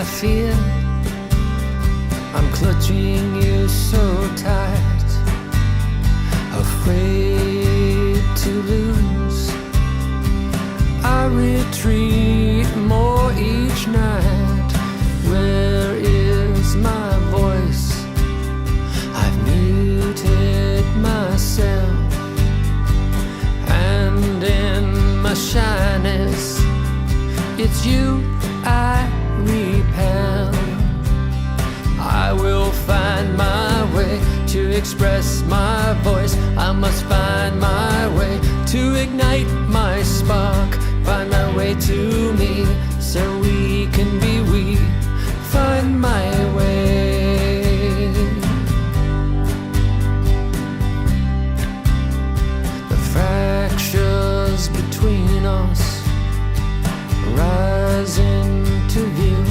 my fear. I'm clutching you so tight, afraid to lose. I retreat more each night. Where is my voice? I've muted myself, and in my shyness, it's you I repel. I will find my way to express my voice. I must find my way to ignite my spark. Find my way to me, so we can be we. Find my way. The fractures between us rise into view.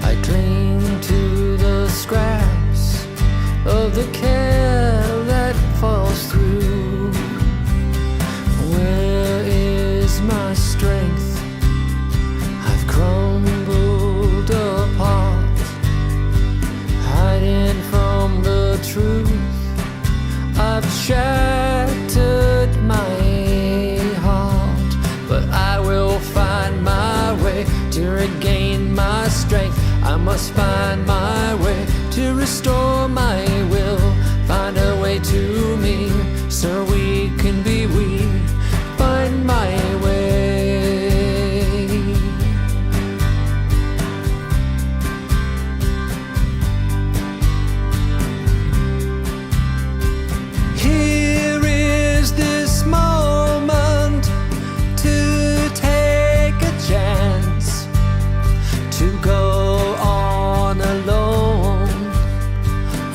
I cling to the scraps of the care that falls through. Where is my strength? I've crumbled apart, hiding from the truth. I've shattered my heart, but I will find my way to regain my strength. I must find my way to restore my will. Find a way to me, so we can be we. Find my way. Here is this moment to take a chance, to go on alone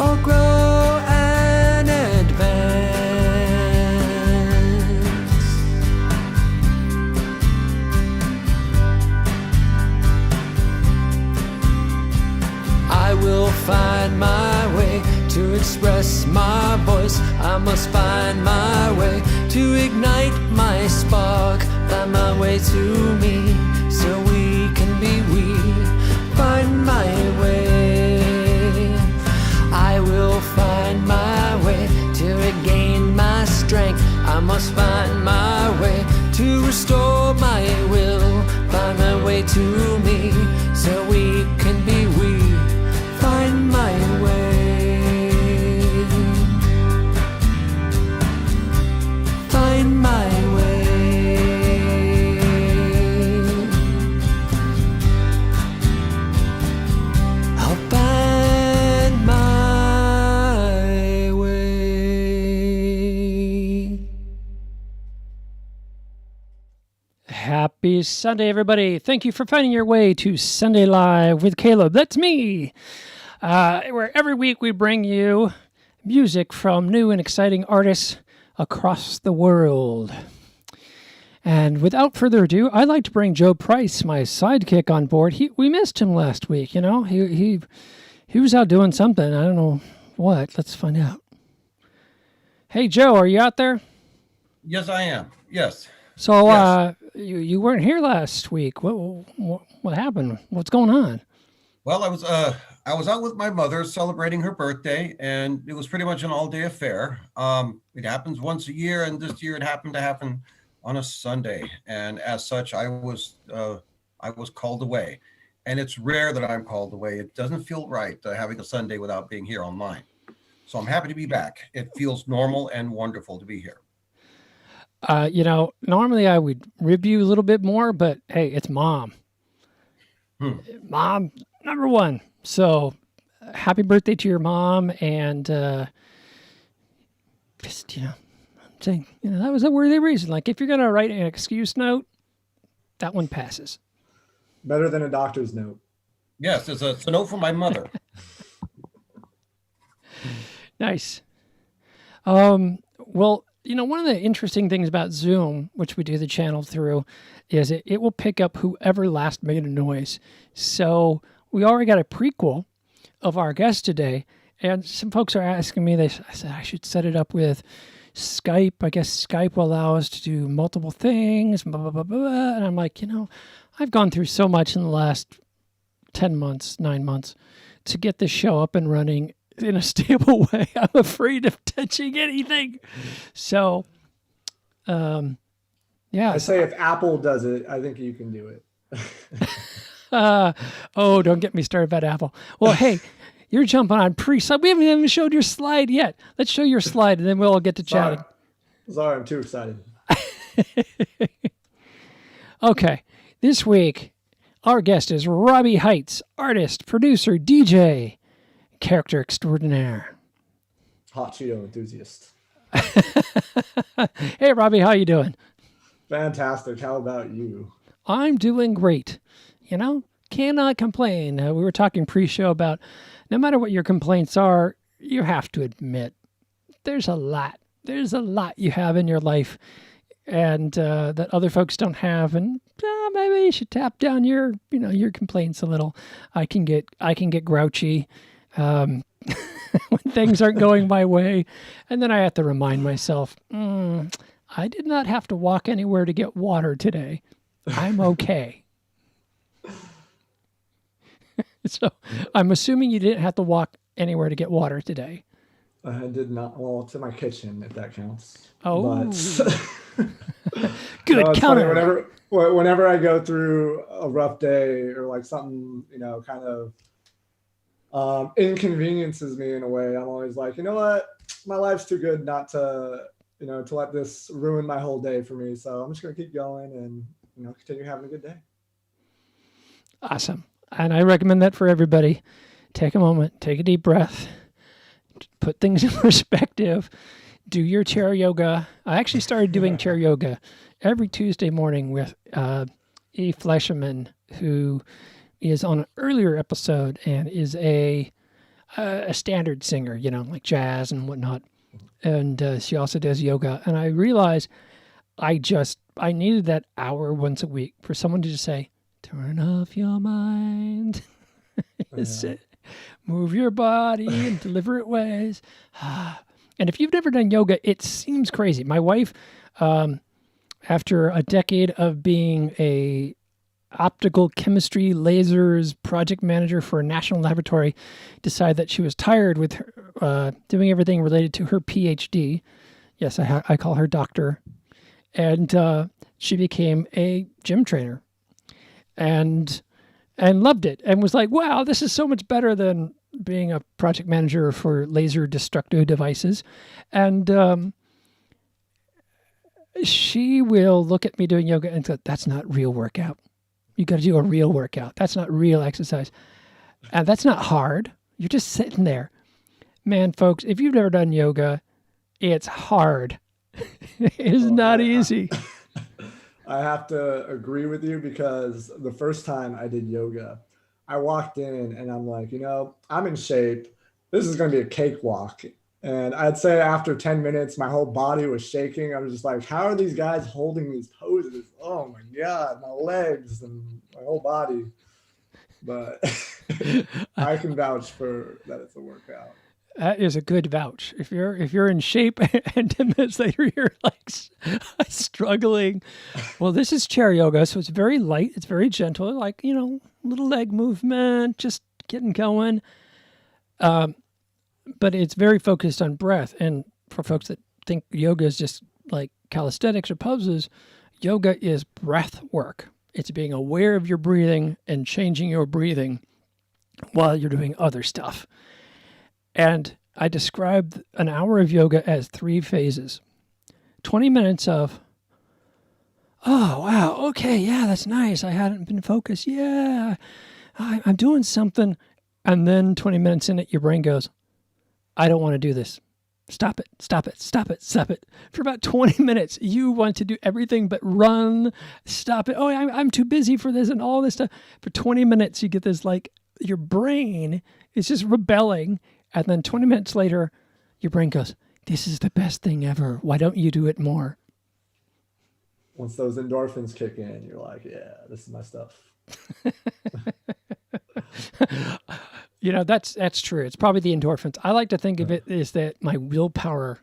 or grow and advance. I will find my way to express my voice. I must find my way to ignite my spark. Find my way to me, so we can be we. Find my way. I will find my way to regain my strength. I must find my way to restore my will. Find my way to me, so we can be we. Find my way. Find my way. I'll find my way. Happy Sunday, everybody. Thank you for finding your way to Sunday Live with Caleb. That's me. Where every week we bring you music from new and exciting artists across the world. And without further ado, I'd like to bring Joe Price, my sidekick, on board. We missed him last week, you know. He was out doing something. I don't know what. Let's find out. Hey, Joe, are you out there? Yes, I am. Yes. So Yes. you weren't here last week. What happened? What's going on? Well, I was out with my mother celebrating her birthday, and it was pretty much an all-day affair. It happens once a year, and this year it happened to happen on a Sunday, and as such, I was called away. And it's rare that I'm called away. It doesn't feel right having a Sunday without being here online. So I'm happy to be back. It feels normal and wonderful to be here. Normally I would rib you a little bit more, but hey, it's Mom. Mom, number one. So happy birthday to your mom. And just, I'm saying, that was a worthy reason. Like, if you're going to write an excuse note, that one passes. Better than a doctor's note. Yes, it's a note from my mother. Nice. Well, one of the interesting things about Zoom, which we do the channel through, is it will pick up whoever last made a noise. So we already got a prequel of our guest today, and some folks are asking me, I said I should set it up with Skype. I guess Skype will allow us to do multiple things, blah, blah, blah, blah. And I'm like, I've gone through so much in the last 10 months, 9 months to get this show up and running in a stable way. I'm afraid of touching anything. So, yeah. I say if Apple does it, I think you can do it. Oh, don't get me started about Apple. Well, hey, you're jumping on pre-slide. We haven't even showed your slide yet. Let's show your slide, and then we'll all get to chatting. Sorry, I'm too excited. Okay, this week, our guest is Robbie Heights, artist, producer, DJ, character extraordinaire. Hot Cheeto enthusiast. Hey, Robbie, how you doing? Fantastic. How about you? I'm doing great. You know, cannot complain. We were talking pre-show about no matter what your complaints are, you have to admit there's a lot. There's a lot you have in your life and that other folks don't have. And maybe you should tap down your complaints a little. I can get grouchy when things aren't going my way. And then I have to remind myself, I did not have to walk anywhere to get water today. I'm okay. So I'm assuming you didn't have to walk anywhere to get water today. I did not. Well, to my kitchen, if that counts. Oh, but, good it's counter. funny, whenever I go through a rough day or like something, kind of inconveniences me in a way, I'm always like, you know what? My life's too good not to, to let this ruin my whole day for me. So I'm just going to keep going and, continue having a good day. Awesome. And I recommend that for everybody. Take a moment, take a deep breath, put things in perspective, do your chair yoga. I actually started doing chair yoga every Tuesday morning with E. Fleishman, who is on an earlier episode and is a standard singer, like jazz and whatnot. And she also does yoga. And I realized I needed that hour once a week for someone to just say, turn off your mind, move your body in deliberate ways. And if you've never done yoga, it seems crazy. My wife, after a decade of being a optical chemistry lasers project manager for a national laboratory, decided that she was tired with her, doing everything related to her PhD. Yes, I call her doctor. And she became a gym trainer. And loved it and was like, wow, this is so much better than being a project manager for laser destructive devices. And she will look at me doing yoga and go, that's not real workout. You got to do a real workout. That's not real exercise. And that's not hard. You're just sitting there. Man, folks, if you've never done yoga, it's hard. It's not easy. I have to agree with you because the first time I did yoga, I walked in and I'm like, I'm in shape. This is going to be a cakewalk. And I'd say after 10 minutes, my whole body was shaking. I was just like, how are these guys holding these poses? Oh my God, my legs and my whole body. But I can vouch for that it's a workout. That is a good vouch. If you're in shape and 10 minutes later you're like struggling. Well, this is chair yoga, so it's very light. It's very gentle, like, little leg movement, just getting going. But it's very focused on breath. And for folks that think yoga is just like calisthenics or poses, yoga is breath work. It's being aware of your breathing and changing your breathing while you're doing other stuff. And I described an hour of yoga as 3 phases. 20 minutes of, oh, wow, okay, yeah, that's nice. I hadn't been focused. Yeah, I'm doing something. And then 20 minutes in it, your brain goes, I don't want to do this. Stop it, stop it, stop it, stop it. For about 20 minutes, you want to do everything but run, stop it. Oh, I'm too busy for this and all this stuff. For 20 minutes, you get this, like, your brain is just rebelling. And then 20 minutes later, your brain goes, this is the best thing ever. Why don't you do it more? Once those endorphins kick in, you're like, yeah, this is my stuff. That's true. It's probably the endorphins. I like to think of it as that my willpower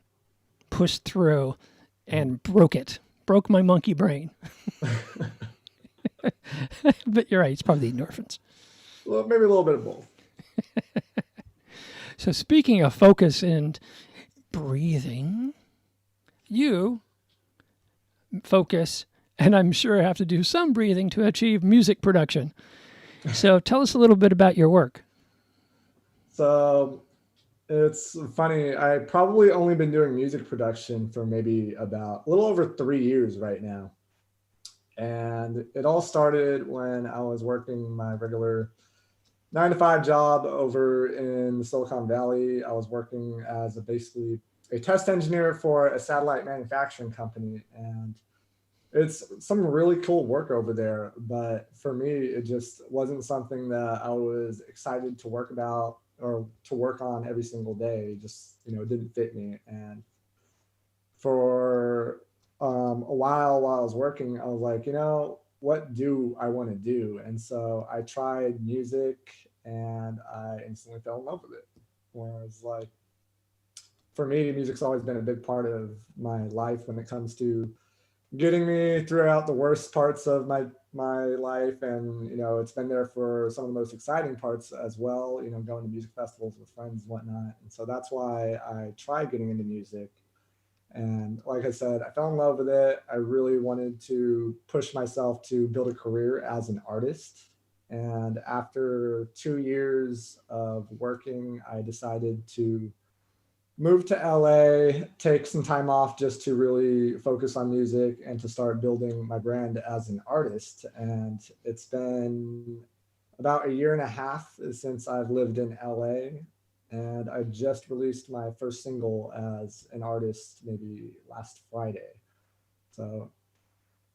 pushed through and broke my monkey brain. But you're right. It's probably the endorphins. Well, maybe a little bit of both. So speaking of focus and breathing, you focus, and I'm sure have to do some breathing to achieve music production. So tell us a little bit about your work. So it's funny. I probably only been doing music production for maybe about a little over 3 years right now. And it all started when I was working my regular 9-to-5 job over in Silicon Valley. I was working as basically a test engineer for a satellite manufacturing company. And it's some really cool work over there. But for me, it just wasn't something that I was excited to work about or to work on every single day. It just, it didn't fit me. And for a while I was working, I was like, what do I want to do? And so I tried music and I instantly fell in love with it. Whereas like, for me, music's always been a big part of my life when it comes to getting me throughout the worst parts of my life. And, it's been there for some of the most exciting parts as well, going to music festivals with friends and whatnot. And so that's why I tried getting into music. And like I said, I fell in love with it. I really wanted to push myself to build a career as an artist. And after 2 years of working, I decided to move to LA, take some time off just to really focus on music and to start building my brand as an artist. And it's been about 1.5 years since I've lived in LA. And I just released my first single as an artist maybe last Friday. So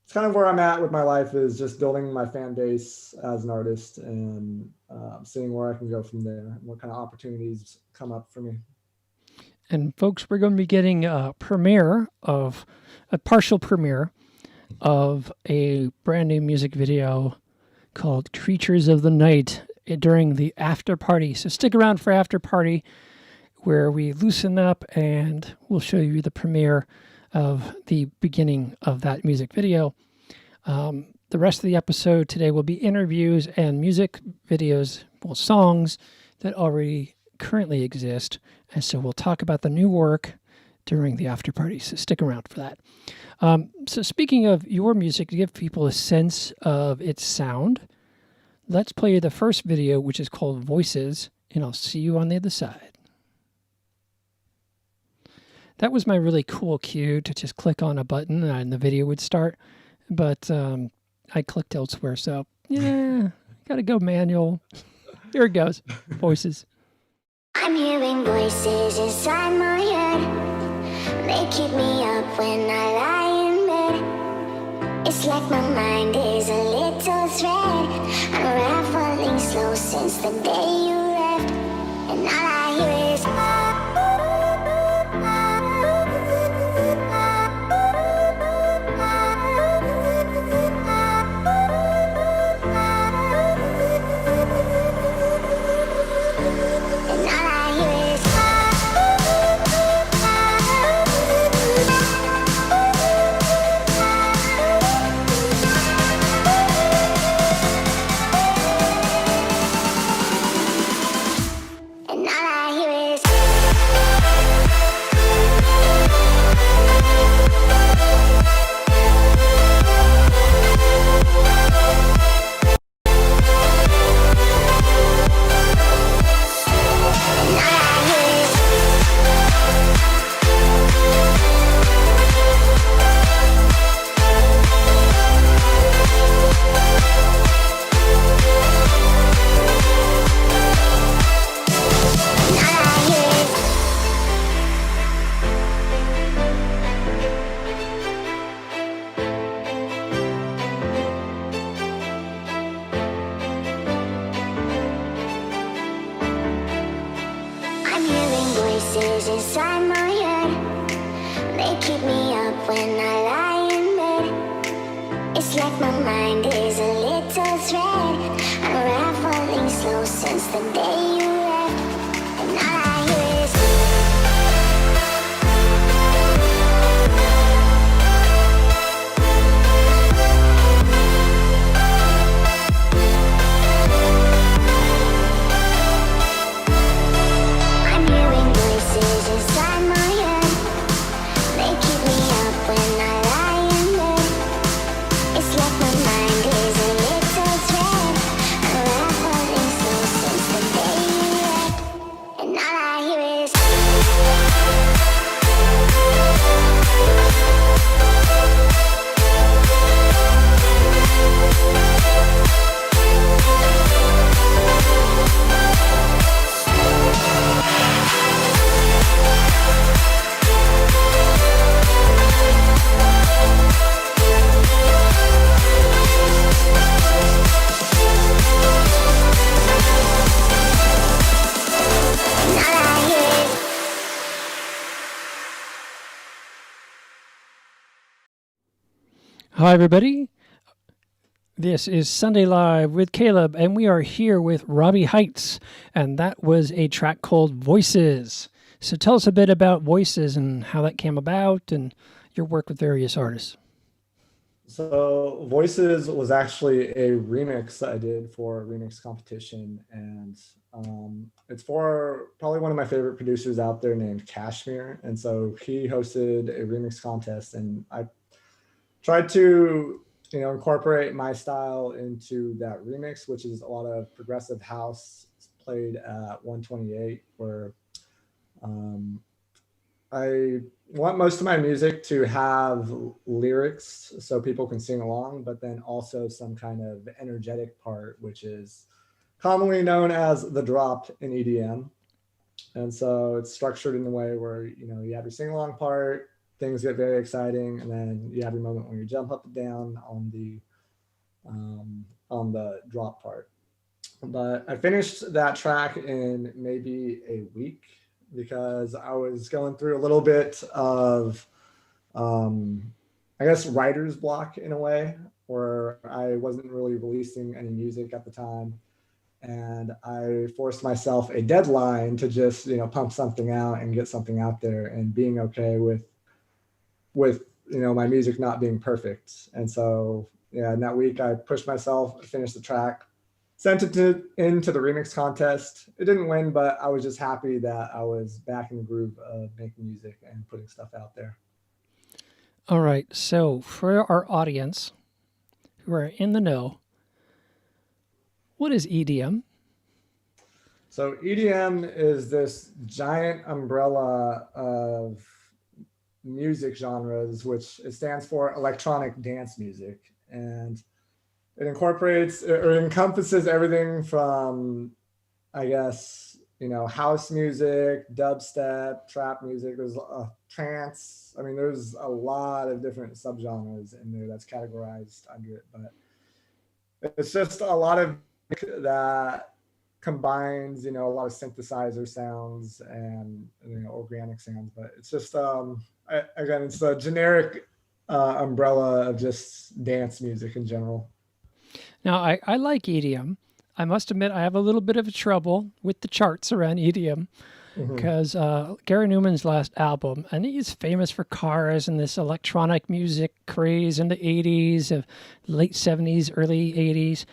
it's kind of where I'm at with my life, is just building my fan base as an artist and seeing where I can go from there and what kind of opportunities come up for me. And folks, we're going to be getting a partial premiere of a brand new music video called Creatures of the Night during the after party. So stick around for after party, where we loosen up and we'll show you the premiere of the beginning of that music video. The rest of the episode today will be interviews and music videos, well, songs that already currently exist. And so we'll talk about the new work during the after party. So stick around for that. So speaking of your music, to give people a sense of its sound, let's play the first video, which is called Voices, and I'll see you on the other side. That was my really cool cue to just click on a button and the video would start. But I clicked elsewhere, so yeah, gotta go manual. Here it goes. Voices. I'm hearing voices inside my head. They keep me up when I lie in bed. It's like my mind is a little thread, unraveling slow since the day you left. And all I hear is inside my head. They keep me up when I lie in bed. It's like my mind is a little thread, unraveling slow since the day you left. And all I hear is Hi, everybody. This is Sunday Live with Caleb, and we are here with Robbie Heights, and that was a track called Voices. So tell us a bit about Voices and how that came about and your work with various artists. So Voices was actually a remix I did for a remix competition, and it's for probably one of my favorite producers out there named Kashmir. And so he hosted a remix contest, and I tried to incorporate my style into that remix, which is a lot of progressive house played at 128, where I want most of my music to have lyrics so people can sing along, but then also some kind of energetic part, which is commonly known as the drop in EDM. And so it's structured in a way where, you have your sing along part, things get very exciting, and then you have your moment when you jump up and down on the drop part. But I finished that track in maybe a week because I was going through a little bit of, I guess, writer's block in a way, where I wasn't really releasing any music at the time. And I forced myself a deadline to just, pump something out and get something out there, and being okay with my music not being perfect. And so, in that week, I pushed myself, finished the track, sent it into the remix contest. It didn't win, but I was just happy that I was back in the groove of making music and putting stuff out there. All right. So for our audience who are in the know, what is EDM? So EDM is this giant umbrella of music genres, which it stands for electronic dance music. And it incorporates or encompasses everything from, I guess, house music, dubstep, trap music. There's trance. I mean, there's a lot of different subgenres in there that's categorized under it. But it's just a lot of that combines, a lot of synthesizer sounds and organic sounds. But it's just again, it's a generic umbrella of just dance music in general. Now, I like EDM. I must admit, I have a little bit of trouble with the charts around EDM because Gary Newman's last album, and he's famous for cars and this electronic music craze in the 80s, late 70s, early 80s.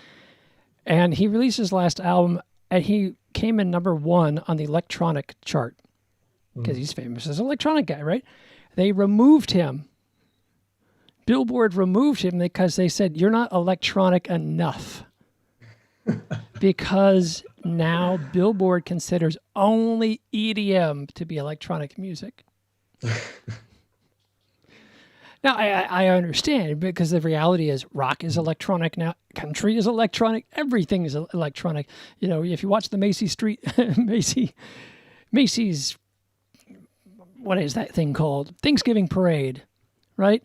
And he released his last album, and he came in #1 on the electronic chart because he's famous as an electronic guy, right? They removed him. Billboard removed him because they said, you're not electronic enough. Because now Billboard considers only EDM to be electronic music. Now, I understand, because the reality is rock is electronic now, country is electronic, everything is electronic. If you watch the Macy's, what is that thing called? Thanksgiving Parade, right?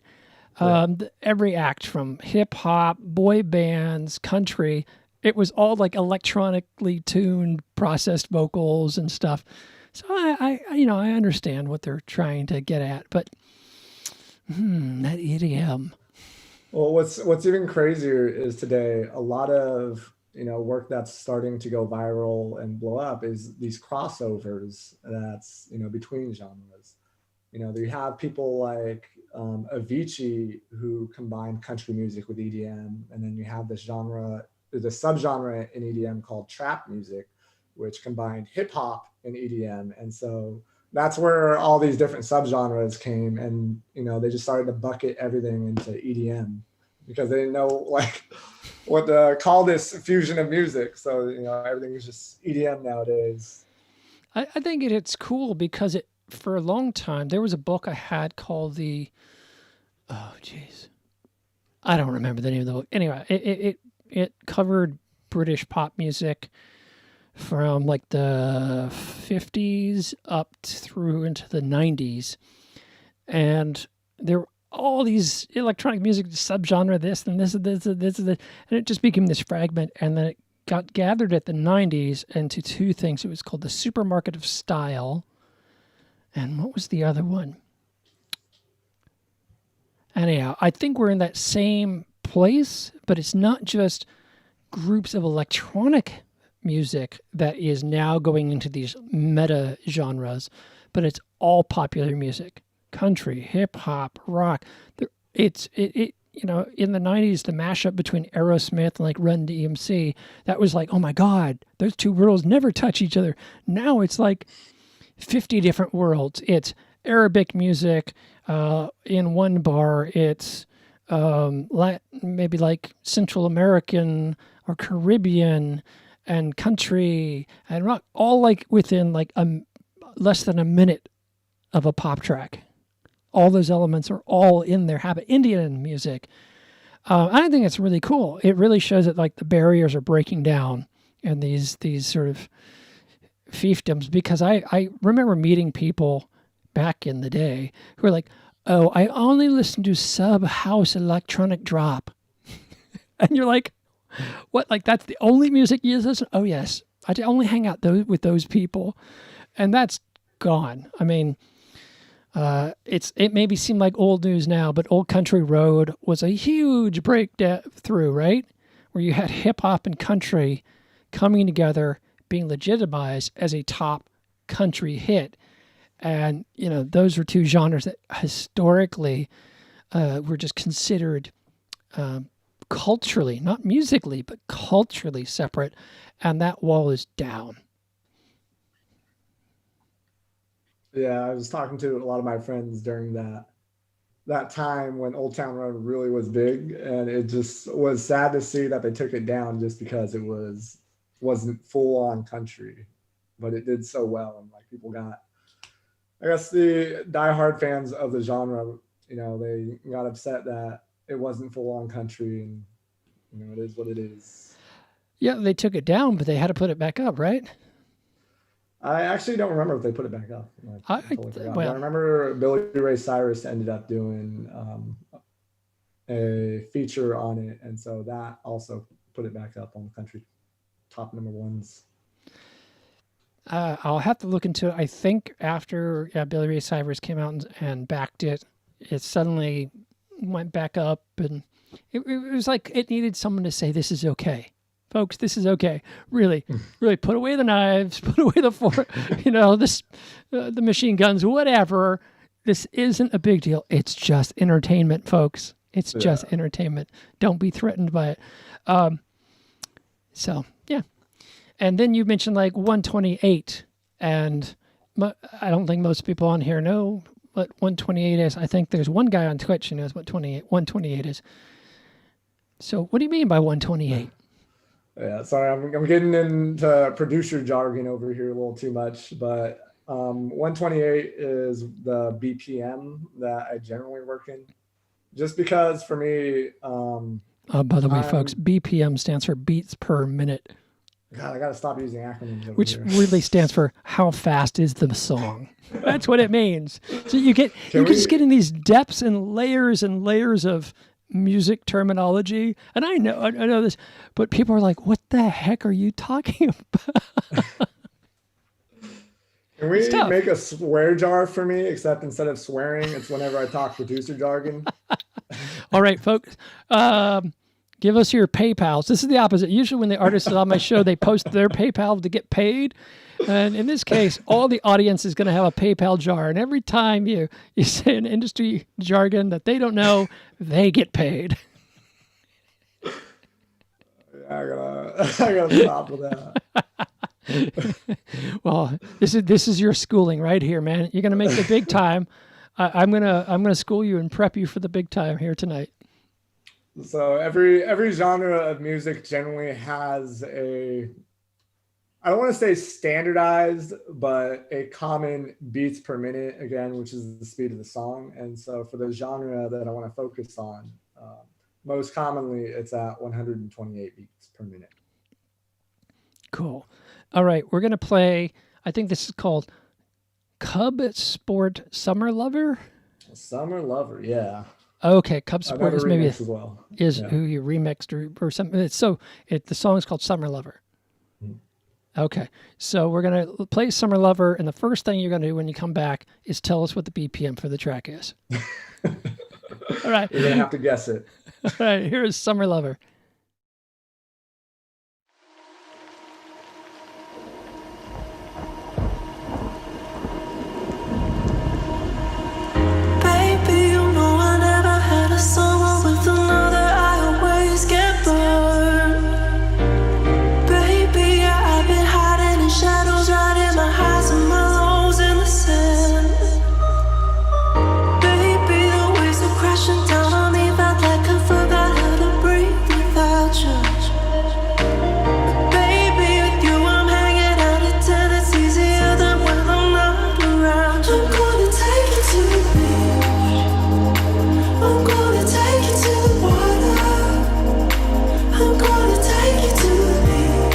Every act from hip hop, boy bands, country, it was all like electronically tuned, processed vocals and stuff. So I understand what they're trying to get at, but that EDM. Well, what's even crazier is today, a lot of work that's starting to go viral and blow up is these crossovers that's between genres. You have people like Avicii who combine country music with EDM, and then you have this subgenre in EDM called trap music, which combined hip hop and EDM. And so that's where all these different subgenres came, and they just started to bucket everything into EDM because they didn't know what to call this fusion of music. So everything is just EDM nowadays. I think it's cool because for a long time, there was a book I had called I don't remember the name of the book. Anyway, it covered British pop music from like the 50s up through into the 90s. And there were all these electronic music subgenre, this and this and this and this and this. And it just became this fragment. And then it got gathered at the 90s into two things. It was called the Supermarket of Style. And what was the other one? Anyhow, I think we're in that same place, but it's not just groups of electronic music that is now going into these meta genres, but it's all popular music, country, hip hop, rock. It's you know, in the 90s, the mashup between Aerosmith and like Run DMC, that was like, oh my God, those two worlds never touch each other. Now it's like 50 different worlds. It's Arabic music in one bar. It's maybe like Central American or Caribbean and country and rock, all like within like less than a minute of a pop track. All those elements are all in their habit. Indian music. I think it's really cool. It really shows that like the barriers are breaking down and these sort of fiefdoms, because I remember meeting people back in the day who were like, oh, I only listen to sub-house electronic drop. And you're like, what? Like that's the only music you listen? Oh yes, I only hang out with those people. And that's gone. I mean, it maybe seem like old news now, but Old Country Road was a huge breakthrough, right? Where you had hip hop and country coming together, being legitimized as a top country hit. And, you know, those were two genres that historically were just considered culturally, not musically, but culturally separate. And that wall is down. Yeah, I was talking to a lot of my friends during that time when Old Town Road really was big, and it just was sad to see that they took it down just because it wasn't full on country, but it did so well, and like people got, I guess the diehard fans of the genre, you know, they got upset that it wasn't full on country, and you know, it is what it is. Yeah, they took it down, but they had to put it back up, right? I actually don't remember if they put it back up. I totally forgot. Well, I remember Billy Ray Cyrus ended up doing a feature on it, and so that also put it back up on the country top number ones. I'll have to look into it. I think after Billy Ray Cyrus came out and backed it, it suddenly went back up, and it was like it needed someone to say, this is okay. Folks, this is okay. Really, really put away the knives, put away the fork, you know, the machine guns, whatever. This isn't a big deal. It's just entertainment, folks. It's just entertainment. Don't be threatened by it. So, yeah. And then you mentioned like 128, and I don't think most people on here know what 128 is. I think there's one guy on Twitch who knows what 128 is. So what do you mean by 128? Yeah, sorry, I'm getting into producer jargon over here a little too much, but 128 is the BPM that I generally work in. Just because for me, by the way, folks, BPM stands for beats per minute. God, I gotta stop using acronyms over which here. Really stands for how fast is the song. That's what it means. So you just get in these depths and layers of music terminology, and I know this, but people are like, what the heck are you talking about? Can we make a swear jar for me, except instead of swearing, it's whenever I talk producer jargon? All right, folks, give us your PayPals. This is the opposite. Usually when the artist is on my show, they post their PayPal to get paid. And in this case, all the audience is going to have a PayPal jar. And every time you say an industry jargon that they don't know, they get paid. I gotta stop with that. Well, this is your schooling right here, man. You're going to make the big time. I'm gonna school you and prep you for the big time here tonight. So every genre of music generally has I don't want to say standardized, but a common beats per minute, again, which is the speed of the song. And so for the genre that I want to focus on, most commonly it's at 128 beats per minute. Cool. All right, we're going to play, I think this is called Cub Sport Summer Lover? Summer Lover, yeah. Okay, Cub Sport is maybe as well. Who you remixed or something. The song is called Summer Lover. Okay, so we're going to play Summer Lover, and the first thing you're going to do when you come back is tell us what the BPM for the track is. All right. You're gonna have to guess it. All right. Here is Summer Lover. Baby, you know I never had a summer with another. I always get burned. Baby, yeah, I've been hiding in shadows, riding my highs and my lows in the sand. Baby, the waves are crashing down on me, felt like I forgot how to breathe without you. Baby, with you I'm hanging out at 10. It's easier than when I'm not around you. I'm gonna take you to the beach. I'm gonna take you to the water. I'm gonna take you to the beach.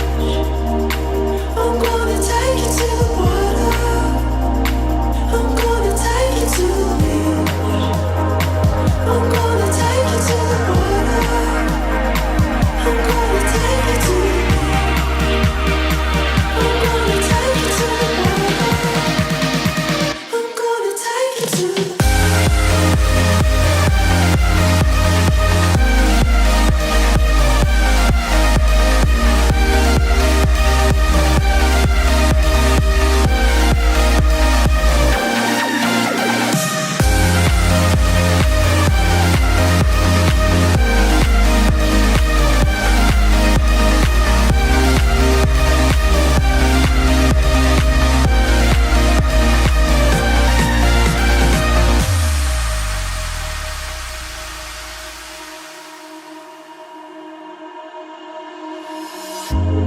I'm gonna take you to the water. I'm gonna take you to the beach. I'm gonna take you to the water. I'm gonna take you to the beach. I'm gonna take you to the water. I'm gonna take you to the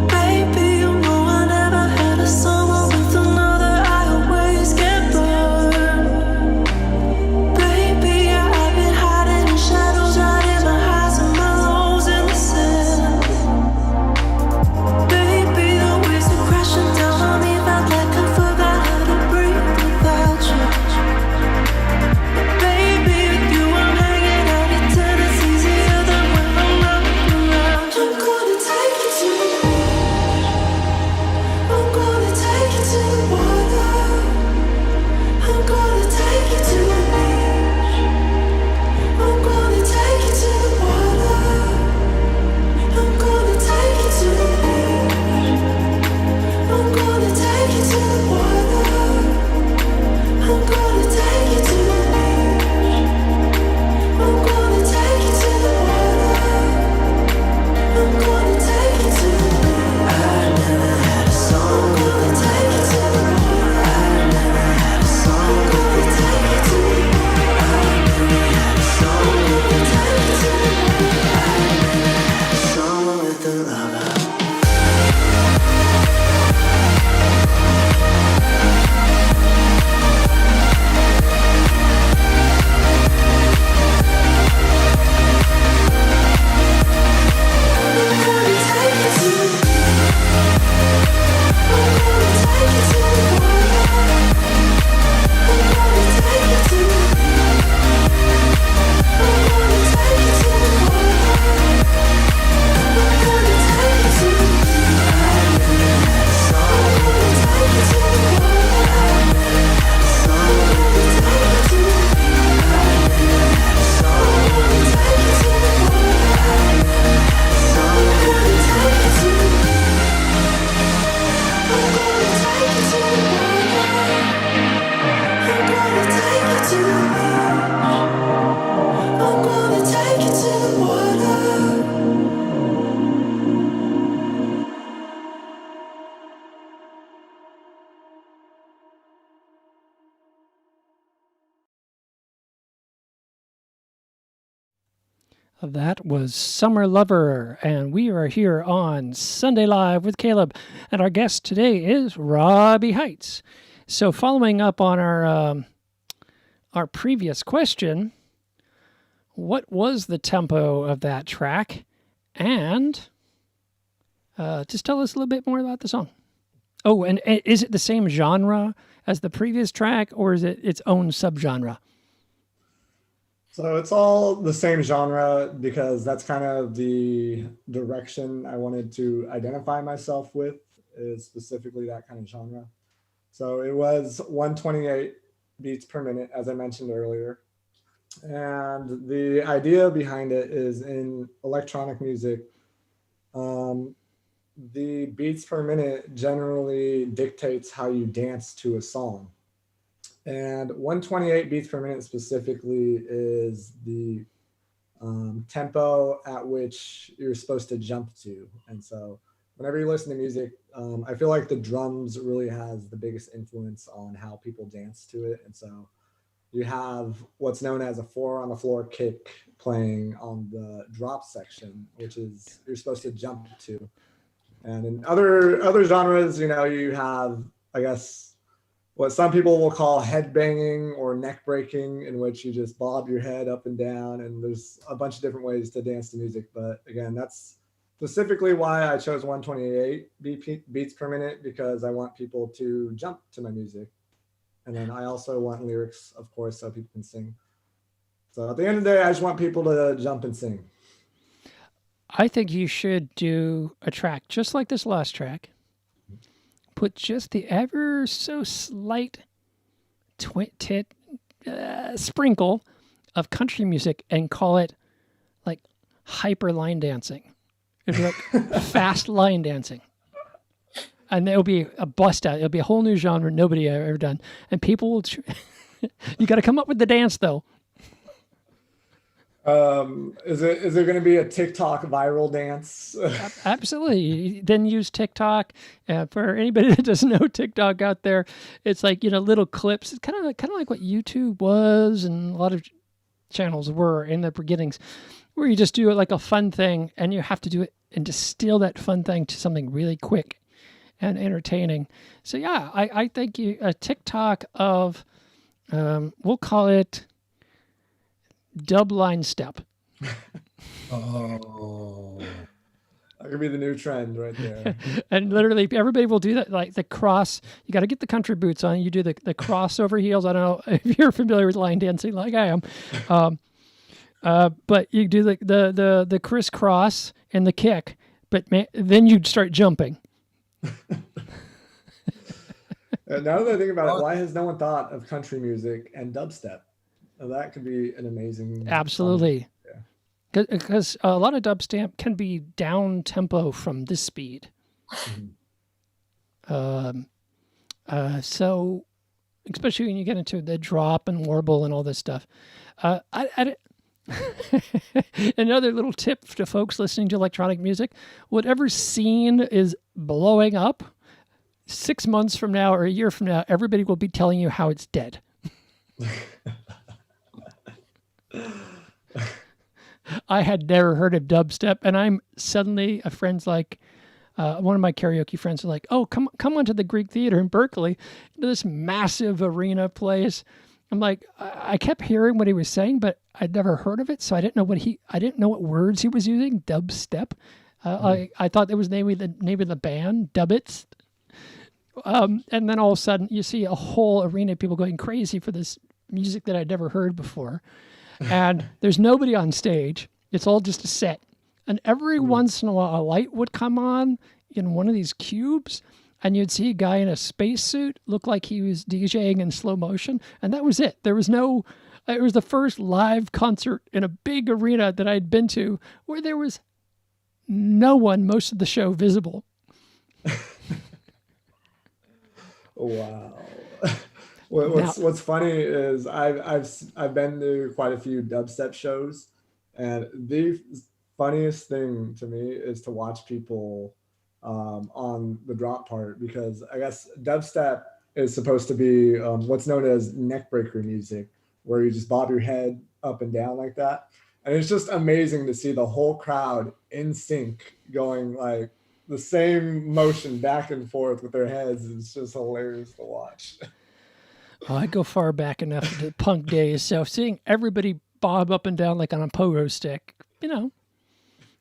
Baby, you know I never had a summer with another. I always get burned. Baby, yeah, I've been hiding in shadows, riding my highs and my lows in the sand. Baby, the waves are crashing down on me, felt like I forgot how to breathe without you. Baby, with you I'm hanging out at 10. It's easier than when I'm not around you. I'm gonna take you to the beach. I'm gonna take you to the water. I'm gonna take you to the beach. I'm gonna take you to the water. I'm gonna take you to the beach. I'm gonna take you to the water. I'm gonna take you to the beach. I'm gonna take you to the water. I'm gonna take you to the beach. I never had a song. I'm gonna take you to the water. I never had a song. I'm gonna take you to the water. I never had a song. I'm gonna take you to the water. I never had a song with a lover. I'm gonna take you to the beach. I'm gonna take you to the water. I'm gonna take you to the beach. I'm gonna take you to the water. I'm gonna take you to the beach. I never had a song. I'm gonna take you to the water. I never had a song. I'm gonna take you to the beach. I never had a song. I'm gonna take you to the water. I never had a song. I'm gonna take you to the beach. I'm gonna take you to the water. I'm gonna take you to the beach. I'm gonna take you to the water. That was Summer Lover, and we are here on Sunday Live with Caleb, and our guest today is Robbie Heights. So, following up on our previous question, what was the tempo of that track, and just tell us a little bit more about the song. Oh, and is it the same genre as the previous track, or is it its own subgenre? So it's all the same genre because that's kind of the direction I wanted to identify myself with, is specifically that kind of genre. So it was 128 beats per minute, as I mentioned earlier. And the idea behind it is in electronic music, the beats per minute generally dictates how you dance to a song. And 128 beats per minute specifically is the tempo at which you're supposed to jump to. And so whenever you listen to music, I feel like the drums really has the biggest influence on how people dance to it. And so you have what's known as a 4 on the floor kick playing on the drop section, which is you're supposed to jump to. And in other genres, you have, I guess, what some people will call head banging or neck breaking, in which you just bob your head up and down. And there's a bunch of different ways to dance to music. But again, that's specifically why I chose 128 beats per minute, because I want people to jump to my music. And then I also want lyrics, of course, so people can sing. So at the end of the day, I just want people to jump and sing. I think you should do a track just like this last track. Put just the ever so slight sprinkle of country music and call it like hyper line dancing. It'd be like fast line dancing. And it'll be a bust out. It'll be a whole new genre nobody ever done. And people will... You got to come up with the dance, though. Is it going to be a TikTok viral dance? Absolutely. Then use TikTok. For anybody that doesn't know TikTok out there, it's like, little clips. It's kind of like what YouTube was and a lot of channels were in the beginnings, where you just do it like a fun thing and you have to do it and distill that fun thing to something really quick and entertaining. So yeah, I think a TikTok of, we'll call it dub line step. Oh, That could be the new trend right there. And literally everybody will do that, like the cross. You got to get the country boots on. You do the crossover heels. I don't know if you're familiar with line dancing like I am. But you do the crisscross and the kick, but then you start jumping. Now that I think about it, why has no one thought of country music and dubstep? Now, that could be an amazing... Absolutely. Because a lot of dubstep can be down tempo from this speed. So, especially when you get into the drop and warble and all this stuff. Another little tip to folks listening to electronic music: whatever scene is blowing up, 6 months from now or a year from now, everybody will be telling you how it's dead. I had never heard of dubstep, and I'm suddenly a friend's like, one of my karaoke friends was like, "Oh, come onto the Greek Theater in Berkeley, this massive arena place." I'm like, I kept hearing what he was saying, but I'd never heard of it, so I didn't know what words he was using. Dubstep. I thought that was the name of the band, Dubbits. And then all of a sudden, you see a whole arena of people going crazy for this music that I'd never heard before. And there's nobody on stage. It's all just a set. And every once in a while, a light would come on in one of these cubes, and you'd see a guy in a spacesuit look like he was DJing in slow motion. And that was it. It was the first live concert in a big arena that I'd been to where there was no one most of the show visible. Wow. What's funny is I've been to quite a few dubstep shows, and the funniest thing to me is to watch people on the drop part, because I guess dubstep is supposed to be what's known as neck breaker music, where you just bob your head up and down like that. And it's just amazing to see the whole crowd in sync going like the same motion back and forth with their heads. It's just hilarious to watch. Oh, I go far back enough to punk days, so seeing everybody bob up and down like on a pogo stick,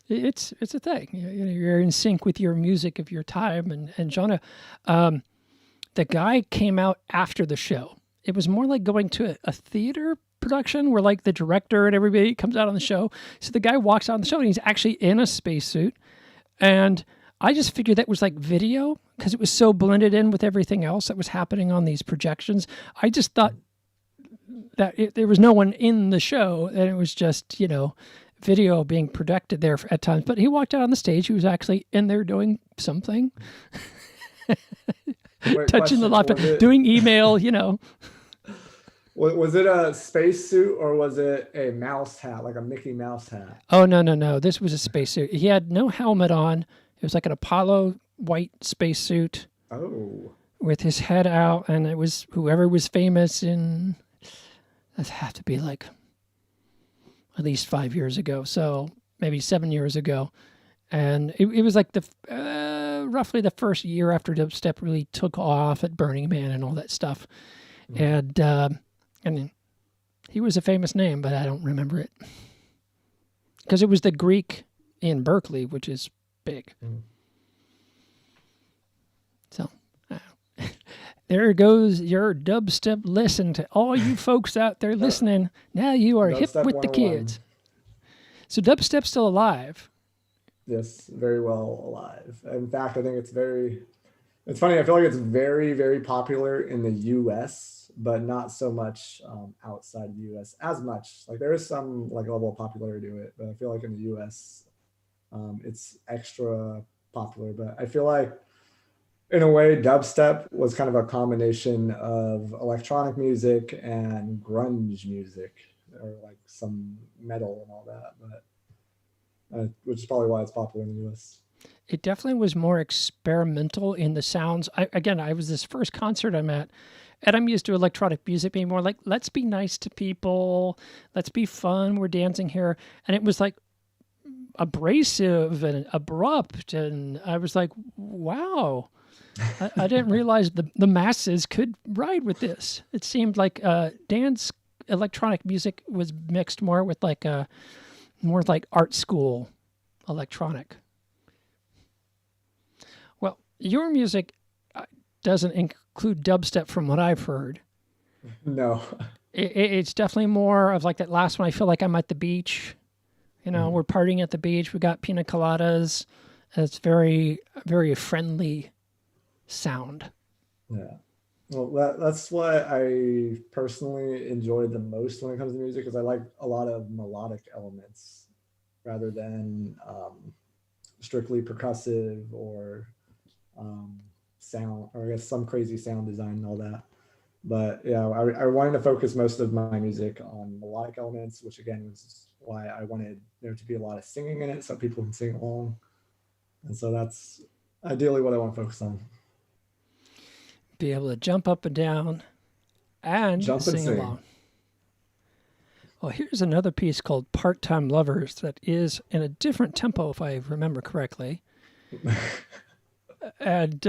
it's a thing. You're in sync with your music of your time and genre. The guy came out after the show. It was more like going to a theater production where like the director and everybody comes out on the show. So the guy walks out on the show and he's actually in a spacesuit. And I just figured that was like video because it was so blended in with everything else that was happening on these projections. I just thought there was no one in the show, and it was just, video being projected there at times. But he walked out on the stage. He was actually in there doing something, Wait, touching the question, laptop, doing email, Was it a spacesuit or was it a mouse hat, like a Mickey Mouse hat? Oh, no. This was a spacesuit. He had no helmet on. It was like an Apollo white spacesuit. Oh. With his head out, and it was whoever was famous in, that had to be like at least 5 years ago, so maybe 7 years ago. And it was like roughly the first year after dubstep really took off at Burning Man and all that stuff. And he was a famous name, but I don't remember it. Because it was the Greek in Berkeley, which is big. So, there goes your dubstep lesson to all you folks out there listening. Now you are hip Dubstep with the 101. kids. So dubstep's still alive. Yes, very well alive. In fact, I think it's funny. I feel like it's very, very popular in the US, but not so much outside the US as much. Like there is some like level of popularity to it, but I feel like in the US, it's extra popular. But I feel like in a way, dubstep was kind of a combination of electronic music and grunge music, or like some metal and all that, but which is probably why it's popular in the US. It definitely was more experimental in the sounds. I was this first concert I'm at, and I'm used to electronic music being more like, let's be nice to people, let's be fun, we're dancing here. And it was like abrasive and abrupt, and I was like, wow. I didn't realize the masses could ride with this. It seemed like Dan's electronic music was mixed more with like more like art school electronic. Well, your music doesn't include dubstep from what I've heard. No. It's definitely more of like that last one. I feel like I'm at the beach. We're partying at the beach. We got pina coladas. It's very, very friendly sound. Yeah. Well, that's what I personally enjoyed the most when it comes to music, because I like a lot of melodic elements rather than strictly percussive or sound, or I guess some crazy sound design and all that. But yeah, I wanted to focus most of my music on melodic elements, which again was why I wanted there to be a lot of singing in it so people can sing along. And so that's ideally what I want to focus on. Be able to jump up and down and sing along. Well, here's another piece called Part-Time Lovers that is in a different tempo, if I remember correctly. And,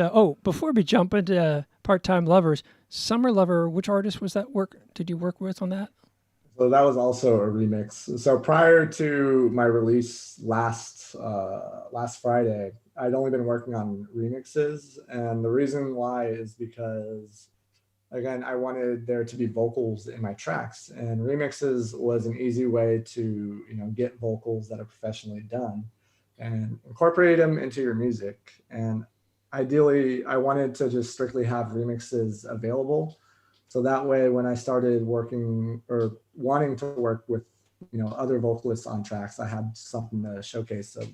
before we jump into Part-Time Lovers, Summer Lover, which artist was that did you work with on that? So that was also a remix. So prior to my release last Friday, I'd only been working on remixes, and the reason why is because, again, I wanted there to be vocals in my tracks, and remixes was an easy way to get vocals that are professionally done and incorporate them into your music. And ideally, I wanted to just strictly have remixes available, so that way when I started working or wanting to work with other vocalists on tracks, I had something to showcase of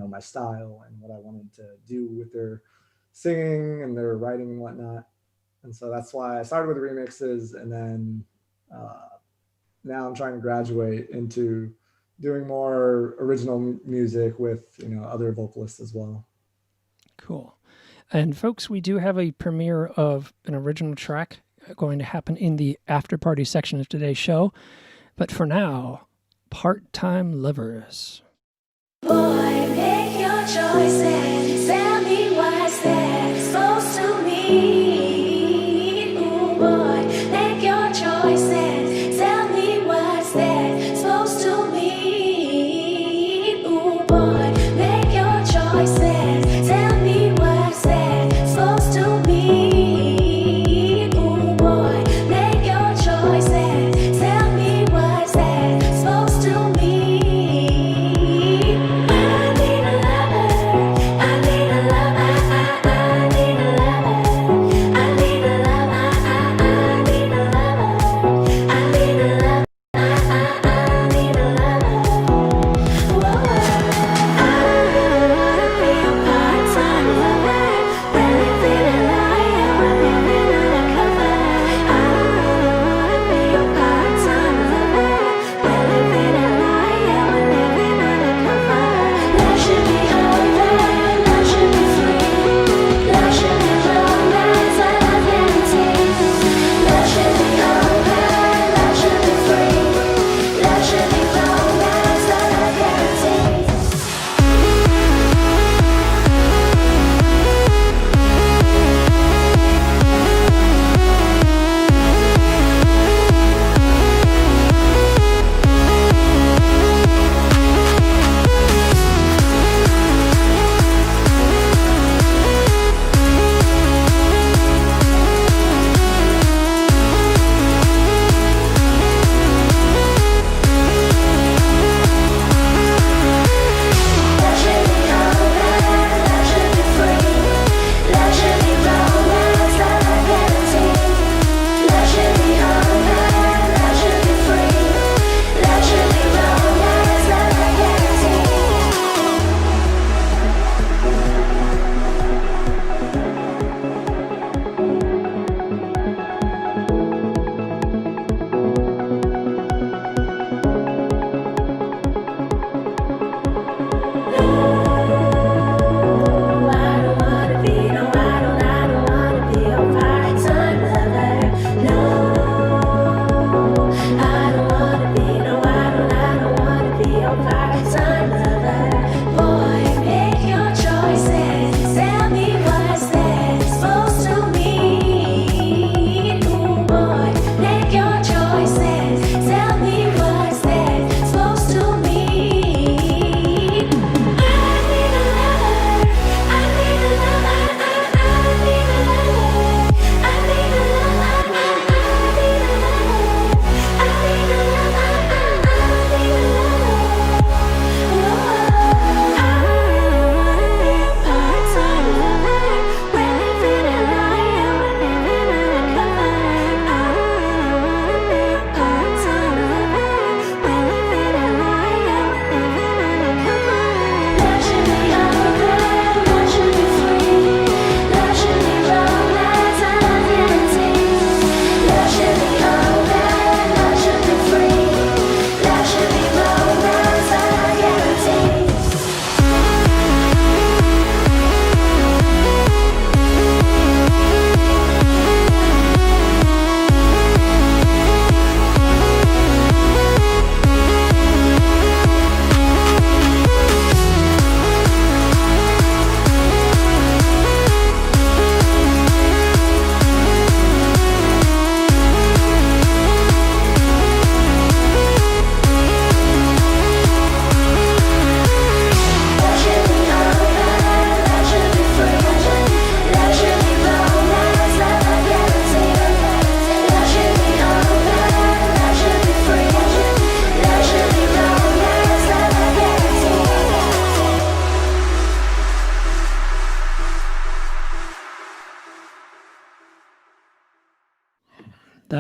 my style and what I wanted to do with their singing and their writing and whatnot. And so that's why I started with remixes, and then now I'm trying to graduate into doing more original music with other vocalists as well. Cool. And folks, we do have a premiere of an original track going to happen in the after party section of today's show. But for now, Part-Time Lovers. Boy, make your choices. Tell me what's that supposed to mean. Ooh, boy, make your choices. Tell me what's that supposed to mean. Ooh, boy, make your choices. Tell me what's that supposed to mean. Ooh, boy, make your choices. Tell me what's that supposed to mean. I need a lover. I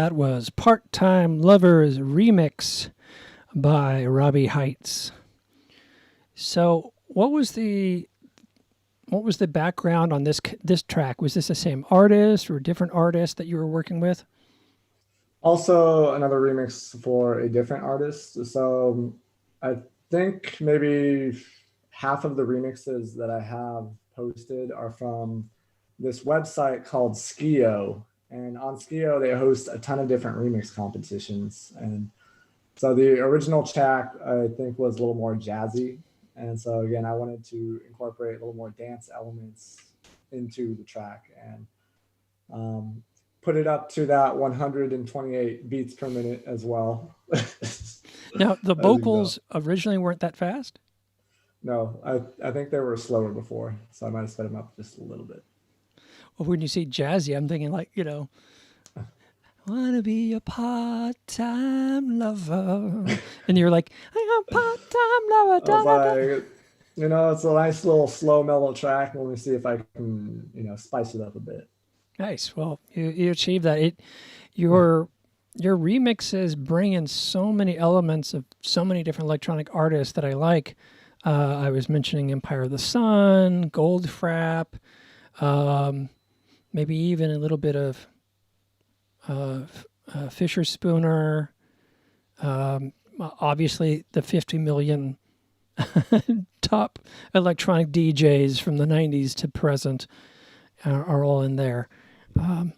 That was Part-Time Lovers Remix by Robbie Heights. So what was the background on this track? Was this the same artist or a different artist that you were working with? Also, another remix for a different artist. So I think maybe half of the remixes that I have posted are from this website called Skio. And on Skio, they host a ton of different remix competitions. And so the original track, I think, was a little more jazzy. And so again, I wanted to incorporate a little more dance elements into the track and put it up to that 128 beats per minute as well. Now, the vocals originally weren't that fast? No, I think they were slower before, so I might have sped them up just a little bit. Well, when you say jazzy, I'm thinking like, wanna be a part-time lover. And you're like, I'm a part-time lover. I was like, it's a nice little slow mellow track. Let me see if I can, spice it up a bit. Nice. Well, you achieved that. Your remixes bring in so many elements of so many different electronic artists that I like. I was mentioning Empire of the Sun, Goldfrapp, maybe even a little bit of Fisher Spooner. Obviously, the 50 million top electronic DJs from the 90s to present are all in there. I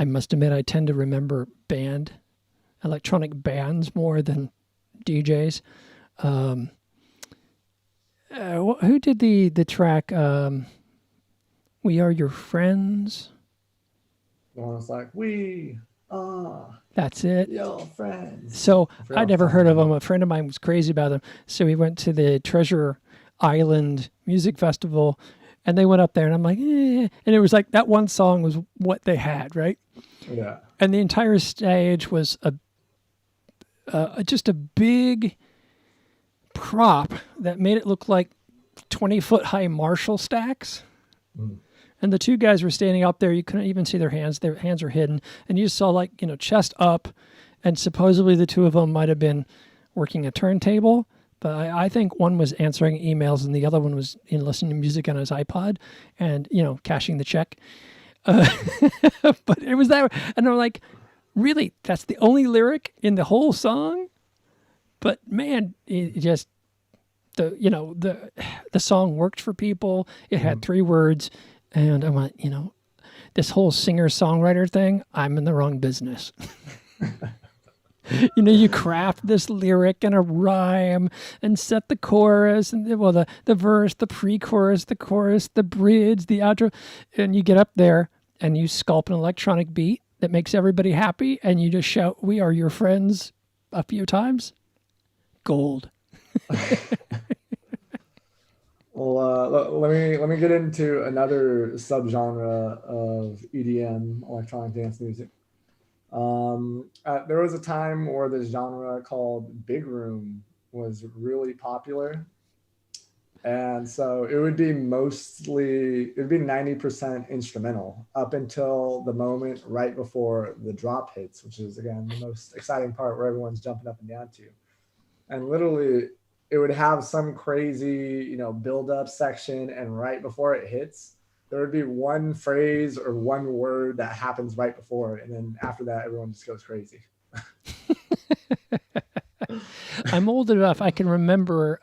must admit, I tend to remember electronic bands more than DJs. Who did the track We Are Your Friends? The one that's like, we are That's it. your friends. So I'd never heard of them. A friend of mine was crazy about them. So we went to the Treasure Island Music Festival and they went up there and I'm like, eh. And it was like that one song was what they had, right? Yeah. And the entire stage was just a big prop that made it look like 20-foot high Marshall stacks. Mm. And the two guys were standing up there. You couldn't even see their hands. Their hands were hidden. And you just saw chest up. And supposedly the two of them might have been working a turntable. But I think one was answering emails and the other one was listening to music on his iPod and, cashing the check. But it was that. And I'm like, really? That's the only lyric in the whole song? But man, it just, the song worked for people. It had 3 words. And I went, this whole singer-songwriter thing, I'm in the wrong business. You craft this lyric and a rhyme and set the chorus and the verse, the pre-chorus, the chorus, the bridge, the outro, and you get up there and you sculpt an electronic beat that makes everybody happy and you just shout, "We are your friends" a few times. Gold. Well, let me get into another subgenre of EDM, electronic dance music. There was a time where this genre called big room was really popular, and so it would be 90% instrumental up until the moment right before the drop hits, which is again the most exciting part where everyone's jumping up and down to, and literally it would have some crazy build up section, and right before it hits there would be one phrase or one word that happens right before it, and then after that everyone just goes crazy. I'm old enough I can remember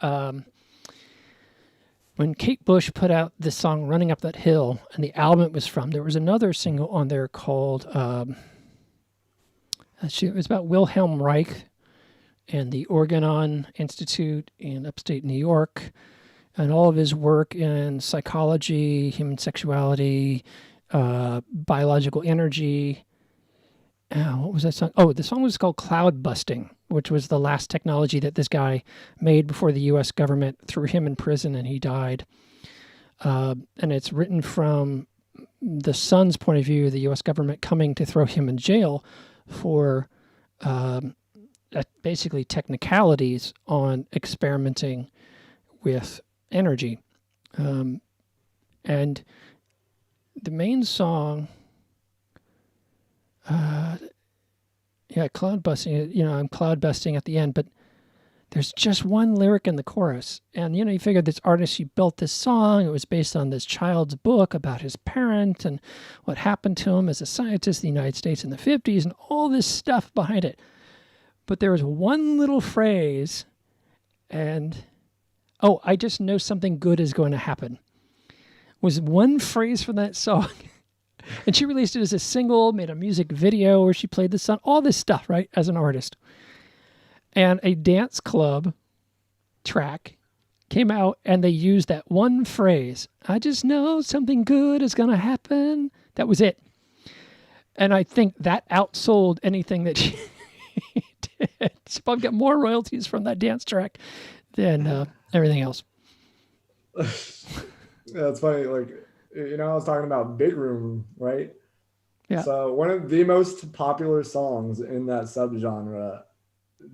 when Kate Bush put out this song "Running Up That Hill" and the album it was from, there was another single on there called it was about Wilhelm Reich and the Organon Institute in upstate New York and all of his work in psychology, human sexuality, biological energy. What was that song? Oh, the song was called Cloud Busting, which was the last technology that this guy made before the U.S. government threw him in prison and he died. And it's written from the son's point of view, the U.S. government coming to throw him in jail for basically technicalities on experimenting with energy. And the main song, Yeah, cloud busting. I'm cloud busting at the end, but there's just one lyric in the chorus. And, you figure this artist, he built this song. It was based on this child's book about his parent and what happened to him as a scientist in the United States in the 50s and all this stuff behind it. But there was one little phrase, and, I just know something good is going to happen. Was one phrase from that song. And she released it as a single, made a music video where she played the song, all this stuff, right, as an artist. And a dance club track came out and they used that one phrase. I just know something good is going to happen. That was it. And I think that outsold anything that she did. She probably got more royalties from that dance track than everything else. Yeah, it's funny. Like, I was talking about Big Room, right? Yeah. So one of the most popular songs in that subgenre,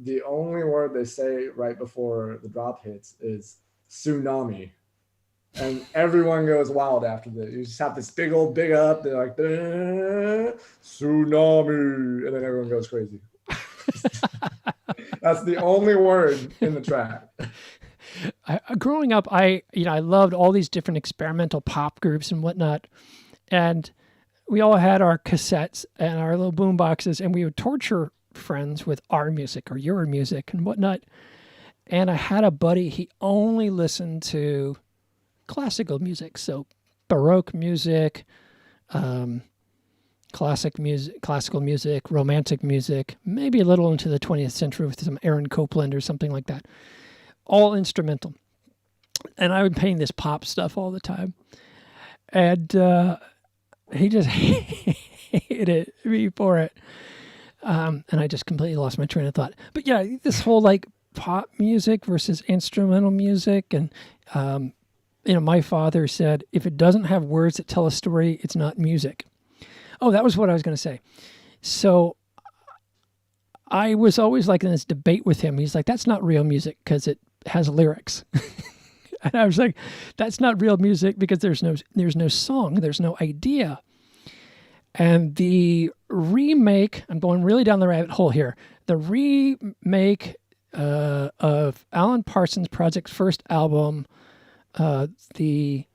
the only word they say right before the drop hits is tsunami. And everyone goes wild after that. You just have this big up. They're like, tsunami. And then everyone goes crazy. That's the only word in the track. Growing up, I loved all these different experimental pop groups and whatnot. And we all had our cassettes and our little boom boxes, and we would torture friends with our music or your music and whatnot. And I had a buddy, he only listened to classical music, so Baroque music, classical music, romantic music, maybe a little into the 20th century with some Aaron Copland or something like that. All instrumental. And I would paint this pop stuff all the time. And he just hated me for it. And I just completely lost my train of thought. But yeah, this whole like pop music versus instrumental music. And, my father said, if it doesn't have words that tell a story, it's not music. Oh, that was what I was going to say. So I was always like in this debate with him. He's like, that's not real music because it has lyrics. And I was like, that's not real music because there's no song, there's no idea. And the remake, I'm going really down the rabbit hole here. The remake of Alan Parsons Project's first album, the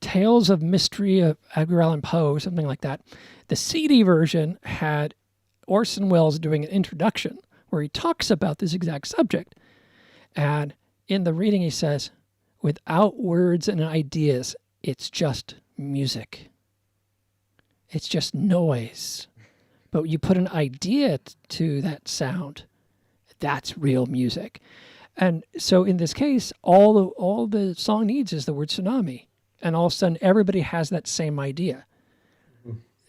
Tales of Mystery of Edgar Allan Poe, something like that. The CD version had Orson Welles doing an introduction where he talks about this exact subject. And in the reading, he says, without words and ideas, it's just music. It's just noise. But you put an idea to that sound, that's real music. And so in this case, all the song needs is the word tsunami. And all of a sudden, everybody has that same idea.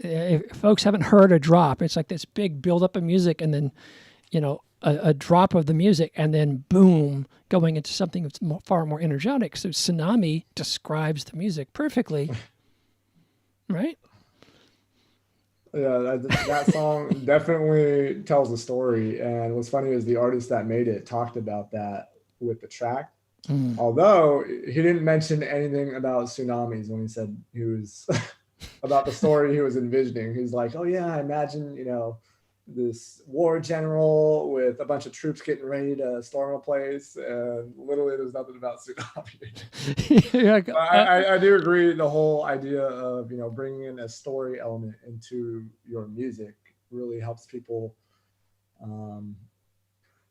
If folks haven't heard a drop, it's like this big buildup of music and then, a drop of the music and then boom, going into something that's far more energetic. So tsunami describes the music perfectly, right? Yeah, that song definitely tells the story. And what's funny is the artist that made it talked about that with the track. Although he didn't mention anything about tsunamis when he said he was about the story he was envisioning. He's like, oh yeah, I imagine, this war general with a bunch of troops getting ready to storm a place, and literally there's nothing about tsunami. I do agree. The whole idea of bringing in a story element into your music really helps people not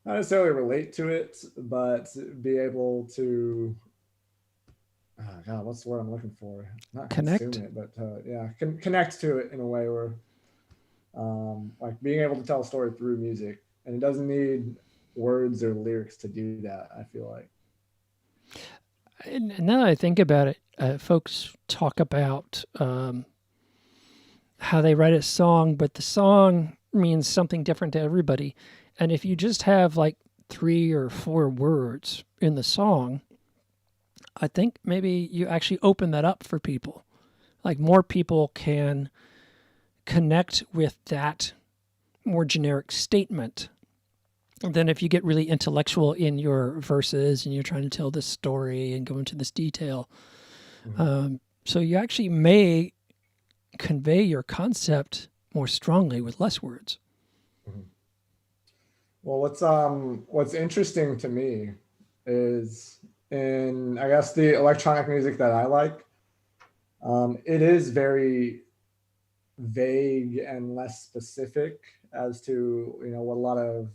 necessarily relate to it, but be able to what's the word I'm looking for? Not connect consume it, but connect to it in a way where like being able to tell a story through music, and it doesn't need words or lyrics to do that. I feel like. And now that I think about it, folks talk about how they write a song, but the song means something different to everybody. And if you just have like 3 or 4 words in the song, I think maybe you actually open that up for people. Like more people can connect with that more generic statement than if you get really intellectual in your verses and you're trying to tell this story and go into this detail. So you actually may convey your concept more strongly with less words. Well, what's interesting to me is in, I guess, the electronic music that I like, it is very vague and less specific as to, what a lot of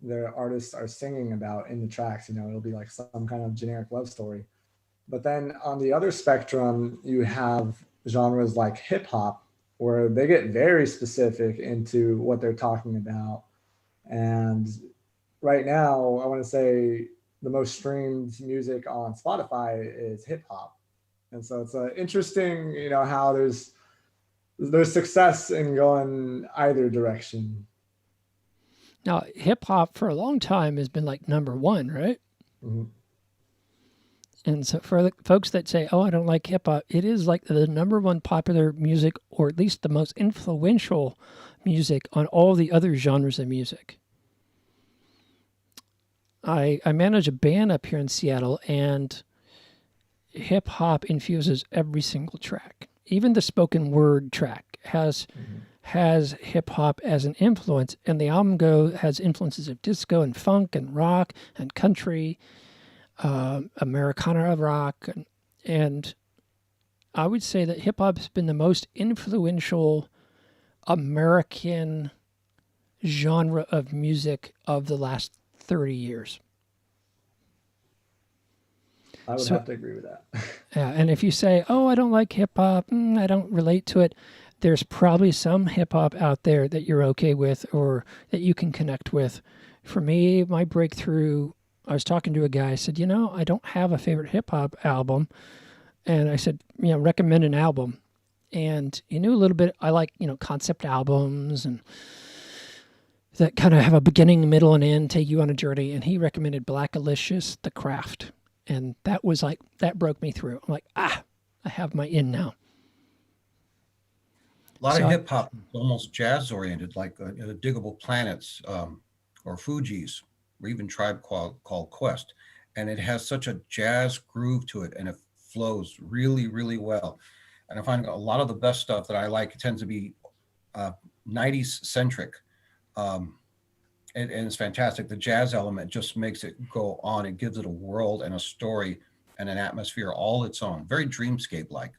the artists are singing about in the tracks. It'll be like some kind of generic love story. But then on the other spectrum, you have genres like hip hop, where they get very specific into what they're talking about. And right now, I want to say the most streamed music on Spotify is hip hop. And so it's interesting, how there's success in going either direction. Now, hip hop for a long time has been like number one, right? Mhm. And so for the folks that say, "Oh, I don't like hip hop," it is like the number one popular music, or at least the most influential music on all the other genres of music. I manage a band up here in Seattle, and hip hop infuses every single track. Even the spoken word track has hip hop as an influence, and the album has influences of disco and funk and rock and country, Americana rock, and I would say that hip hop has been the most influential American genre of music of the last 30 years. I would have to agree with that. Yeah, and if you say, "Oh, I don't like hip hop, I don't relate to it," there's probably some hip hop out there that you're okay with or that you can connect with. For me, my breakthrough, I was talking to a guy, I said, "I don't have a favorite hip hop album." And I said, "Recommend an album." And he knew a little bit. I like, concept albums and that kind of have a beginning, middle, and end, take you on a journey. And he recommended Black Alicious, The Craft. And that was like, that broke me through. I'm like, I have my in now. A lot of hip hop is almost jazz oriented, like Diggable Planets or Fugees, or even Tribe Called Quest. And it has such a jazz groove to it, and it flows really, really well. And I find a lot of the best stuff that I like tends to be 90s centric. And it's fantastic. The jazz element just makes it go on. It gives it a world and a story and an atmosphere all its own. Very dreamscape like.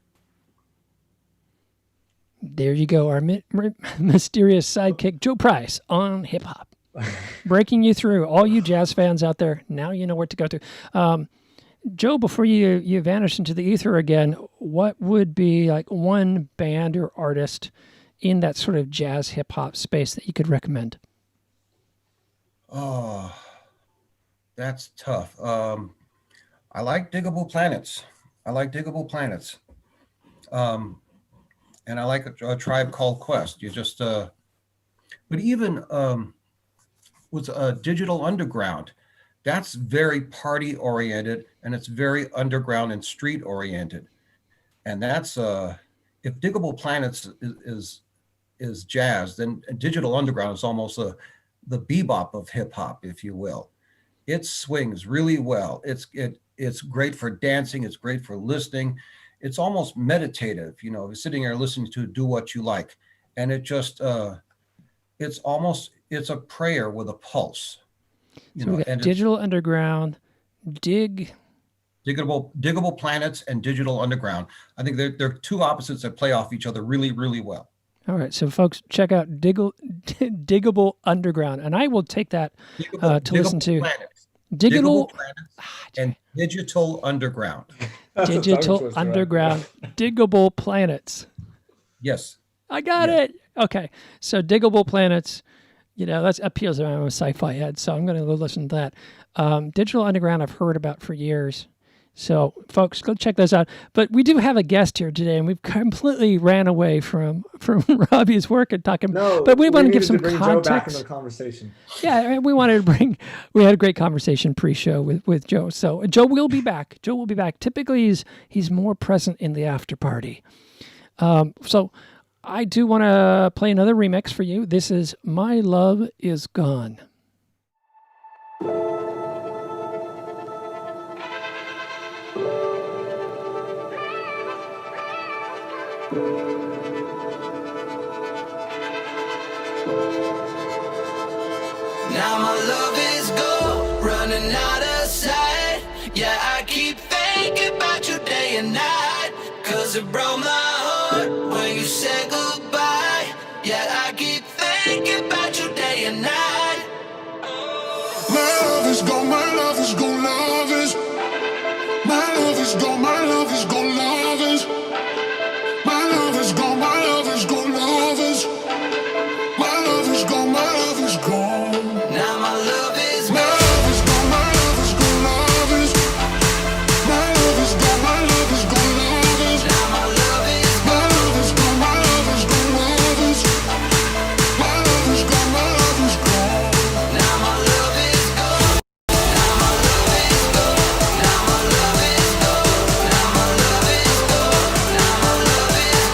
There you go. Our mysterious sidekick, Joe Price, on hip hop. Breaking you through. All you jazz fans out there, now you know where to go to. Joe, before you vanish into the ether again, what would be like one band or artist in that sort of jazz hip hop space that you could recommend? Oh, that's tough. I like Diggable Planets. And I like a Tribe Called Quest. You just, but even with Digital Underground, that's very party oriented, and it's very underground and street oriented. And that's if Diggable Planets is jazz, then Digital Underground is almost the bebop of hip hop, if you will. It swings really well. It's great for dancing. It's great for listening. It's almost meditative, sitting here listening to Do What You Like. And it just, it's a prayer with a pulse. So we got Digital Underground, Diggable Planets and Digital Underground. I think they're two opposites that play off each other really, really well. All right, so folks, check out Diggable Underground, and I will take that to listen to. Diggable Planets and Digital Underground. Digital Underground, Diggable Planets. Yes. I got it. Okay, so Diggable Planets, that appeals to me. I'm a sci-fi head, so I'm going to go listen to that. Digital Underground I've heard about for years. So, folks, go check those out. But we do have a guest here today, and we've completely ran away from Robbie's work and talking. No, but we want to give some bring context. Joe back in the conversation. Yeah, we wanted to we had a great conversation pre-show with Joe. So Joe will be back. Typically, he's more present in the after party. So I do want to play another remix for you. This is My Love Is Gone. Now my love is gone, running out of sight. Yeah, I keep thinking about you day and night. Cause it broke my heart when you said goodbye. Yeah, I keep thinking about you day and night. My love is gone, my love is gone, love is. My love is gone, my love is gone, love is. My love is gone, my love is gone, love is. My love is gone, my love is gone. Now my love is My love is gone, my love is gone, love is. My love is gone, my love is gone, love is. now my love is My love is gone, my love is gone, love is. My love is gone, my love is gone. now my love is gone. Now my love is gone. Now my love is gone. Now my love is gone. Now my love is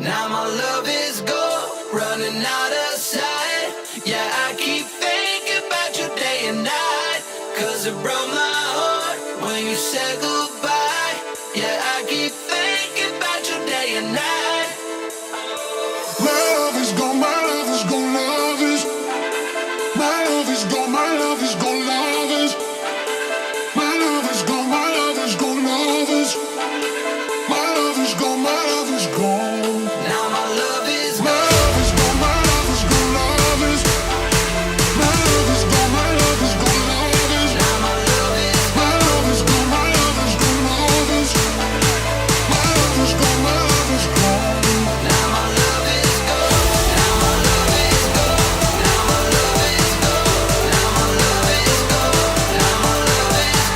Now my love is gone, running out of sight. Yeah, I keep thinking about you day and night. Cause it broke my heart when you said goodbye. Yeah, I keep thinking about you day and night. My love is gone, my love is gone, love is. My love is gone, my love is gone, love is. My love is gone, my love is gone, love is. My love is gone, my love is gone. Now my love is My gone. love is gone, my love is gone, love is. My love is gone, my love is gone, love is. Now my love is My love is gone, my love is gone, love is. My love is gone, my love is gone. now my love is gone. Now my love is gone. Now my love is gone. Now my love is gone. Now my love is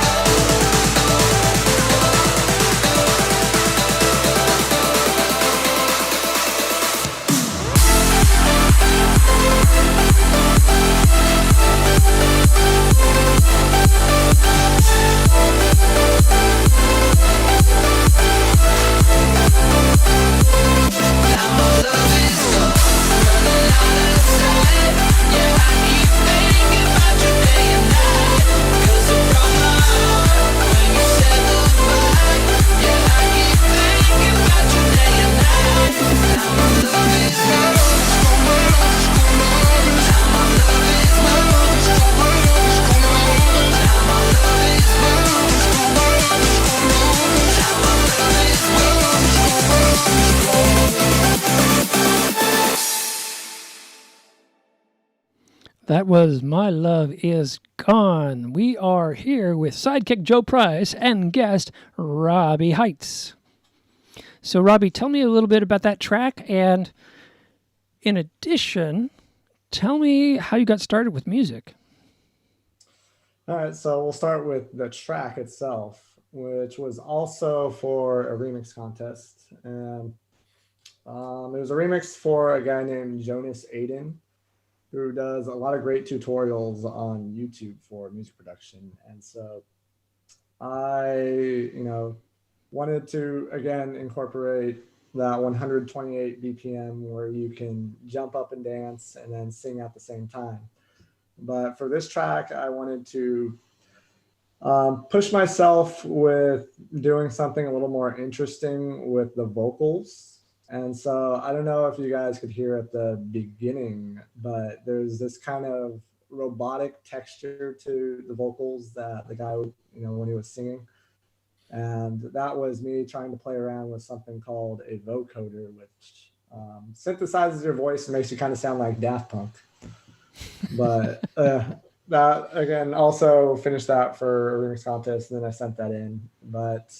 now my love is gone. Running out of sight. Yeah, I keep thinking about you day and night. Cause it broke my heart when you said goodbye. Yeah, I keep thinking about you day and night. Now my love is gone. Now my love is gone. Now my love is gone. Now my love is That was My Love Is Gone. We are here with sidekick Joe Price and guest Robbie Heights. So, Robbie, tell me a little bit about that track. And in addition, tell me how you got started with music. All right, so we'll start with the track itself, which was also for a remix contest. And it was a remix for a guy named Jonas Aiden, who does a lot of great tutorials on YouTube for music production. And so I, wanted to, again, incorporate that 128 BPM where you can jump up and dance and then sing at the same time. But for this track, I wanted to push myself with doing something a little more interesting with the vocals. And so I don't know if you guys could hear at the beginning, but there's this kind of robotic texture to the vocals that the guy would, when he was singing. And that was me trying to play around with something called a vocoder, which synthesizes your voice and makes you kind of sound like Daft Punk. But that, again, also finished that for a remix contest, and then I sent that in. But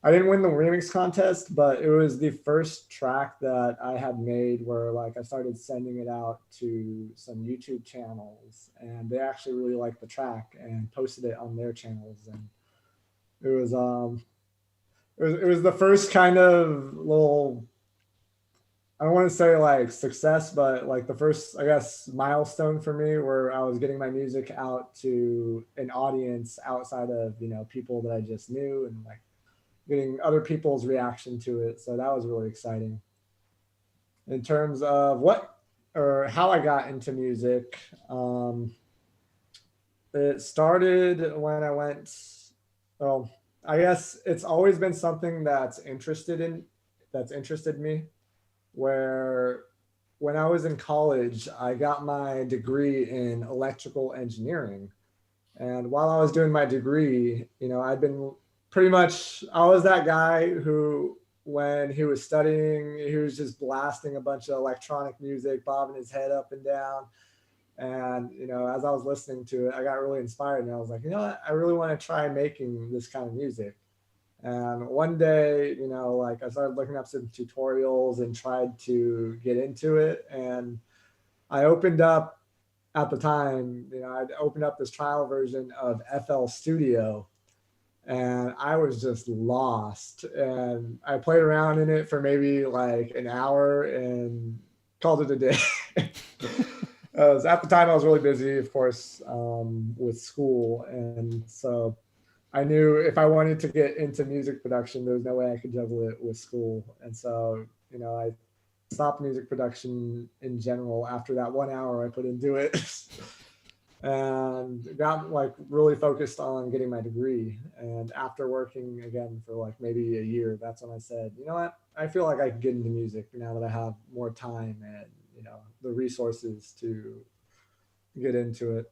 I I didn't win the remix contest, but it was the first track that I had made where like I started sending it out to some YouTube channels, and they actually really liked the track and posted it on their channels. And it was it was the first kind of little, I don't want to say like success, but like the first, I guess, milestone for me where I was getting my music out to an audience outside of, people that I just knew, and like getting other people's reaction to it. So that was really exciting. In terms of what or how I got into music, it started when I went, well, I guess it's always been something that's interested me, where when I was in college, I got my degree in electrical engineering. And while I was doing my degree, I'd been I was that guy who, when he was studying, he was just blasting a bunch of electronic music, bobbing his head up and down. And, as I was listening to it, I got really inspired, and I was like, what? I really want to try making this kind of music. And one day, like I started looking up some tutorials and tried to get into it. And I opened up at the time, I'd opened up this trial version of FL Studio, and I was just lost. And I played around in it for maybe like an hour and called it a day. At the time I was really busy, of course, with school. And so I knew if I wanted to get into music production, there was no way I could juggle it with school. And so, I stopped music production in general after that 1 hour I put into it. And got like really focused on getting my degree. And after working again for like maybe a year, that's when I said, what, I feel like I can get into music now that I have more time and, the resources to get into it.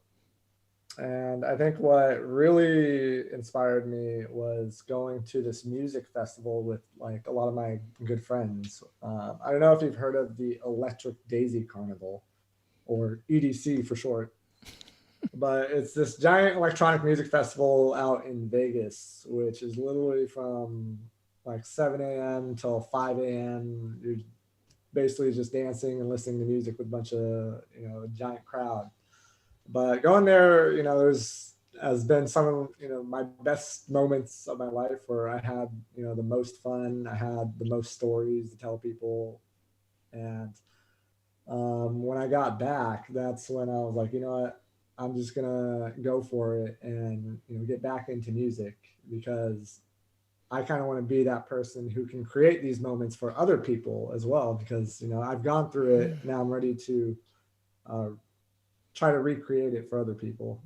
And I think what really inspired me was going to this music festival with like a lot of my good friends. I don't know if you've heard of the Electric Daisy Carnival, or EDC for short. But it's this giant electronic music festival out in Vegas, which is literally from like 7 a.m. till 5 a.m. You're basically just dancing and listening to music with a bunch of, a giant crowd. But going there, has been some of, my best moments of my life, where I had, the most fun. I had the most stories to tell people. And when I got back, that's when I was like, what? I'm just gonna go for it and get back into music, because I kind of want to be that person who can create these moments for other people as well, because I've gone through it. Now I'm ready to try to recreate it for other people.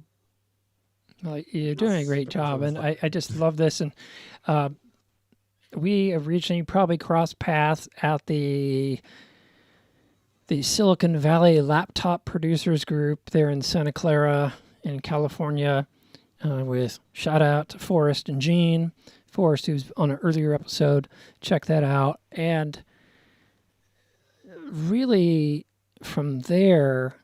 Well, you're doing a great job, and I just love this. And we originally probably crossed paths at the Silicon Valley Laptop Producers Group there in Santa Clara in California, with shout out to Forrest and Gene. Forrest, who's on an earlier episode, check that out. And really from there,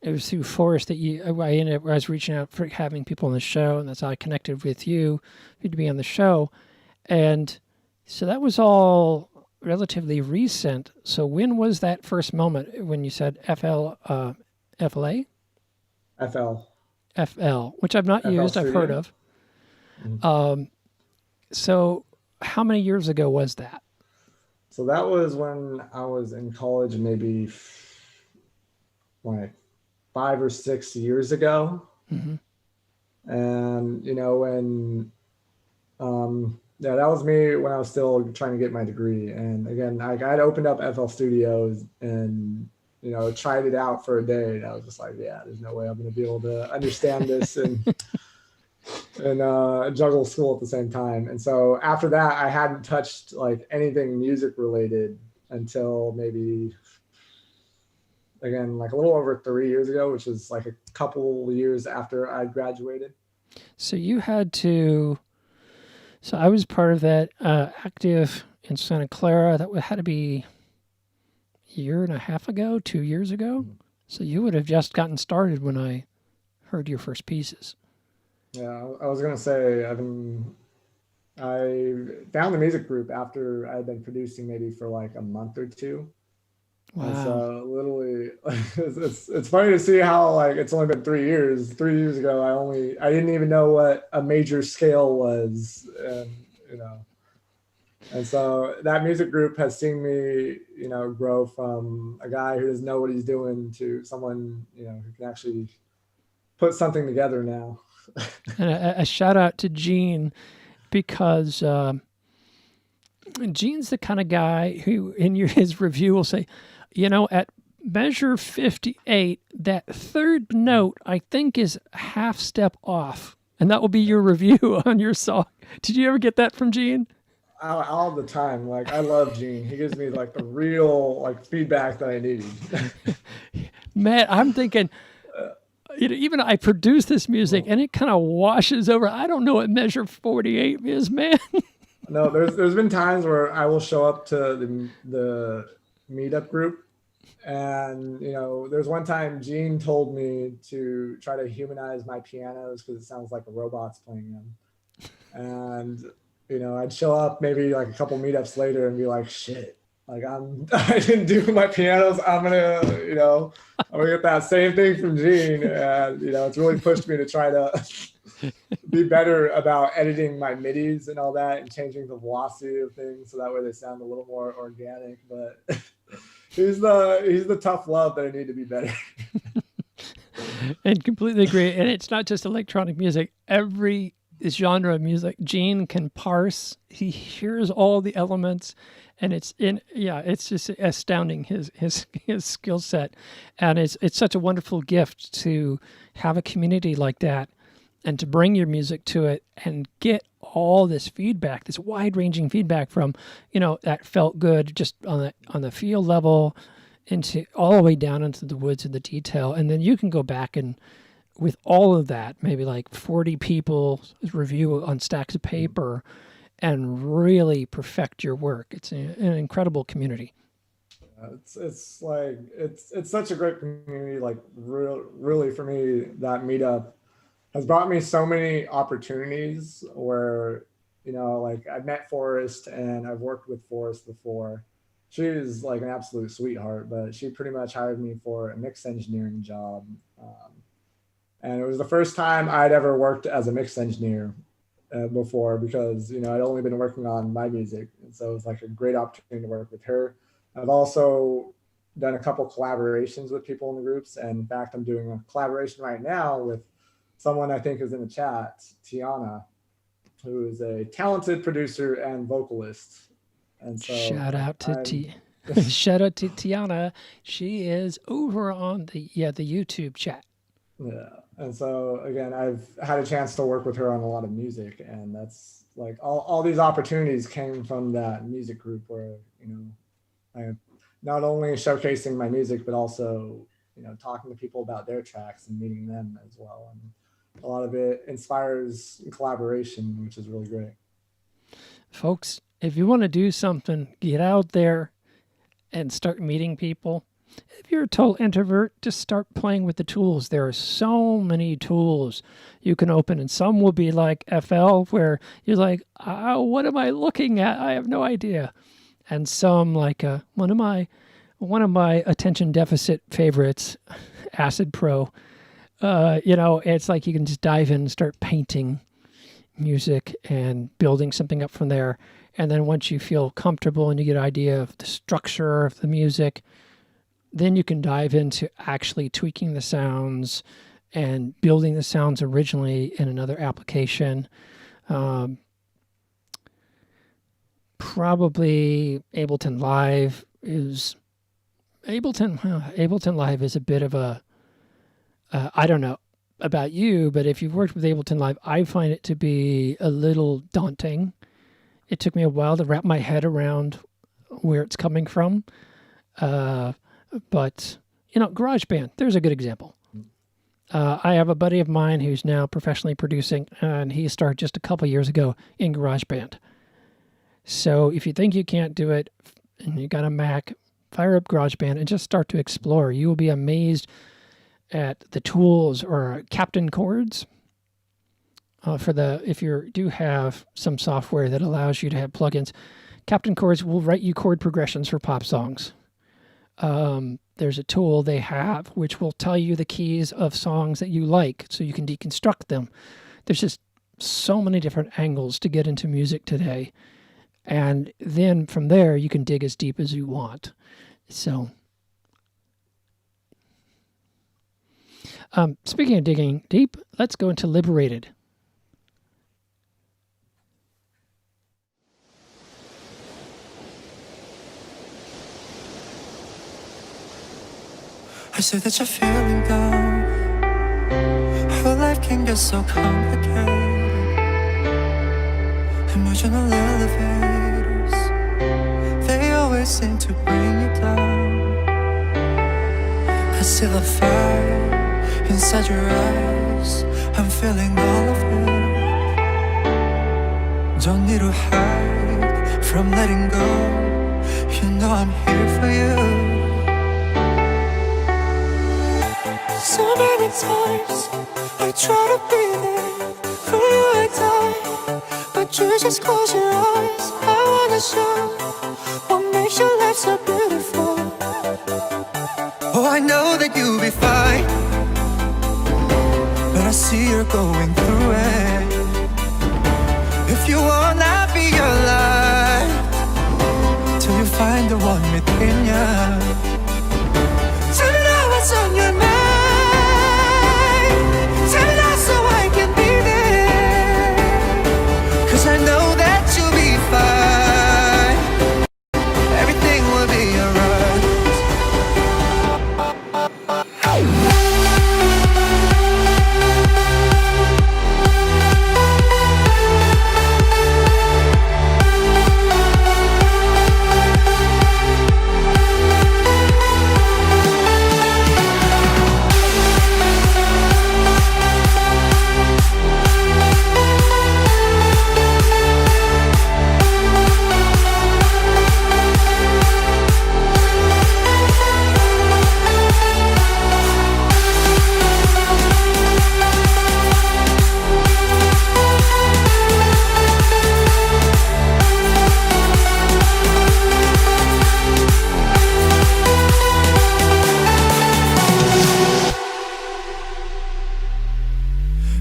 it was through Forrest that I was reaching out for having people on the show, and that's how I connected with you to be on the show. And so that was all relatively recent. So when was that first moment when you said FLA? FL, which I've not FL used, Studio. I've heard of. Mm-hmm. So how many years ago was that? So that was when I was in college, maybe like 5 or 6 years ago. Mm-hmm. And, when, that was me when I was still trying to get my degree. And again, I'd opened up FL Studios and, tried it out for a day. And I was just like, yeah, there's no way I'm going to be able to understand this and juggle school at the same time. And so after that, I hadn't touched like anything music related until maybe, again, like a little over 3 years ago, which is like a couple years after I graduated. So you had to... So I was part of that active in Santa Clara. That had to be a year and a half ago, 2 years ago. Mm-hmm. So you would have just gotten started when I heard your first pieces. Yeah, I was going to say, I found the music group after I'd been producing maybe for like a month or two. And Wow. so literally it's funny to see how like it's only been 3 years. 3 years ago I didn't even know what a major scale was. And you know, and so that music group has seen me, grow from a guy who doesn't know what he's doing to someone, who can actually put something together now. And a shout out to Gene because Gene's the kind of guy who, in his review, will say, at measure 58, that third note I think is a half step off, and that will be your review on your song. Did you ever get that from Gene? All the time. Like I love Gene. He gives me like the real like feedback that I need. Man, I'm thinking, even I produce this music and it kind of washes over. I don't know what measure 48 is, man. No, there's been times where I will show up to the meetup group, and there's one time Gene told me to try to humanize my pianos because it sounds like a robot's playing them, and I'd show up maybe like a couple meetups later and be like, shit, like I didn't do my pianos. I'm gonna get that same thing from Gene, and it's really pushed me to try to be better about editing my midis and all that and changing the velocity of things so that way they sound a little more organic. But he's the tough love that I need to be better. And completely agree. And it's not just electronic music. Every genre of music, Gene can parse. He hears all the elements, and it's just astounding his skill set. And it's such a wonderful gift to have a community like that, and to bring your music to it and get all this feedback, this wide-ranging feedback from, that felt good just on the feel level, into all the way down into the woods and the detail. And then you can go back and with all of that, maybe like 40 people's review on stacks of paper, and really perfect your work. It's an incredible community. It's like it's such a great community. Like really for me, that meetup has brought me so many opportunities where like I've met Forrest and I've worked with Forrest before. She is like an absolute sweetheart, but she pretty much hired me for a mix engineering job. And it was the first time I'd ever worked as a mix engineer before, because I'd only been working on my music, and so it was like a great opportunity to work with her. I've also done a couple collaborations with people in the groups, and in fact I'm doing a collaboration right now with someone I think is in the chat, Tiana, who is a talented producer and vocalist. And so shout out to Tiana. She is over on the YouTube chat. Yeah. And so again, I've had a chance to work with her on a lot of music, and that's like all these opportunities came from that music group where, I'm not only showcasing my music, but also, talking to people about their tracks and meeting them as well. And a lot of it inspires collaboration, which is really great. Folks, if you want to do something, get out there and start meeting people. If you're a total introvert, just start playing with the tools. There are so many tools you can open, and some will be like FL, where you're like, oh, what am I looking at? I have no idea. And some like one of my attention deficit favorites, Acid Pro. It's like you can just dive in and start painting music and building something up from there. And then once you feel comfortable and you get an idea of the structure of the music, then you can dive into actually tweaking the sounds and building the sounds originally in another application. Probably Ableton Live is a bit of a, I don't know about you, but if you've worked with Ableton Live, I find it to be a little daunting. It took me a while to wrap my head around where it's coming from. But, GarageBand, there's a good example. I have a buddy of mine who's now professionally producing, and he started just a couple years ago in GarageBand. So if you think you can't do it and you got a Mac, fire up GarageBand and just start to explore. You will be amazed at the tools, or Captain Chords. if you do have some software that allows you to have plugins, Captain Chords will write you chord progressions for pop songs. There's a tool they have which will tell you the keys of songs that you like, so you can deconstruct them. There's just so many different angles to get into music today, and then from there you can dig as deep as you want. So, speaking of digging deep, let's go into Liberated. I say that you're feeling down. How life can get so complicated. Emotional elevators, they always seem to bring you down. I see the fire inside your eyes. I'm feeling all of it. Don't need to hide from letting go. You know I'm here for you. So many times I try to be there for you, I die, but you just close your eyes. I wanna show what makes your life so beautiful. Oh, I know that you'll be fine, but I see you're going through it. If you wanna be alive till you find the one within you, tell me now what's on your mind. Tell me now so I can be there, 'cause I know that you'll be fine. Everything will be alright.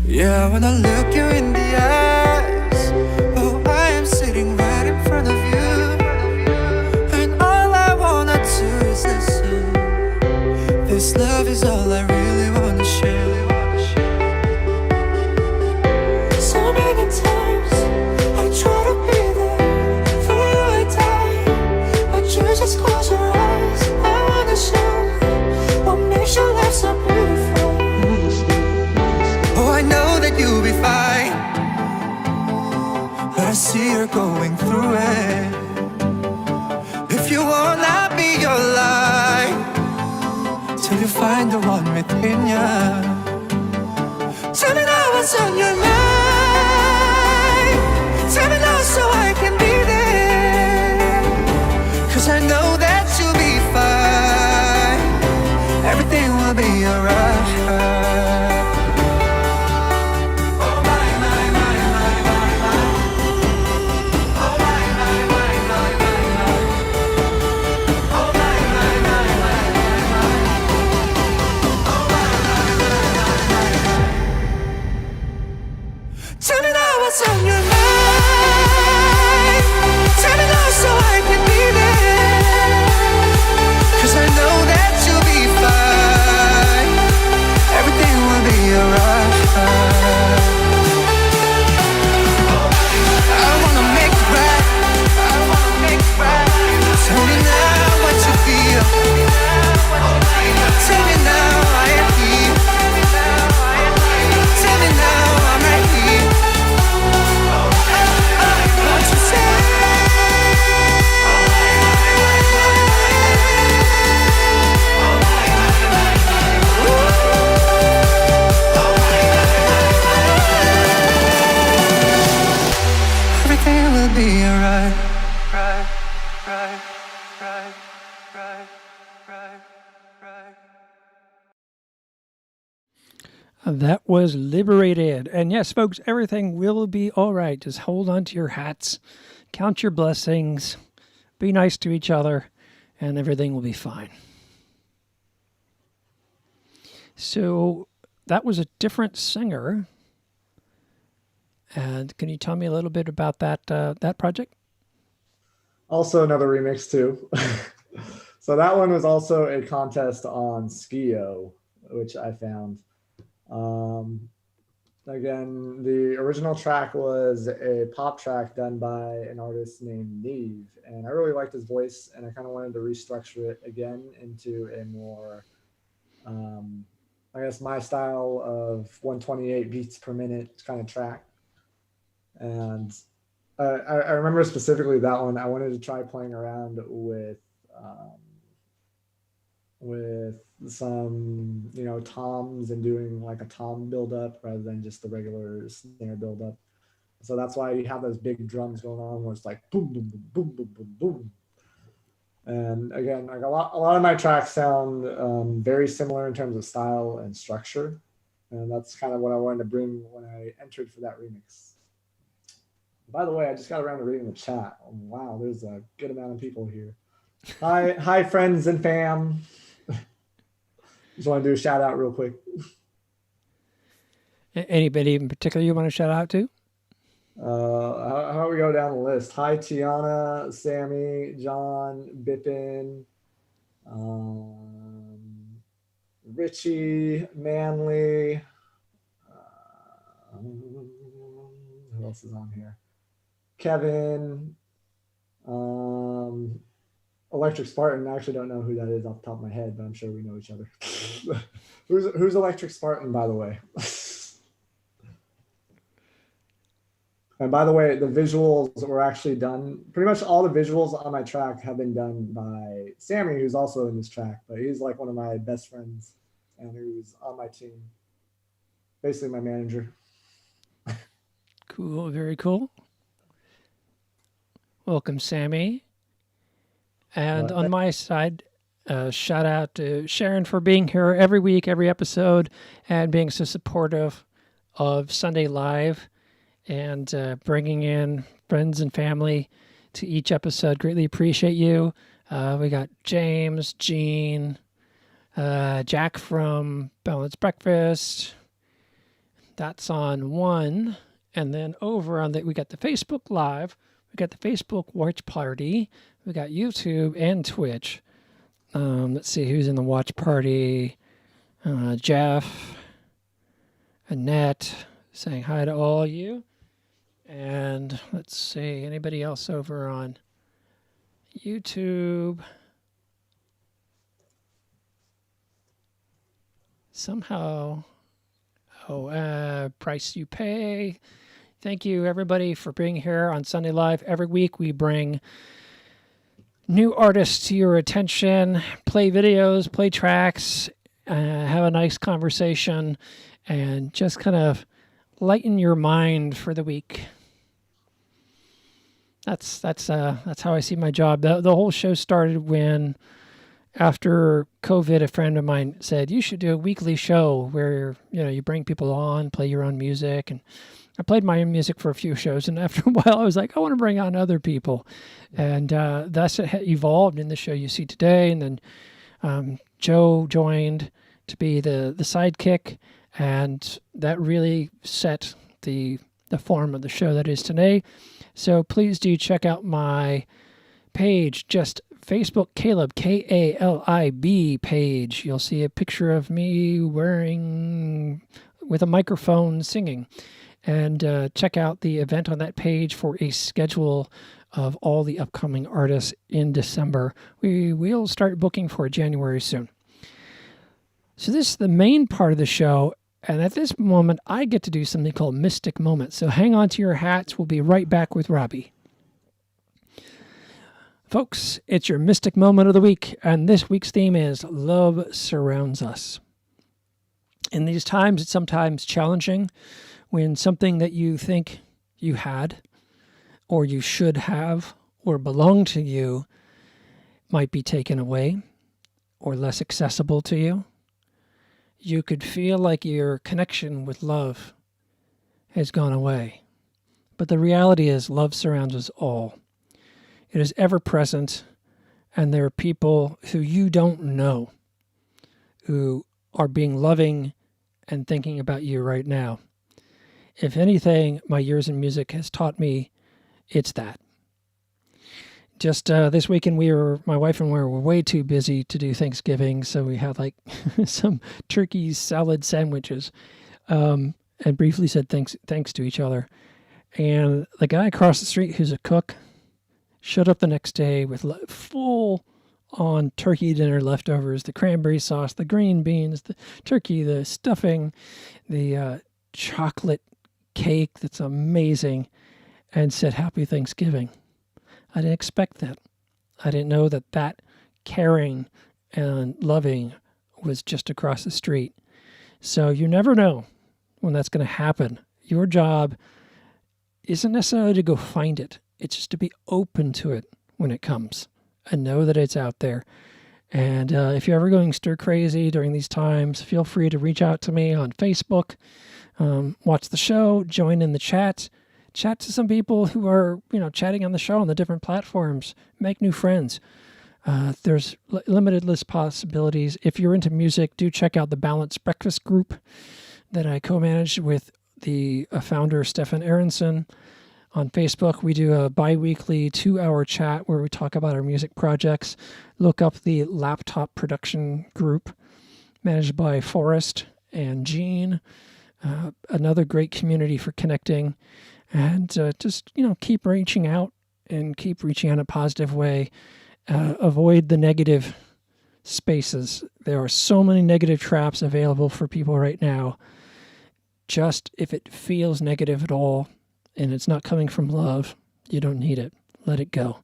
Yeah, when I look you in the eyes, oh, I am sitting right in front of you, and all I wanna do is listen. This love is all I really wanna share. So many times I try to be there for you, I die, but you just close your eyes. I wanna show what makes your life so beautiful. Oh, I know that you'll be fine, but I see you're going through it. If you wanna be your life till you find the one within you, tell me now what's on your mind. Tell me now so I can be there, 'cause I know that you'll be fine. Everything will be alright. Tell me now what's on your mind. Tell me now so I can be there, 'cause I know that you'll be fine. Everything will be alright. I wanna make it right. I wanna make it right. Tell me now what you feel. Tell me now I am here. Tell me now I'm right here. That was Liberated. And yes, folks, everything will be all right. Just hold on to your hats, count your blessings, be nice to each other, and everything will be fine. So that was a different singer. And can you tell me a little bit about that project? Also another remix too. So that one was also a contest on Skio, which I found. Again, the original track was a pop track done by an artist named Neve, and I really liked his voice, and I kind of wanted to restructure it again into a more, I guess, my style of 128 beats per minute kind of track. And I remember specifically that one. I wanted to try playing around with some, toms and doing like a tom buildup rather than just the regular snare buildup. So that's why you have those big drums going on where it's like boom, boom, boom, boom, boom, boom, boom. And again, like a lot of my tracks sound very similar in terms of style and structure. And that's kind of what I wanted to bring when I entered for that remix. By the way, I just got around to reading the chat. Oh, wow, there's a good amount of people here. Hi, friends and fam. Just want to do a shout out real quick. Anybody in particular you want to shout out to? How about we go down the list? Hi, Tiana, Sammy, John, Bippin, Richie, Manley. Who else is on here? Kevin, Electric Spartan. I actually don't know who that is off the top of my head, but I'm sure we know each other. Who's Electric Spartan, by the way? And by the way, the visuals were actually done. Pretty much all the visuals on my track have been done by Sammy, who's also in this track, but he's like one of my best friends and who's on my team. Basically my manager. Cool, very cool. Welcome, Sammy. And on my side, shout out to Sharon for being here every week, every episode, and being so supportive of Sunday Live and bringing in friends and family to each episode. Greatly appreciate you. We got James, Jean, Jack from Balanced Breakfast. That's on one. And then over on we got the Facebook Live. We got the Facebook Watch Party. We got YouTube and Twitch. Let's see who's in the watch party. Jeff, Annette, saying hi to all you. And let's see, anybody else over on YouTube? Somehow, price you pay. Thank you, everybody, for being here on Sunday Live. Every week we bring new artists to your attention, play videos, play tracks, have a nice conversation, and just kind of lighten your mind for the week. That's how I see my job. The whole show started when, after COVID, a friend of mine said, you should do a weekly show where you bring people on, play your own music. And I played my own music for a few shows, and after a while I was like, I want to bring on other people. And that's evolved in the show you see today. And then Joe joined to be the sidekick, and that really set the form of the show that is today. So please do check out my page, just Facebook Caleb, Kalib page. You'll see a picture of me with a microphone singing. And check out the event on that page for a schedule of all the upcoming artists in December. We will start booking for January soon. So this is the main part of the show. And at this moment, I get to do something called Mystic Moments. So hang on to your hats. We'll be right back with Robbie. Folks, it's your Mystic Moment of the week. And this week's theme is Love Surrounds Us. In these times, it's sometimes challenging when something that you think you had, or you should have, or belonged to you might be taken away or less accessible to you. you could feel like your connection with love has gone away. But the reality is love surrounds us all. It is ever present, and there are people who you don't know who are being loving and thinking about you right now. If anything, my years in music has taught me it's that. Just this weekend, my wife and I were way too busy to do Thanksgiving, so we had like some turkey salad sandwiches, and briefly said thanks to each other. And the guy across the street, who's a cook, showed up the next day with full on turkey dinner leftovers, the cranberry sauce, the green beans, the turkey, the stuffing, the chocolate cake that's amazing, and said Happy Thanksgiving. I didn't expect that. I didn't know that caring and loving was just across the street. So you never know when that's going to happen. Your job isn't necessarily to go find it. It's just to be open to it when it comes and know that it's out there. And if you're ever going stir crazy during these times, feel free to reach out to me on Facebook, watch the show, join in the chat to some people who are, chatting on the show on the different platforms, make new friends. There's limited list possibilities. If you're into music, do check out the Balanced Breakfast group that I co-manage with the founder, Stefan Aronson. On Facebook, we do a bi-weekly 2-hour chat where we talk about our music projects. Look up the Laptop Production group managed by Forrest and Gene. Another great community for connecting. And just, keep reaching out and keep reaching out in a positive way. Avoid the negative spaces. There are so many negative traps available for people right now. Just if it feels negative at all and it's not coming from love, you don't need it. Let it go,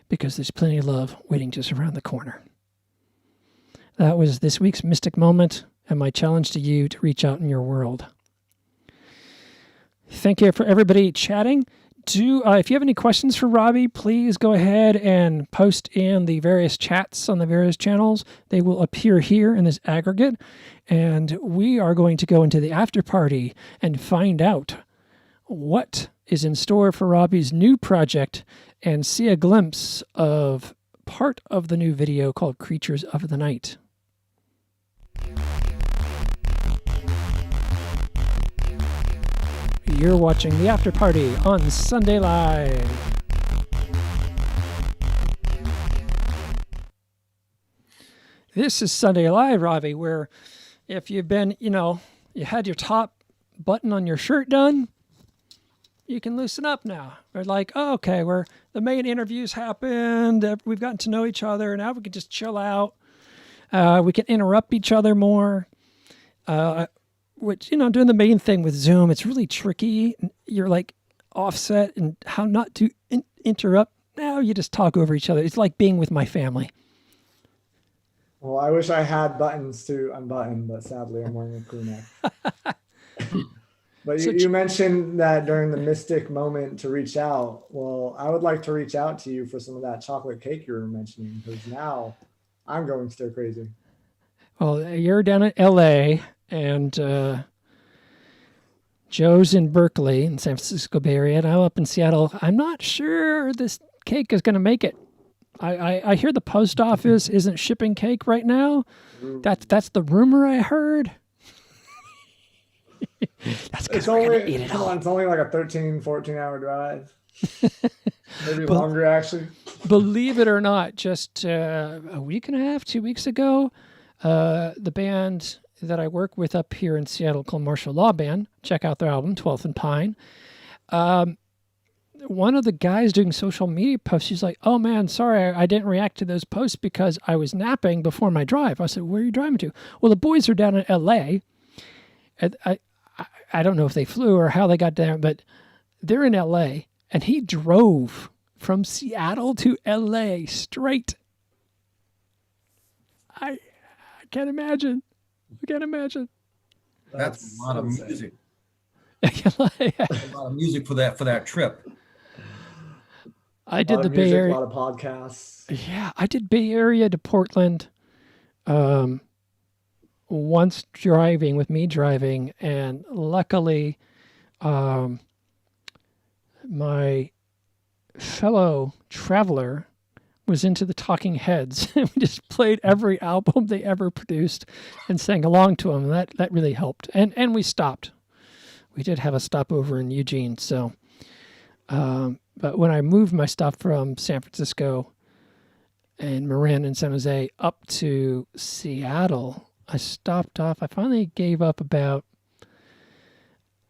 because there's plenty of love waiting just around the corner. That was this week's Mystic Moment and my challenge to you to reach out in your world. Thank you for everybody chatting. If you have any questions for Robbie, please go ahead and post in the various chats on the various channels. They will appear here in this aggregate. And we are going to go into the after party and find out what is in store for Robbie's new project and see a glimpse of part of the new video called Creatures of the Night. You're watching the after party on Sunday Live. This is Sunday Live, Robbie, where if you've been, you had your top button on your shirt done, you can loosen up now. We're like, oh, okay, the main interviews happened, we've gotten to know each other, now we can just chill out. We can interrupt each other more. Which, doing the main thing with Zoom, it's really tricky. You're like offset and how not to interrupt. Now you just talk over each other. It's like being with my family. Well, I wish I had buttons to unbutton, but sadly I'm wearing a crew neck. But you mentioned that during the Mystic Moment to reach out. Well, I would like to reach out to you for some of that chocolate cake you were mentioning, because now I'm going stir crazy. Well, you're down in LA. And Joe's in Berkeley in San Francisco Bay Area, and I'm up in Seattle. I'm not sure this cake is going to make it. I hear the post office isn't shipping cake right now. That's the rumor I heard. That's because we're going to eat it all. It's only like a 13, 14-hour drive. Maybe longer, actually. Believe it or not, just a week and a half, 2 weeks ago, the band that I work with up here in Seattle called Martial Law Band. Check out their album, 12th and Pine. One of the guys doing social media posts, he's like, oh man, sorry, I didn't react to those posts because I was napping before my drive. I said, where are you driving to? Well, the boys are down in LA. I don't know if they flew or how they got down, but they're in LA. And he drove from Seattle to LA straight. I can't imagine. I can't imagine. That's a lot of music. Yeah. A lot of music for that trip. I did the Bay Area. A lot of podcasts. Yeah, I did Bay Area to Portland. once driving, with me driving, and luckily my fellow traveler was into the Talking Heads. We just played every album they ever produced and sang along to them. That really helped. And we stopped. We did have a stopover in Eugene. So, but when I moved my stuff from San Francisco and Marin and San Jose up to Seattle, I stopped off. I finally gave up about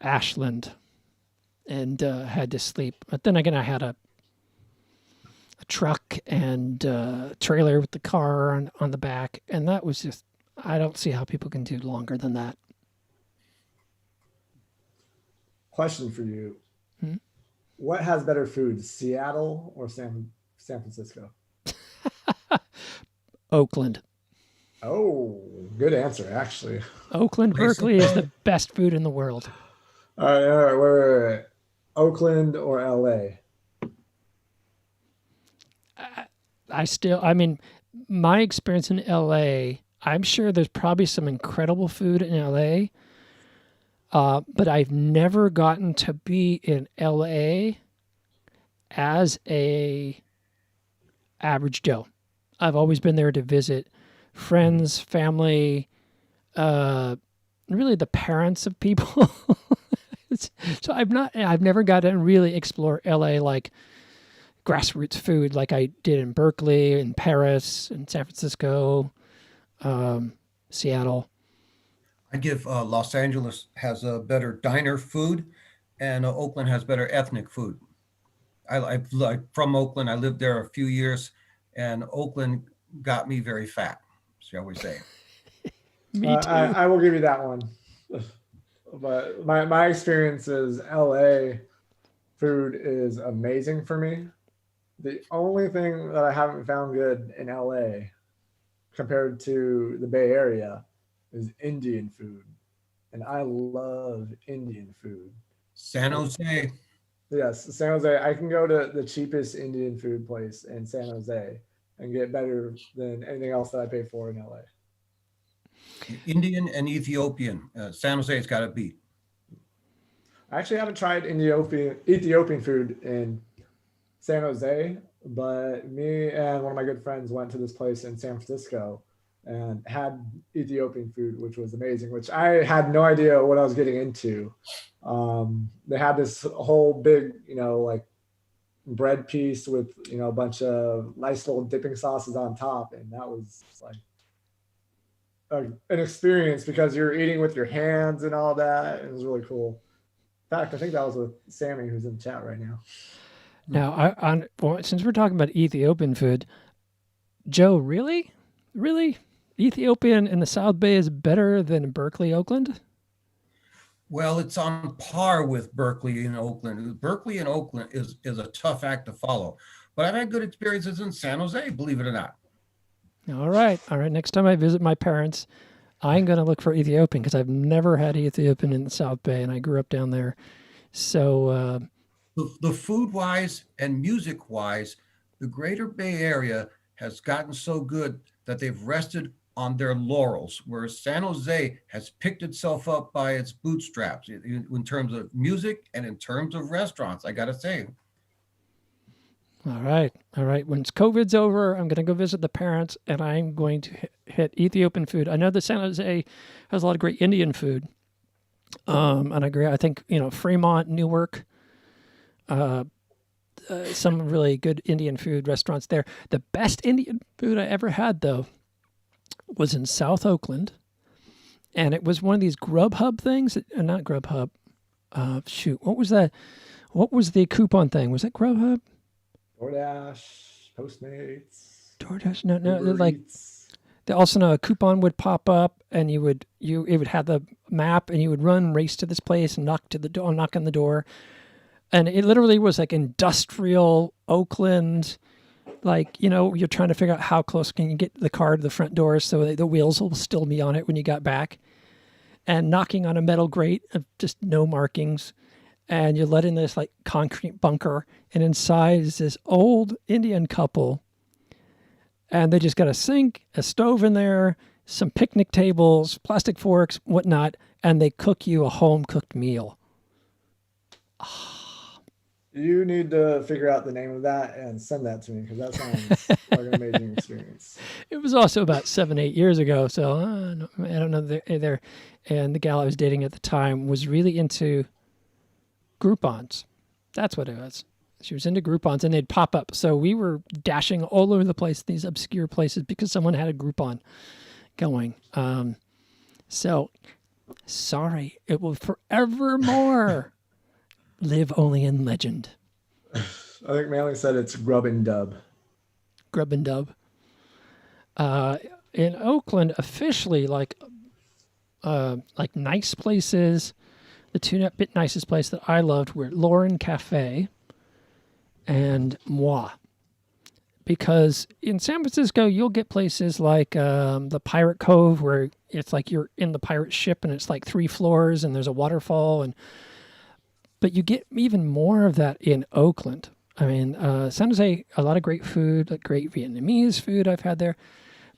Ashland and had to sleep. But then again, I had a truck and trailer with the car on the back, and that was just, I don't see how people can do longer than that. Question for you. What has better food, Seattle or San Francisco? Oakland. Oh, good answer, actually. Oakland, Berkeley is the best food in the world. All right, wait. Oakland or LA? I mean, my experience in LA, I'm sure there's probably some incredible food in LA, but I've never gotten to be in LA as a average Joe. I've always been there to visit friends, family, really the parents of people. So I've never got to really explore LA like grassroots food like I did in Berkeley and Paris and San Francisco, Seattle. I give Los Angeles has a better diner food, and Oakland has better ethnic food. I'm from Oakland. I lived there a few years, and Oakland got me very fat, shall we say. Me too. I will give you that one. But my experience is LA food is amazing for me. The only thing that I haven't found good in LA compared to the Bay Area is Indian food. And I love Indian food. San Jose. Yes, San Jose. I can go to the cheapest Indian food place in San Jose and get better than anything else that I pay for in LA. Indian and Ethiopian. San Jose's got a beat. I actually haven't tried Ethiopian food in San Jose, but me and one of my good friends went to this place in San Francisco and had Ethiopian food, which was amazing, which I had no idea what I was getting into. They had this whole big, like bread piece with, a bunch of nice little dipping sauces on top. And that was like an experience because you're eating with your hands and all that. It was really cool. In fact, I think that was with Sammy, who's in the chat right now. Now, since we're talking about Ethiopian food, Joe, really? Ethiopian in the South Bay is better than Berkeley, Oakland? Well, it's on par with Berkeley and Oakland. Berkeley and Oakland is a tough act to follow. But I've had good experiences in San Jose, believe it or not. All right. Next time I visit my parents, I'm going to look for Ethiopian because I've never had Ethiopian in the South Bay, and I grew up down there. So the food-wise and music-wise, the Greater Bay Area has gotten so good that they've rested on their laurels, whereas San Jose has picked itself up by its bootstraps in terms of music and in terms of restaurants, I got to say. All right. When COVID's over, I'm going to go visit the parents, and I'm going to hit Ethiopian food. I know that San Jose has a lot of great Indian food. And I agree. I think, Fremont, Newark, some really good Indian food restaurants there. The best Indian food I ever had, though, was in South Oakland. And it was one of these Grubhub things. Not Grubhub. What was that? What was the coupon thing? Was it Grubhub? DoorDash, Postmates. DoorDash? No. Like, also a coupon would pop up, and it would have the map, and you would race to this place and knock on the door, and it literally was like industrial Oakland, like you're trying to figure out how close can you get the car to the front door so the wheels will still be on it when you got back, and knocking on a metal grate of just no markings, and you're let in this like concrete bunker, and inside is this old Indian couple. And they just got a sink, a stove in there, some picnic tables, plastic forks, whatnot, and they cook you a home cooked meal. You need to figure out the name of that and send that to me because that sounds like an amazing experience. It was also about 7, 8 years ago, so I don't know. There, and the gal I was dating at the time was really into Groupons. That's what it was. She was into Groupons, and they'd pop up. So we were dashing all over the place, these obscure places, because someone had a Groupon going. So, sorry, it will forevermore live only in legend. I think Manly said it's Grub and Dub. Grub and Dub. In Oakland, officially, like nice places. The two bit nicest place that I loved were Lauren Cafe and Moi. Because in San Francisco, you'll get places like the Pirate Cove, where it's like you're in the pirate ship and it's like 3 floors and there's a waterfall. But you get even more of that in Oakland. I mean, San Jose, a lot of great food, like great Vietnamese food I've had there.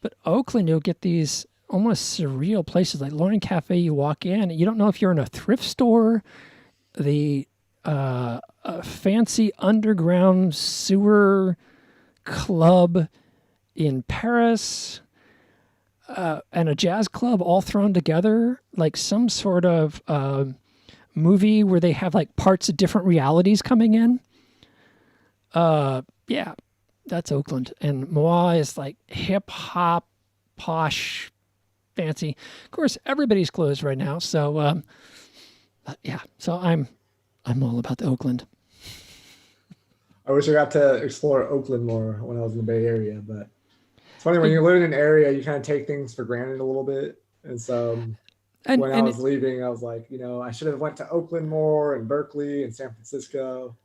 But Oakland, you'll get these almost surreal places like Lauren Cafe. You walk in, you don't know if you're in a thrift store, the a fancy underground sewer club in Paris, and a jazz club all thrown together, like some sort of movie where they have like parts of different realities coming in. Yeah, that's Oakland. And Moa is like hip hop, posh, fancy. Of course, everybody's closed right now. So, yeah, so I'm all about the Oakland. I wish I got to explore Oakland more when I was in the Bay Area, but it's funny when you live in an area, you kind of take things for granted a little bit. And so when I was leaving, I was like, I should have went to Oakland more, and Berkeley and San Francisco.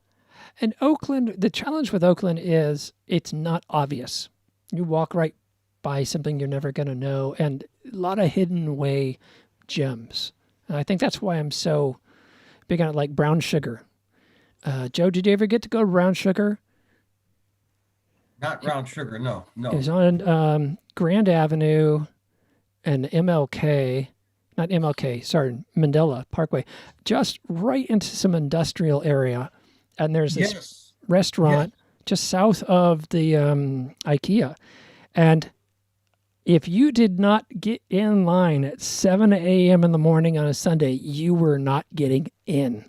And Oakland, the challenge with Oakland is it's not obvious. You walk right by something you're never going to know, and a lot of hidden away gems. And I think that's why I'm so big on it, like Brown Sugar. Joe, did you ever get to go to Brown Sugar? Not Brown Sugar, no. It was on Grand Avenue and MLK, not MLK, sorry, Mandela Parkway, just right into some industrial area. And there's this restaurant just south of the IKEA. And if you did not get in line at 7 a.m. in the morning on a Sunday, you were not getting in.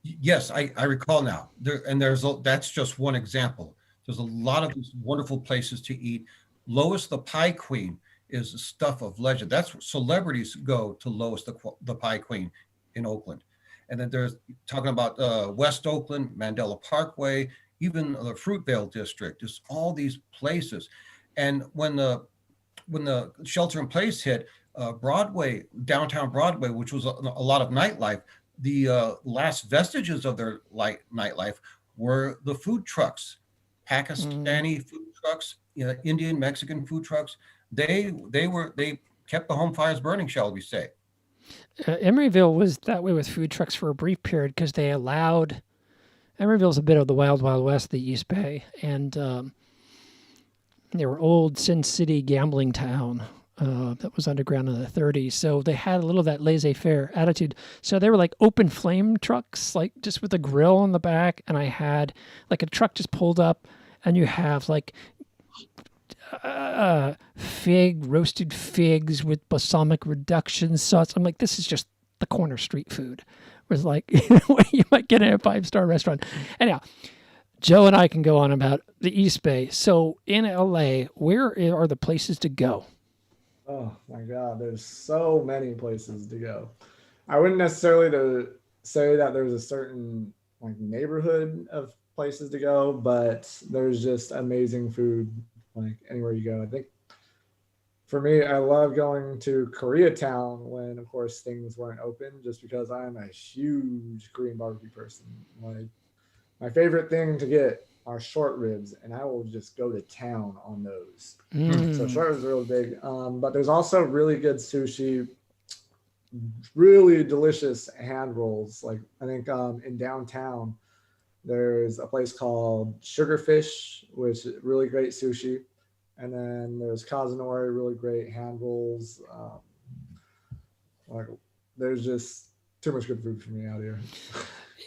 Yes, I recall now. That's just one example. There's a lot of these wonderful places to eat. Lois the Pie Queen is the stuff of legend. That's where celebrities go to Lois the Pie Queen in Oakland. And then there's talking about West Oakland, Mandela Parkway, even the Fruitvale District. Just all these places. And when the shelter in place hit, Broadway, downtown Broadway, which was a lot of nightlife, the last vestiges of their nightlife were the food trucks, Pakistani food trucks, Indian, Mexican food trucks. They kept the home fires burning, shall we say. Emeryville was that way with food trucks for a brief period because they allowed. Emeryville's a bit of the wild, wild west of the East Bay, and they were old Sin City gambling town that was underground in the 30s. So they had a little of that laissez-faire attitude. So they were like open flame trucks, like just with a grill on the back, and I had like a truck just pulled up, and you have like roasted figs with balsamic reduction sauce. I'm like, this is just the corner street food. It was like, you might get in a 5-star restaurant. Anyhow, Joe and I can go on about the East Bay. So in LA, where are the places to go? Oh my God, there's so many places to go. I wouldn't necessarily say that there's a certain like neighborhood of places to go, but there's just amazing food like anywhere you go. I think for me, I love going to Koreatown when, of course, things weren't open, just because I'm a huge Korean barbecue person. Like, my favorite thing to get are short ribs, and I will just go to town on those. So short ribs are really big. But there's also really good sushi, really delicious hand rolls. Like, I think in downtown, there's a place called Sugarfish, which is really great sushi. And then there's Kazunori, really great hand rolls. Like, there's just too much good food for me out here.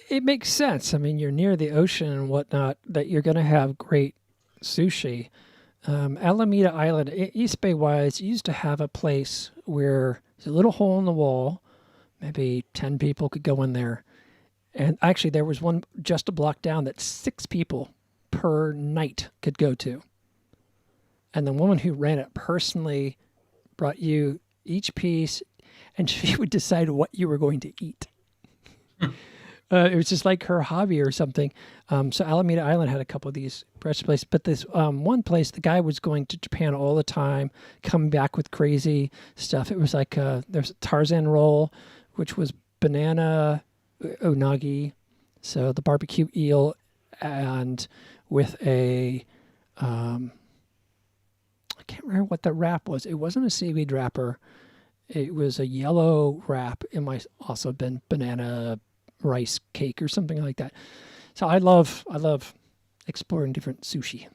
It makes sense. I mean, you're near the ocean and whatnot, that you're going to have great sushi. Alameda Island, East Bay wise, used to have a place where there's a little hole in the wall. Maybe 10 people could go in there. And actually, there was one just a block down that 6 people per night could go to. And the woman who ran it personally brought you each piece, and she would decide what you were going to eat. It was just like her hobby or something. So Alameda Island had a couple of these breakfast places, but this one place, the guy was going to Japan all the time, coming back with crazy stuff. It was like there's a Tarzan roll, which was banana unagi, so the barbecue eel, and with a I can't remember what the wrap was. It wasn't a seaweed wrapper. It was a yellow wrap. It might also have been banana rice cake or something like that. So I love exploring different sushi.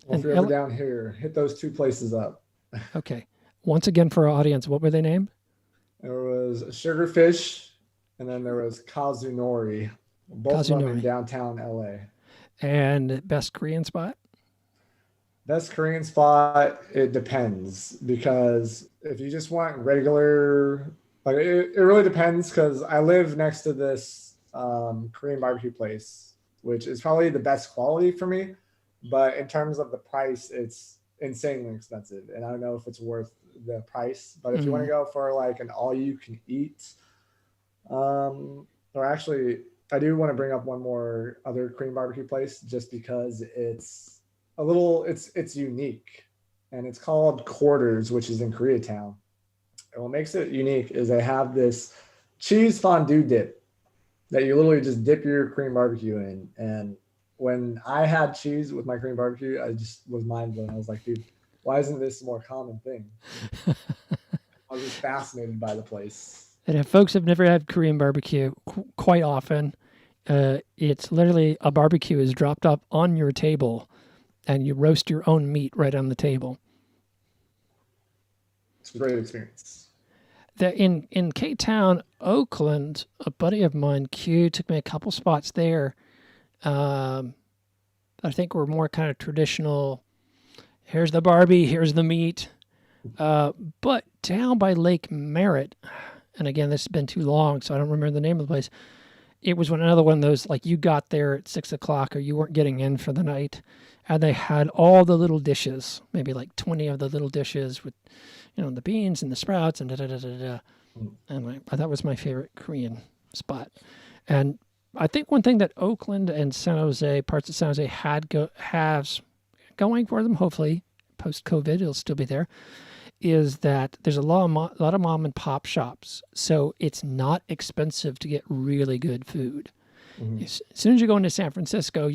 Well, if you're ever down here, hit those 2 places up. Okay. Once again, for our audience, what were they named? There was Sugarfish, and then there was Kazunori. Both of them in downtown LA. And best Korean spot? Best Korean spot, it depends, because if you just want regular, like it really depends, because I live next to this Korean barbecue place, which is probably the best quality for me, but in terms of the price, it's insanely expensive, and I don't know if it's worth the price. But if you want to go for like an all you can eat, or actually I do want to bring up one more other Korean barbecue place, just because it's a little, it's unique, and it's called Quarters, which is in Koreatown. And what makes it unique is they have this cheese fondue dip that you literally just dip your Korean barbecue in. And when I had cheese with my Korean barbecue, I just was mind blown. I was like, dude, why isn't this a more common thing? I was just fascinated by the place. And if folks have never had Korean barbecue, quite often, it's literally a barbecue is dropped up on your table, and you roast your own meat right on the table. It's a great experience. In K-Town, Oakland, a buddy of mine, Q, took me a couple spots there. I think we're more kind of traditional. Here's the Barbie, here's the meat. But down by Lake Merritt, and again, this has been too long, so I don't remember the name of the place. It was another one of those, like, you got there at 6 o'clock or you weren't getting in for the night. And they had all the little dishes, maybe like 20 of the little dishes with, the beans and the sprouts and da-da-da-da-da. And that was my favorite Korean spot. And I think one thing that Oakland and San Jose, parts of San Jose has going for them, hopefully post-COVID, it'll still be there, is that there's a lot of mom and pop shops. So it's not expensive to get really good food. Mm-hmm. As soon as you go into San Francisco,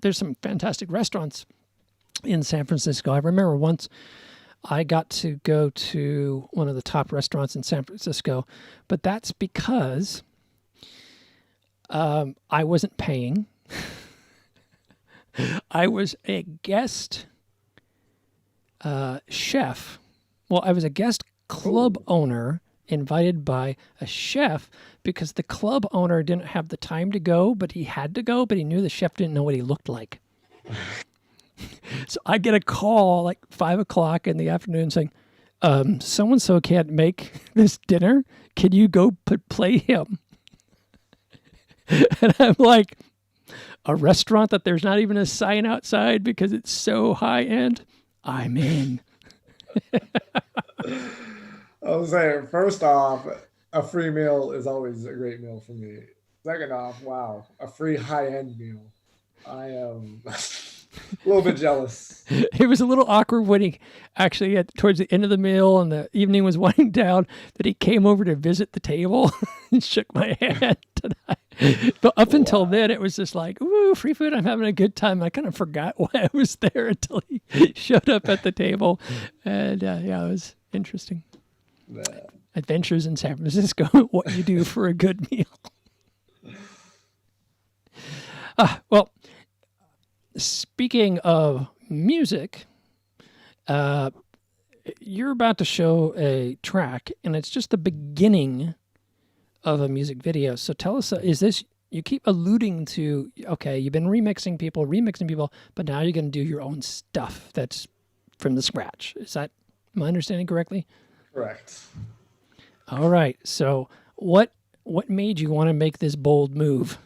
there's some fantastic restaurants in San Francisco. I remember once I got to go to one of the top restaurants in San Francisco, but that's because I wasn't paying. I was a guest chef. Well, I was a guest club owner invited by a chef because the club owner didn't have the time to go, but he had to go, but he knew the chef didn't know what he looked like. So I get a call like 5 o'clock in the afternoon saying, so-and-so can't make this dinner. Can you go play him? And I'm like, a restaurant that there's not even a sign outside because it's so high end? I'm in. I was saying, first off, a free meal is always a great meal for me. Second off, wow, a free high-end meal. I am a little bit jealous. It was a little awkward when he actually, towards the end of the meal and the evening was winding down, that he came over to visit the table and shook my hand. But up until then, it was just like, ooh, free food, I'm having a good time. I kind of forgot why I was there until he showed up at the table. And it was interesting. Yeah. Adventures in San Francisco, what you do for a good meal. Well, speaking of music, you're about to show a track, and it's just the beginning of a music video. So tell us, is this, you keep alluding to, okay, you've been remixing people, but now you're going to do your own stuff that's from the scratch. Is that my understanding correctly? Correct. All right. So what made you want to make this bold move?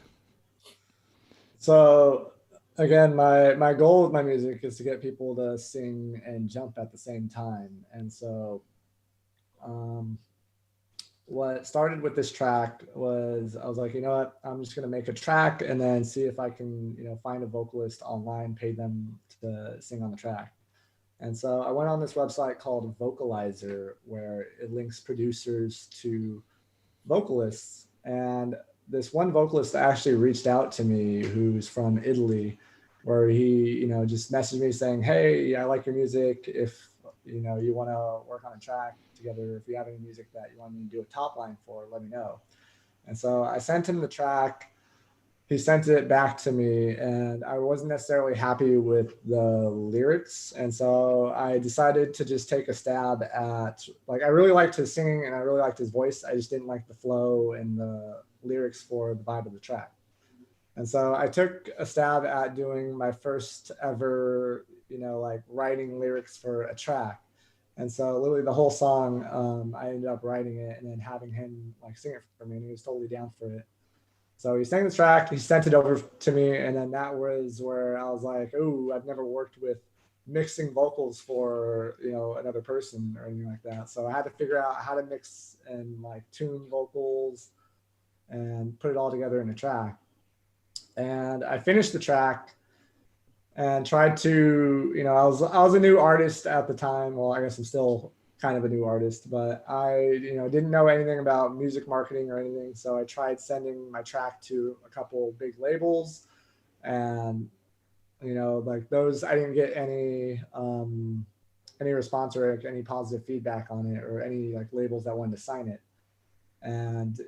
So again, my goal with my music is to get people to sing and jump at the same time. And so what started with this track was, I was like, you know what, I'm just going to make a track and then see if I can, find a vocalist online, pay them to sing on the track. And so I went on this website called Vocalizer, where it links producers to vocalists. And this one vocalist actually reached out to me, who's from Italy, where he, just messaged me saying, hey, I like your music. If, you want to work on a track together, if you have any music that you want me to do a top line for, let me know. And so I sent him the track. He sent it back to me, and I wasn't necessarily happy with the lyrics. And so I decided to just take a stab at, I really liked his singing and I really liked his voice. I just didn't like the flow and the lyrics for the vibe of the track. And so I took a stab at doing my first ever, writing lyrics for a track. And so literally the whole song, I ended up writing it and then having him sing it for me, and he was totally down for it. So he sang the track, he sent it over to me, and then that was where I was like, "Ooh, I've never worked with mixing vocals for another person or anything like that." So I had to figure out how to mix and tune vocals and put it all together in a track. And I finished the track and tried to, I was a new artist at the time. Well, I guess I'm still kind of a new artist, but I, didn't know anything about music marketing or anything. So I tried sending my track to a couple big labels, and, those, I didn't get any response or any positive feedback on it, or any labels that wanted to sign it. And,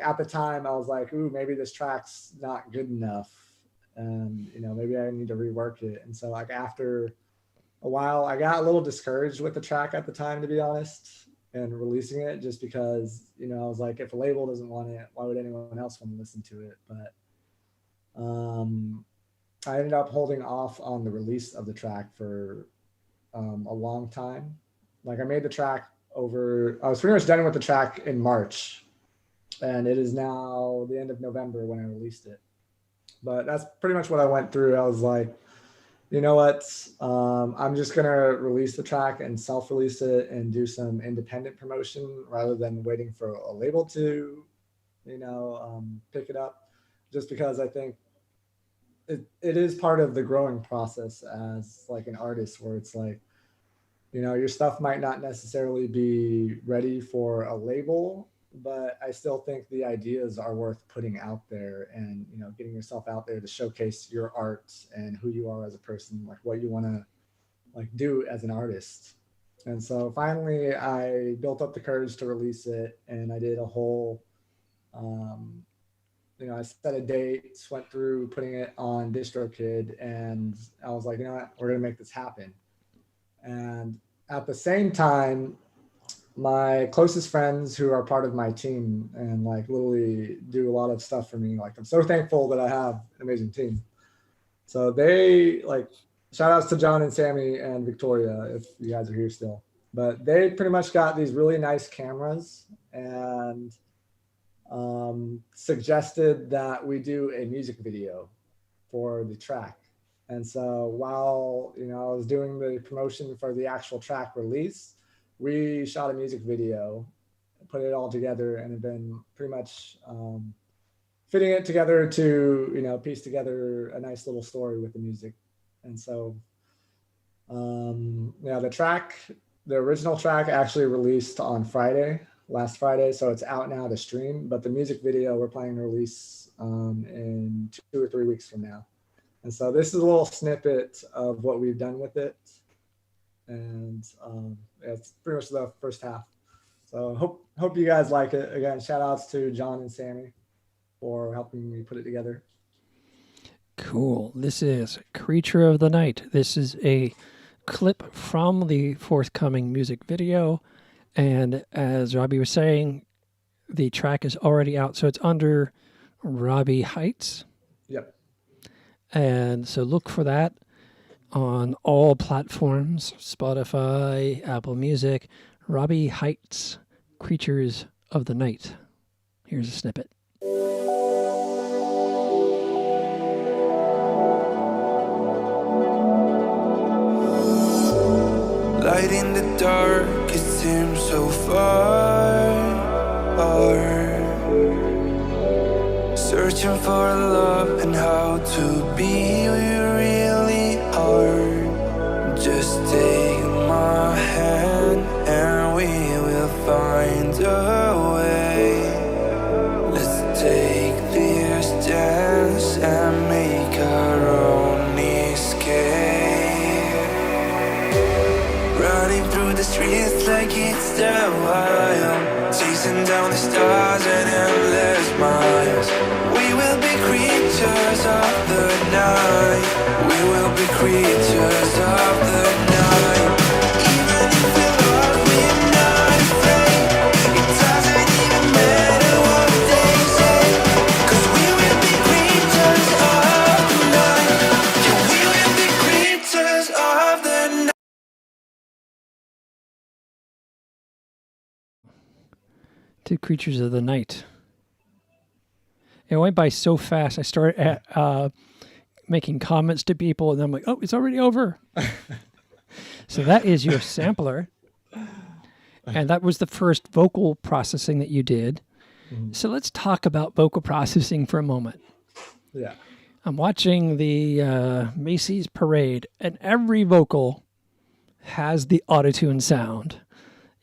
at the time I was like, ooh, maybe this track's not good enough. And, maybe I need to rework it. And so after a while, I got a little discouraged with the track at the time, to be honest, and releasing it, just because, I was like, if a label doesn't want it, why would anyone else want to listen to it? But I ended up holding off on the release of the track for a long time. I made the track I was pretty much done with the track in March, and it is now the end of November when I released it. But that's pretty much what I went through. I was like, you know what? I'm just going to release the track and self-release it and do some independent promotion rather than waiting for a label to, pick it up, just because I think it is part of the growing process as an artist, where it's your stuff might not necessarily be ready for a label, but I still think the ideas are worth putting out there, and, getting yourself out there to showcase your art and who you are as a person, what you want to do as an artist. And so finally I built up the courage to release it, and I did a whole, I set a date, went through putting it on DistroKid, and I was like, you know what, we're going to make this happen. And at the same time, my closest friends who are part of my team and literally do a lot of stuff for me, I'm so thankful that I have an amazing team. So they shout outs to John and Sammy and Victoria, if you guys are here still, but they pretty much got these really nice cameras and suggested that we do a music video for the track. And so while, I was doing the promotion for the actual track release, we shot a music video, put it all together, and have been pretty much fitting it together to, piece together a nice little story with the music. And so, the original track actually released on last Friday. So it's out now to stream, but the music video we're planning to release in 2 or 3 weeks from now. And so this is a little snippet of what we've done with it. And it's pretty much the first half. So hope you guys like it. Again, shout outs to John and Sammy for helping me put it together. Cool. This is Creature of the Night. This is a clip from the forthcoming music video. And as Robbie was saying, the track is already out. So it's under Robbie Heights. Yep. And so look for that on all platforms, Spotify, Apple Music, Robbie Heights, Creatures of the Night. Here's a snippet. Light in the dark, it seems so far. Searching for love and how to be we really are. Just take my hand and we will find a way. Let's take this chance and make our own escape. Running through the streets like it's the wild, chasing down the stars and endless miles. We will be creatures of the night. We will be creatures of the night. Even if we're lost, we're not afraid. It doesn't even matter what they say, 'cause we will be creatures of the night. Yeah, we will be creatures of the night. To Creatures of the Night. It went by so fast. I started making comments to people, and I'm like, oh, it's already over. So that is your sampler. And that was the first vocal processing that you did. Mm-hmm. So let's talk about vocal processing for a moment. Yeah. I'm watching the Macy's parade, and every vocal has the autotune sound.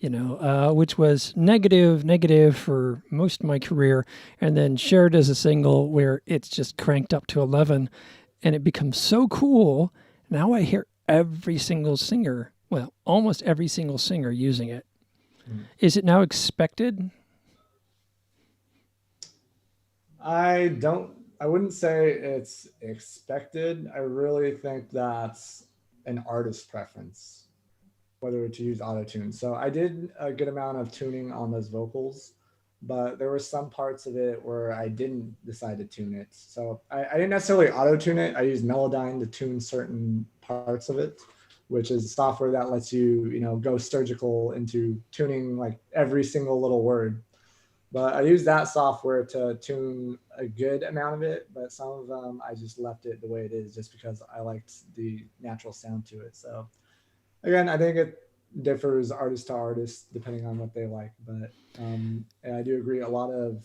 Which was negative for most of my career, and then shared as a single where it's just cranked up to 11, and it becomes so cool. Now I hear every single singer, well, almost every single singer using it. Is it now expected? I wouldn't say it's expected. I really think that's an artist preference, whether to use autotune. So I did a good amount of tuning on those vocals, but there were some parts of it where I didn't decide to tune it. So I didn't necessarily auto-tune it. I used Melodyne to tune certain parts of it, which is software that lets you, go surgical into tuning like every single little word. But I used that software to tune a good amount of it, but some of them I just left it the way it is just because I liked the natural sound to it. So again, I think it differs artist to artist depending on what they like. But and I do agree, a lot of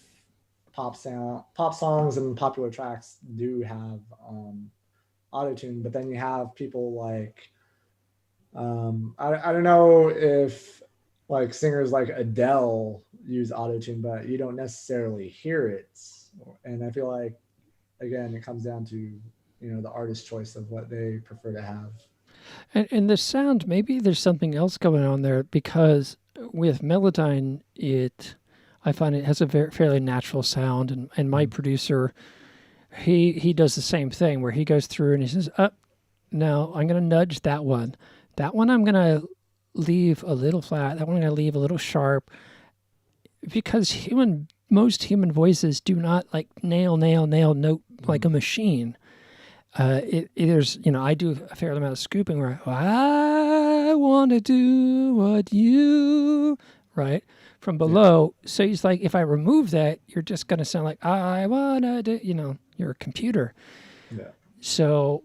pop songs and popular tracks do have autotune. But then you have people like I don't know if like singers like Adele use autotune, but you don't necessarily hear it. And I feel like again, it comes down to the artist's choice of what they prefer to have. And the sound, maybe there's something else going on there, because with Melodyne, I find it has a fairly natural sound, and my producer, he does the same thing where he goes through and he says, no, I'm going to nudge that one. That one I'm going to leave a little flat. That one I'm going to leave a little sharp, because most human voices do not like nail note like a machine. There's, I do a fair amount of scooping where I want to do what you, right, from below. Yeah. So he's like, if I remove that, you're just going to sound like I want to do, you're a computer. Yeah. So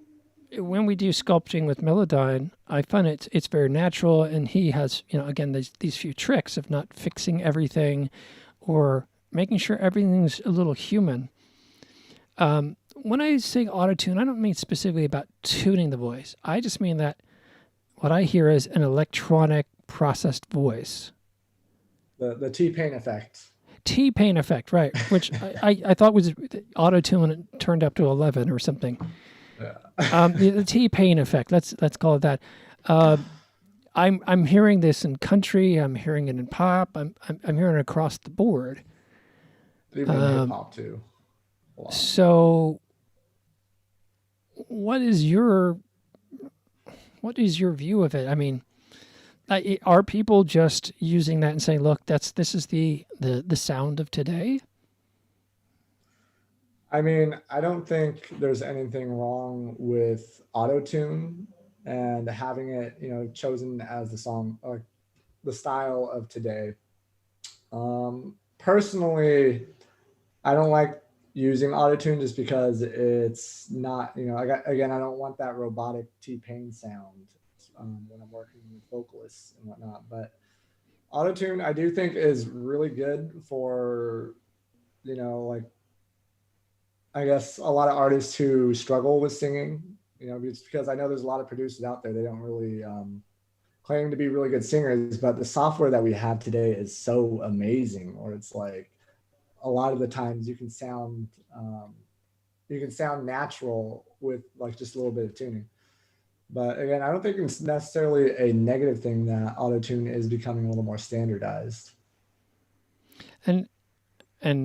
when we do sculpting with Melodyne, I find it's very natural, and he has, again, these few tricks of not fixing everything or making sure everything's a little human. When I say autotune, I don't mean specifically about tuning the voice. I just mean that what I hear is an electronic processed voice. The T-Pain effect. T-Pain effect, right, which I thought was autotune and it turned up to 11 or something. Yeah. The T-Pain effect, let's call it that. I'm hearing this in country, I'm hearing it in pop, I'm hearing it across the board. Even in hip-hop too. So what is your view of it? I mean, are people just using that and saying, "Look, this is the sound of today"? I mean, I don't think there's anything wrong with auto-tune and having it, chosen as the song, like the style of today. Personally, I don't like using auto-tune just because it's not, again, I don't want that robotic T-Pain sound when I'm working with vocalists and whatnot. But auto-tune, I do think is really good for, like, I guess a lot of artists who struggle with singing, because I know there's a lot of producers out there, they don't really claim to be really good singers, but the software that we have today is so amazing, or it's like a lot of the times you can sound natural with like just a little bit of tuning. But again, I don't think it's necessarily a negative thing that auto-tune is becoming a little more standardized. And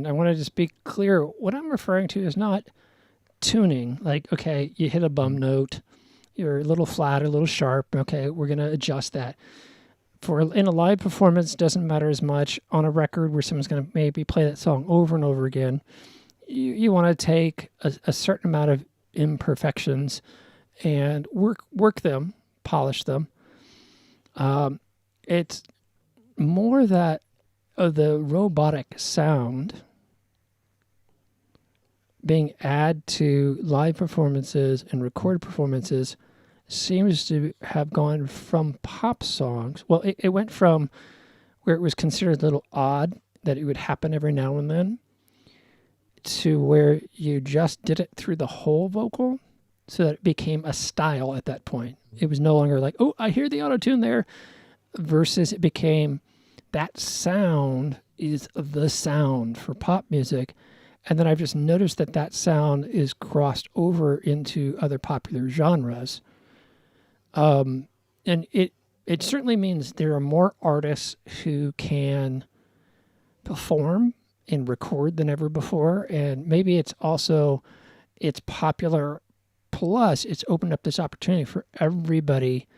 I want to just be clear, what I'm referring to is not tuning. Like, okay, you hit a bum note, you're a little flat, a little sharp. Okay, we're going to adjust that. In a live performance, doesn't matter as much. On a record where someone's going to maybe play that song over and over again, you want to take a certain amount of imperfections and work them, polish them. It's more that of the robotic sound being added to live performances and recorded performances seems to have gone from pop songs. Well, it went from where it was considered a little odd that it would happen every now and then to where you just did it through the whole vocal, so that it became a style at that point. It was no longer like, oh, I hear the auto-tune there, versus it became that sound is the sound for pop music. And then I've just noticed that sound is crossed over into other popular genres. And it certainly means there are more artists who can perform and record than ever before. And maybe it's popular. Plus, it's opened up this opportunity for everybody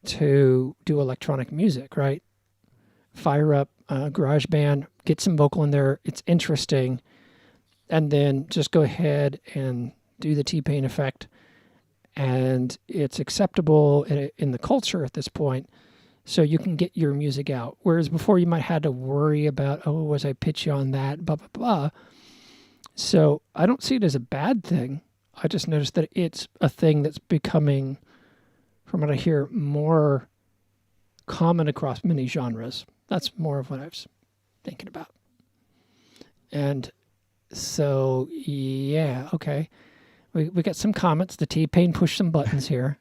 to do electronic music, right? Fire up GarageBand, get some vocal in there. It's interesting. And then just go ahead and do the T-Pain effect. And it's acceptable in the culture at this point. So you can get your music out. Whereas before you might have had to worry about, oh, was I pitchy on that, blah, blah, blah. So I don't see it as a bad thing. I just noticed that it's a thing that's becoming, from what I hear, more common across many genres. That's more of what I was thinking about. And so, yeah, okay. We got some comments. The T-Pain pushed some buttons here.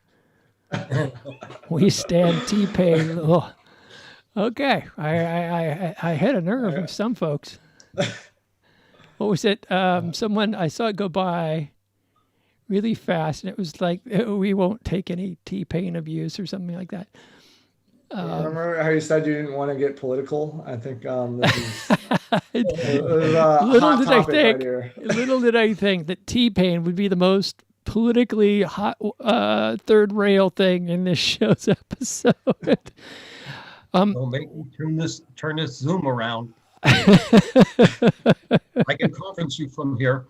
We stand T-Pain. Oh, okay. I hit a nerve with some folks. What was it? Someone, I saw it go by really fast, and it was like, we won't take any T-Pain abuse or something like that. Remember how you said you didn't want to get political? I think this is little did I think that T-Pain would be the most politically hot third rail thing in this show's episode. Don't make me turn this Zoom around. I can conference you from here.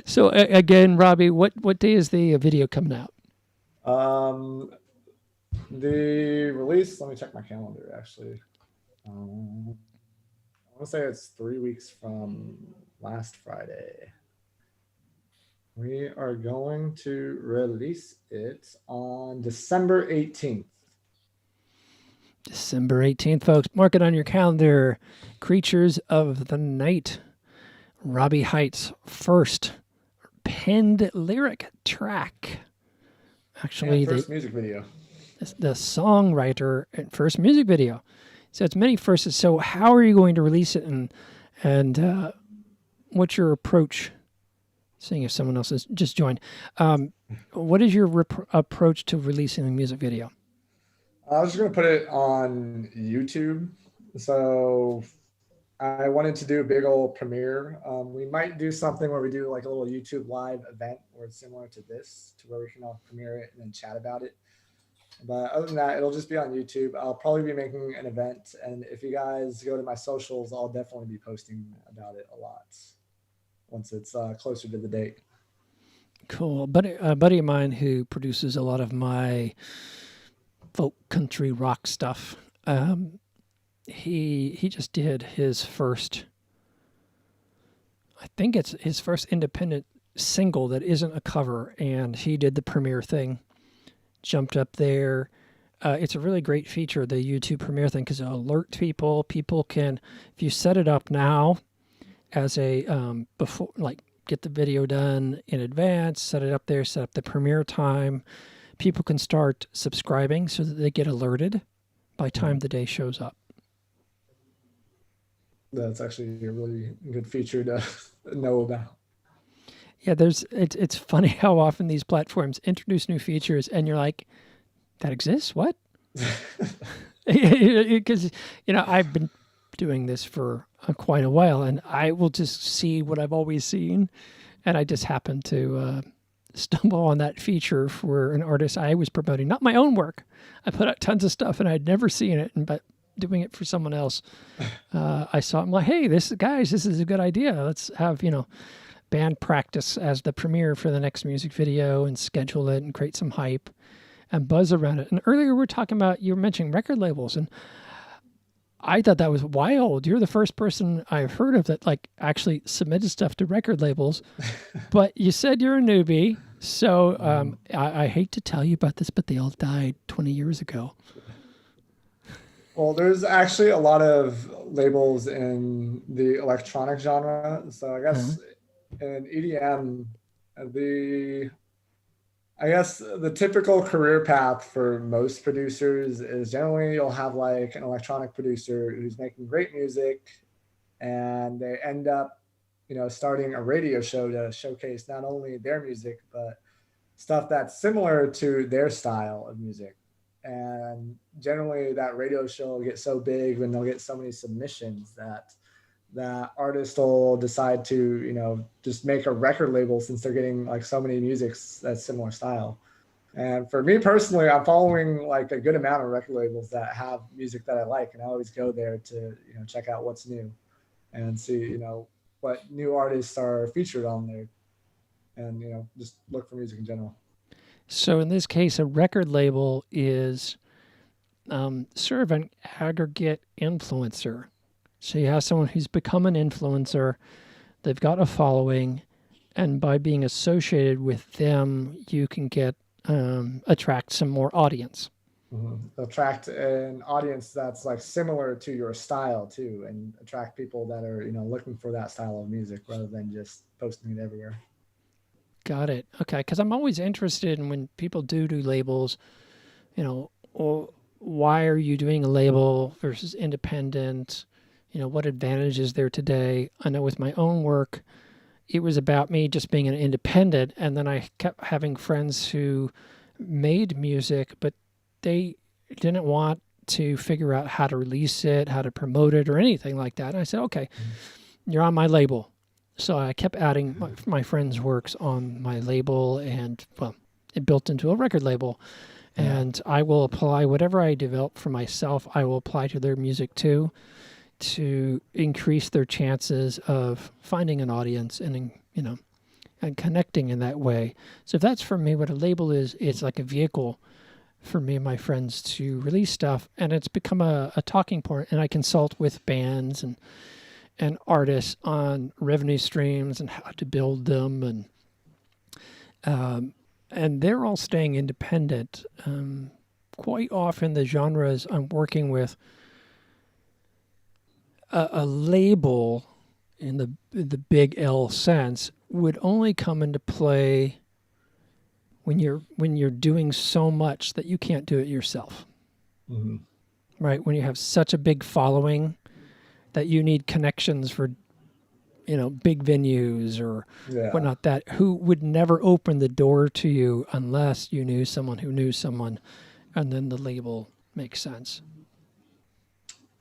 So again, Robbie, what day is the video coming out? The release, let me check my calendar actually. I want to say it's 3 weeks from last Friday. We are going to release it on December 18th. December 18th, folks. Mark it on your calendar. Creatures of the Night. Robbie Heights' first penned lyric track. Actually, first music video. The songwriter and first music video. So it's many firsts. So how are you going to release it, and what's your approach? Seeing if someone else has just joined. What is your approach to releasing the music video? I was just going to put it on YouTube. So I wanted to do a big old premiere. We might do something where we do like a little YouTube live event where it's similar to this, to where we can all premiere it and then chat about it. But other than that, it'll just be on YouTube. I'll probably be making an event, and if you guys go to my socials, I'll definitely be posting about it a lot once it's closer to the date. Cool. But a buddy of mine who produces a lot of my folk country rock stuff, he just did his first, I think it's his first independent single that isn't a cover, and he did the premiere thing, jumped up there. It's a really great feature, the YouTube premiere thing, because it'll alert people. People can, if you set it up now as a, before, like, get the video done in advance, set it up there, set up the premiere time, people can start subscribing so that they get alerted by time the day shows up. That's actually a really good feature to know about. Yeah, it's funny how often these platforms introduce new features and you're like, that exists? What? Because, I've been doing this for quite a while, and I will just see what I've always seen, and I just happened to stumble on that feature for an artist I was promoting, not my own work. I put out tons of stuff, and I'd never seen it, but doing it for someone else, I saw it. I'm like, hey, this is a good idea. Let's have band practice as the premiere for the next music video and schedule it and create some hype and buzz around it. And earlier we were talking about, you were mentioning record labels, and I thought that was wild. You're the first person I've heard of that actually submitted stuff to record labels, but you said you're a newbie. So I hate to tell you about this, but they all died 20 years ago. Well, there's actually a lot of labels in the electronic genre. So I guess in EDM, the typical career path for most producers is generally you'll have like an electronic producer who's making great music, and they end up, starting a radio show to showcase not only their music, but stuff that's similar to their style of music. And generally that radio show will get so big when they'll get so many submissions that artist will decide to, just make a record label since they're getting like so many musics that's similar style. And for me personally, I'm following like a good amount of record labels that have music that I like, and I always go there to, check out what's new and see, what new artists are featured on there, and, just look for music in general. So in this case, a record label is sort of an aggregate influencer. So you have someone who's become an influencer, they've got a following, and by being associated with them, you can get attract some more audience. Mm-hmm. Attract an audience that's like similar to your style too, and attract people that are looking for that style of music rather than just posting it everywhere. Got it. Okay, because I'm always interested in when people do labels, why are you doing a label versus independent? What advantage is there today? I know with my own work, it was about me just being an independent, and then I kept having friends who made music, but they didn't want to figure out how to release it, how to promote it, or anything like that. And I said, okay, you're on my label. So I kept adding my friends' works on my label, and it built into a record label. And I will apply whatever I develop for myself, I will apply to their music too, to increase their chances of finding an audience and and connecting in that way. So if that's for me, what a label is, it's like a vehicle for me and my friends to release stuff, and it's become a talking point. And I consult with bands and artists on revenue streams and how to build them, and they're all staying independent. Quite often the genres I'm working with, a label in the big L sense would only come into play when you're doing so much that you can't do it yourself. Mm-hmm. Right? When you have such a big following that you need connections for, big venues or whatnot, that who would never open the door to you unless you knew someone who knew someone, and then the label makes sense.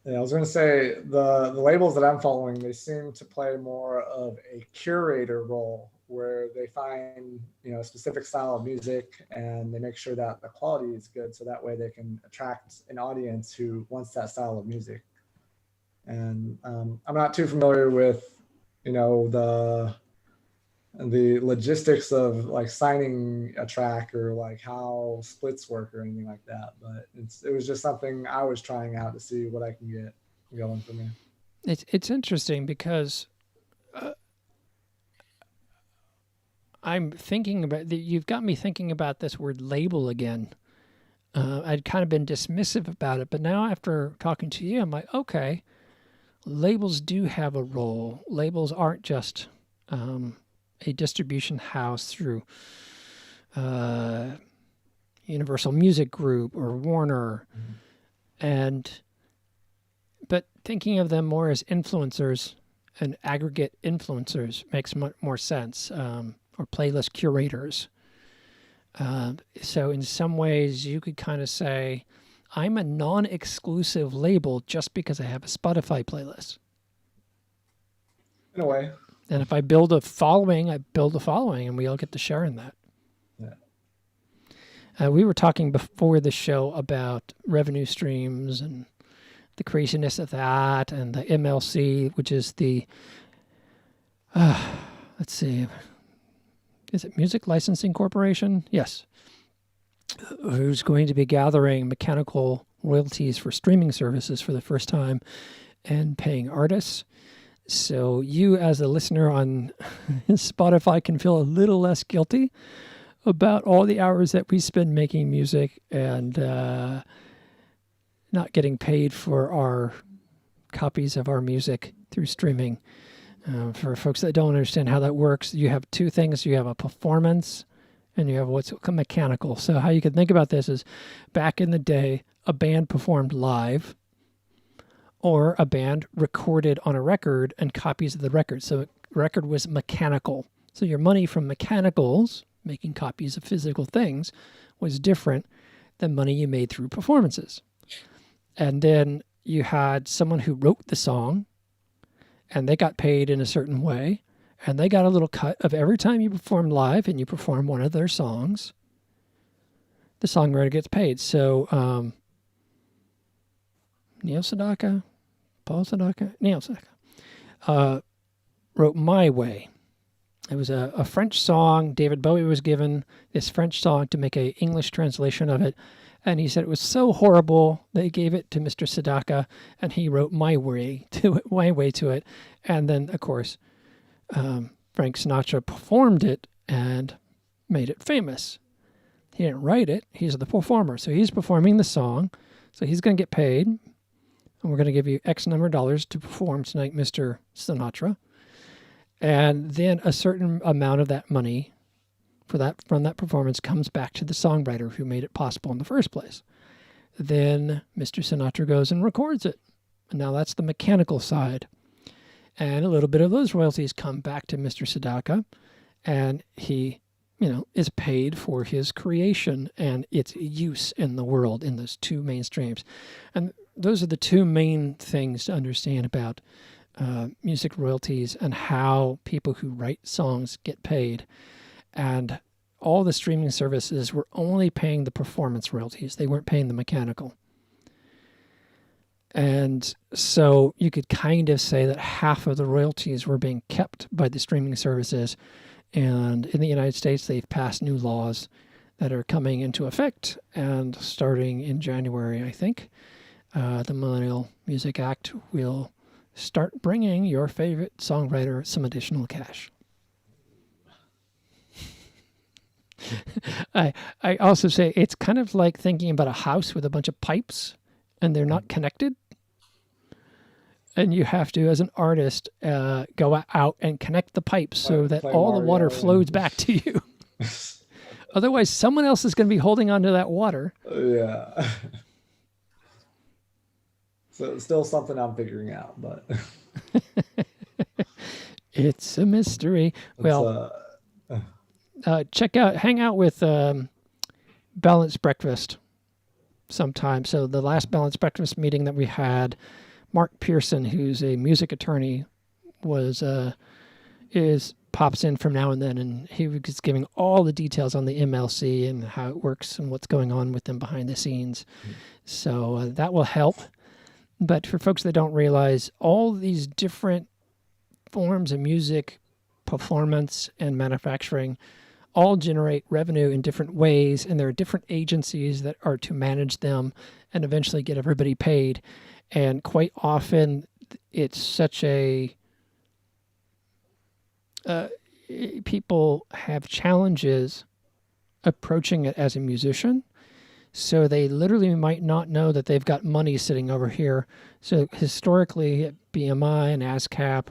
Yeah, I was going to say the labels that I'm following, they seem to play more of a curator role where they find, a specific style of music and they make sure that the quality is good. So that way they can attract an audience who wants that style of music. And I'm not too familiar with, the logistics of like signing a track or like how splits work or anything like that. But it was just something I was trying out to see what I can get going for me. It's interesting because I'm thinking about you've got me thinking about this word label again. I'd kind of been dismissive about it, but now after talking to you, I'm like, okay, labels do have a role. Labels aren't just a distribution house through Universal Music Group or Warner, but thinking of them more as influencers and aggregate influencers makes much more sense, or playlist curators. So in some ways, you could kind of say, I'm a non-exclusive label just because I have a Spotify playlist. In a way. And if I build a following, and we all get to share in that. Yeah. We were talking before the show about revenue streams and the craziness of that, and the MLC, which is the, let's see, is it Music Licensing Corporation? Yes. Who's going to be gathering mechanical royalties for streaming services for the first time and paying artists. So you as a listener on Spotify can feel a little less guilty about all the hours that we spend making music and not getting paid for our copies of our music through streaming. For folks that don't understand how that works, you have two things. You have a performance and you have what's mechanical. So how you can think about this is back in the day, a band performed live, or a band recorded on a record and copies of the record. So the record was mechanical. So your money from mechanicals, making copies of physical things, was different than money you made through performances. And then you had someone who wrote the song, and they got paid in a certain way, and they got a little cut of every time you perform live and you perform one of their songs, the songwriter gets paid. So Neil Sedaka wrote My Way. It was a French song. David Bowie was given this French song to make an English translation of it. And he said it was so horrible, they gave it to Mr. Sedaka, and he wrote My Way to it. And then, of course, Frank Sinatra performed it and made it famous. He didn't write it. He's the performer. So he's performing the song. So he's going to get paid. And we're going to give you X number of dollars to perform tonight, Mr. Sinatra. And then a certain amount of that money from that performance comes back to the songwriter who made it possible in the first place. Then Mr. Sinatra goes and records it. And now that's the mechanical side. And a little bit of those royalties come back to Mr. Sedaka. And he, is paid for his creation and its use in the world in those two main streams. And those are the two main things to understand about music royalties and how people who write songs get paid. And all the streaming services were only paying the performance royalties. They weren't paying the mechanical. And so you could kind of say that half of the royalties were being kept by the streaming services. And in the United States, they've passed new laws that are coming into effect. And starting in January, I think, the Millennial Music Act will start bringing your favorite songwriter some additional cash. I also say it's kind of like thinking about a house with a bunch of pipes and they're not connected. And you have to, as an artist, go out and connect the pipes so that all the water flows back to you. Otherwise, someone else is going to be holding onto that water. Yeah. So it's still something I'm figuring out, but it's a mystery. Well, hang out with Balanced Breakfast sometime. So the last Balanced Breakfast meeting that we had Mark Pearson, who's a music attorney, pops in from now and then, and he was giving all the details on the MLC and how it works and what's going on with them behind the scenes. So that will help. But for folks that don't realize, all these different forms of music, performance, and manufacturing all generate revenue in different ways, and there are different agencies that are to manage them and eventually get everybody paid. And quite often, it's such a people have challenges approaching it as a musician, so they literally might not know that they've got money sitting over here. So historically, at BMI and ASCAP,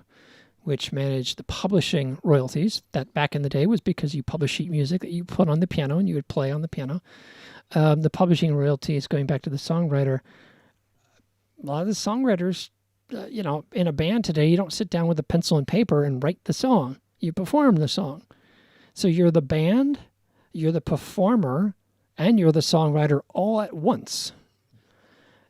which managed the publishing royalties, that back in the day was because you publish sheet music that you put on the piano and you would play on the piano. The publishing royalties, going back to the songwriter, a lot of the songwriters, in a band today, you don't sit down with a pencil and paper and write the song. You perform the song. So you're the band, you're the performer, and you're the songwriter all at once.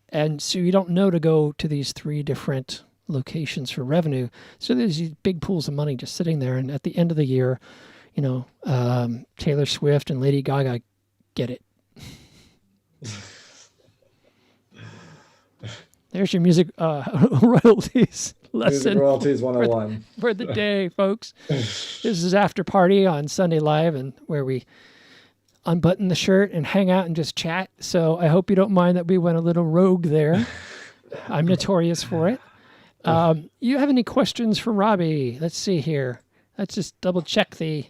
And so you don't know to go to these 3 different locations for revenue. So there's these big pools of money just sitting there. And at the end of the year, Taylor Swift and Lady Gaga get it. There's your music royalties lesson. Music royalties 101. For the day, folks. This is After Party on Sunday Live, and where we unbutton the shirt and hang out and just chat. So I hope you don't mind that we went a little rogue there. I'm notorious for it. You have any questions for Robbie? Let's see here. Let's just double check the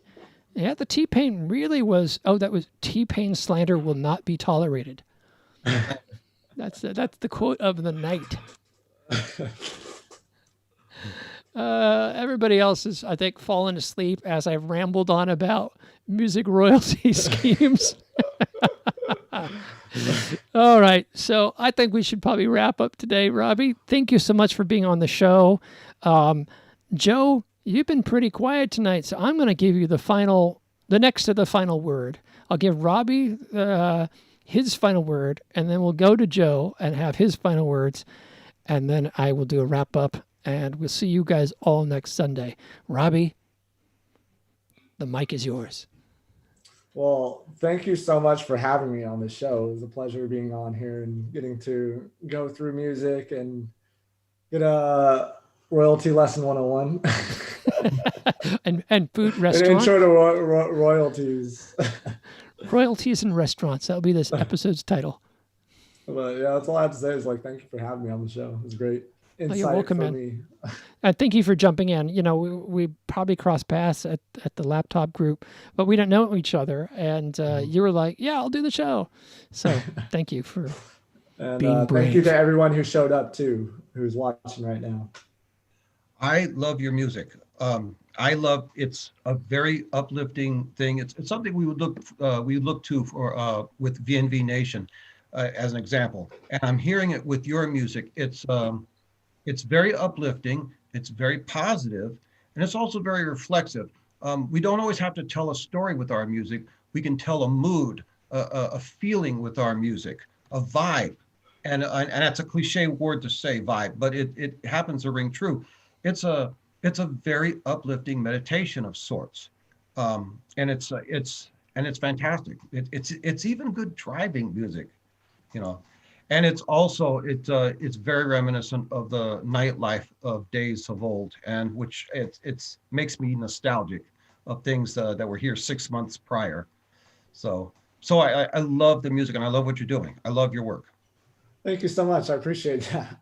T-Pain really was, that was T-Pain slander will not be tolerated. That's the quote of the night. Everybody else is, I think, fallen asleep as I've rambled on about music royalty schemes. All right. So I think we should probably wrap up today, Robbie. Thank you so much for being on the show. Joe, you've been pretty quiet tonight, so I'm going to give you the next to the final word. I'll give Robbie his final word, and then we'll go to Joe and have his final words, and then I will do a wrap up, and we'll see you guys all next Sunday. Robbie, the mic is yours. Well, thank you so much for having me on the show. It was a pleasure being on here and getting to go through music and get a royalty lesson 101. and food restaurant. An intro to royalties. Royalties and restaurants. That'll be this episode's title. But yeah, that's all I have to say is thank you for having me on the show. It was great. Insight you're welcome, for man. me. And thank you for jumping in. We probably crossed paths at the laptop group, but we didn't know each other. And you were like, yeah, I'll do the show. So thank you for being brave. Thank you to everyone who showed up too, who's watching right now. I love your music. It's a very uplifting thing. It's something we would look to for with VNV Nation as an example. And I'm hearing it with your music. It's very uplifting. It's very positive, and it's also very reflexive. We don't always have to tell a story with our music. We can tell a mood, a feeling with our music, a vibe. And that's a cliche word to say, vibe, but it happens to ring true. It's a very uplifting meditation of sorts, and it's fantastic. It's even good driving music, and it's also it's very reminiscent of the nightlife of days of old, and which it's makes me nostalgic of things that were here 6 months prior. So I love the music, and I love what you're doing. I love your work. Thank you so much. I appreciate that.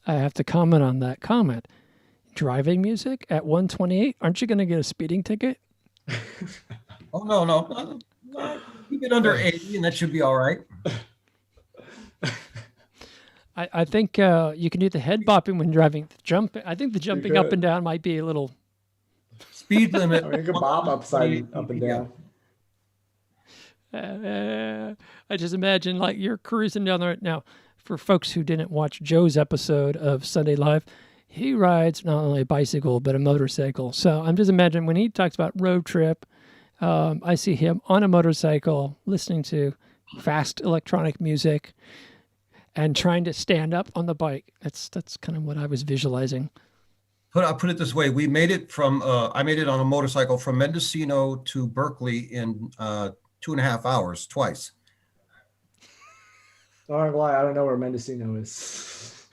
I have to comment on that comment. Driving music at 128, aren't you going to get a speeding ticket? Oh, no. Keep it under 80 and that should be all right. I think you can do the head bopping when driving. I think the jumping up and down might be a little... Speed limit. You can bop up and down. I just imagine like you're cruising down there. Now, for folks who didn't watch Joe's episode of Sunday Live, he rides not only a bicycle, but a motorcycle. So I'm just imagining when he talks about road trip, I see him on a motorcycle listening to fast electronic music. and trying to stand up on the bike. That's kind of what I was visualizing. I'll put it this way: we made it from. I made it on a motorcycle from Mendocino to Berkeley in 2.5 hours, twice. Don't lie, I don't know where Mendocino is.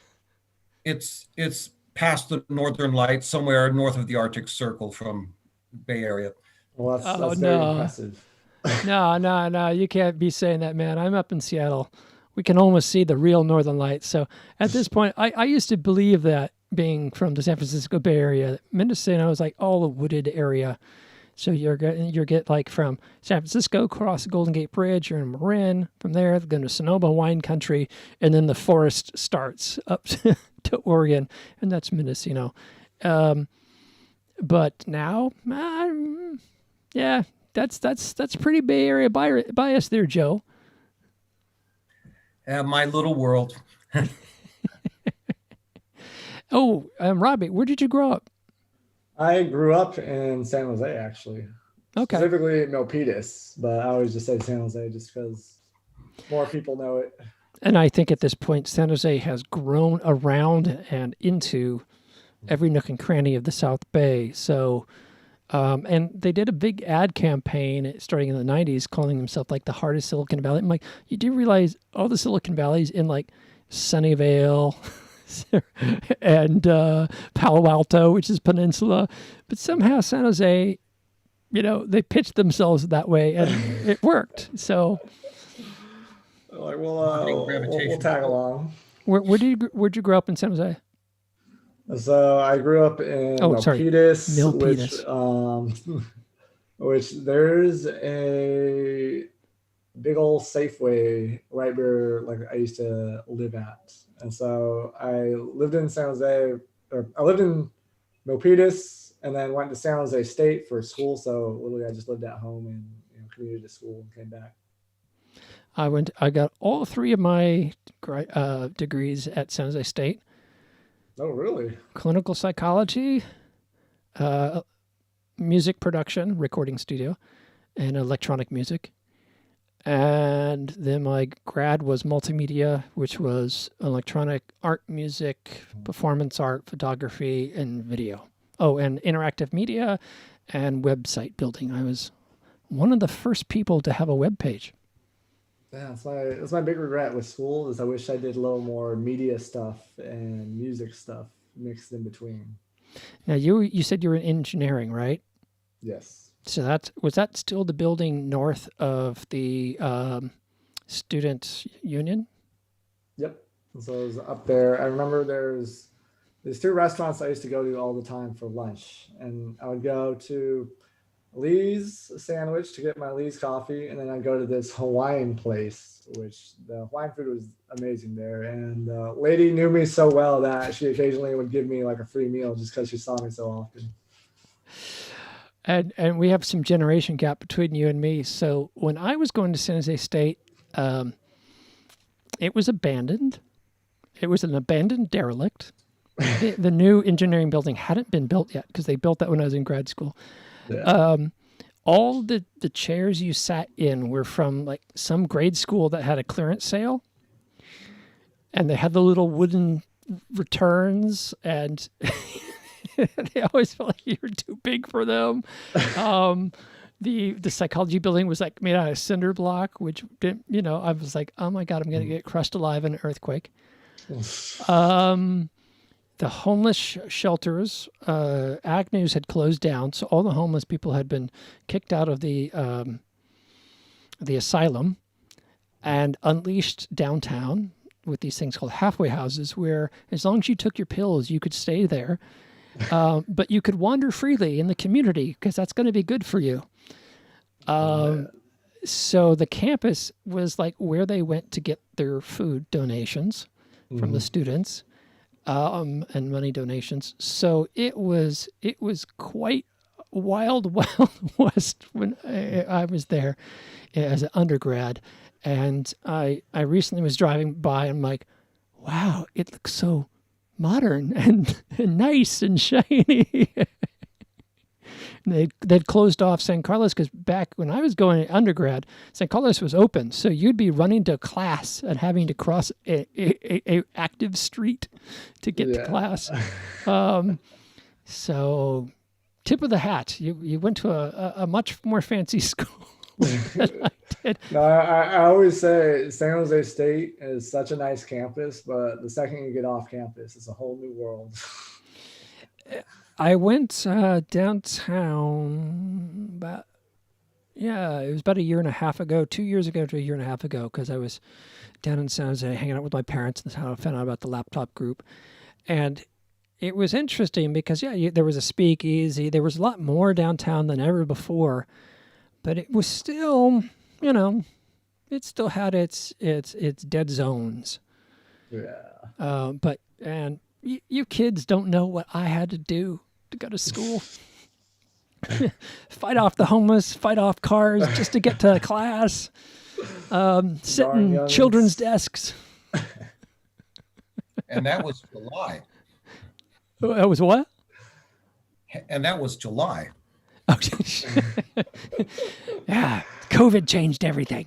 It's past the Northern Lights, somewhere north of the Arctic Circle from Bay Area. Well, that's very impressive. No, you can't be saying that, man. I'm up in Seattle. We can almost see the real Northern Lights. So at this point, I used to believe that, being from the San Francisco Bay Area, Mendocino is like all a wooded area. So you're get like from San Francisco across the Golden Gate Bridge, you're in Marin. From there, going to Sonoma wine country, and then the forest starts up to Oregon, and that's Mendocino. But now, yeah, that's pretty Bay Area bias there, Joe. My little world. Oh, Robbie, where did you grow up? I grew up in San Jose, actually. Okay. Specifically Milpitas, but I always just say San Jose just because more people know it. And I think at this point, San Jose has grown around and into every nook and cranny of the South Bay. So, and they did a big ad campaign starting in the 90s calling themselves like the heart of Silicon Valley. I'm like, you do realize all the Silicon Valleys in like Sunnyvale and Palo Alto, which is Peninsula, but somehow San Jose, they pitched themselves that way and it worked. So, like, we'll tag along. Where'd you grow up in San Jose? So I grew up in Milpitas, Milpitas. which there's a big old Safeway right where like I used to live at. And so I lived in San Jose, or I lived in Milpitas and then went to San Jose State for school. So literally I just lived at home and commuted to school and came back. I got all three of my degrees at San Jose State. Oh, really? Clinical psychology, music production, recording studio, and electronic music. And then my grad was multimedia, which was electronic art, music, performance art, photography, and video. Oh, and interactive media and website building. I was one of the first people to have a web page. Yeah, that's my big regret with school is I wish I did a little more media stuff and music stuff mixed in between. Now, you said you were in engineering, right? Yes. So was that still the building north of the student union? Yep. So it was up there. I remember there's two restaurants I used to go to all the time for lunch, and I would go to Lee's Sandwich to get my Lee's coffee, and then I'd go to this Hawaiian place, which the Hawaiian food was amazing there. And the lady knew me so well that she occasionally would give me like a free meal just because she saw me so often. And we have some generation gap between you and me. So when I was going to San Jose State, it was abandoned. It was an abandoned derelict. The new engineering building hadn't been built yet because they built that when I was in grad school. Yeah. All the chairs you sat in were from like some grade school that had a clearance sale. And they had the little wooden returns and... they always felt like you were too big for them. The psychology building was like made out of cinder block, which didn't, I was like, oh my God, I'm going to get crushed alive in an earthquake. The homeless shelters, Agnew's had closed down. So all the homeless people had been kicked out of the asylum and unleashed downtown with these things called halfway houses, where as long as you took your pills, you could stay there. But you could wander freely in the community because that's going to be good for you. So the campus was like where they went to get their food donations from the students and money donations. So it was quite wild west when I was there as an undergrad. And I recently was driving by and I'm like, wow, it looks so modern and nice and shiny. they'd closed off San Carlos because back when I was going undergrad, San Carlos was open. So you'd be running to class and having to cross a active street to get to class. So tip of the hat, you went to a much more fancy school than I did. No, I always say San Jose State is such a nice campus, but the second you get off campus, it's a whole new world. I went downtown it was about a year and a half ago, 2 years ago to a year and a half ago, because I was down in San Jose hanging out with my parents, and that's how I found out about the laptop group. And it was interesting because, there was a speakeasy. There was a lot more downtown than ever before, but it was still, it still had its dead zones. Yeah. And you kids don't know what I had to do to go to school. Fight off the homeless, fight off cars just to get to class. Sit in children's desks. And that was July. That was what? And that was July. Oh, yeah, COVID changed everything.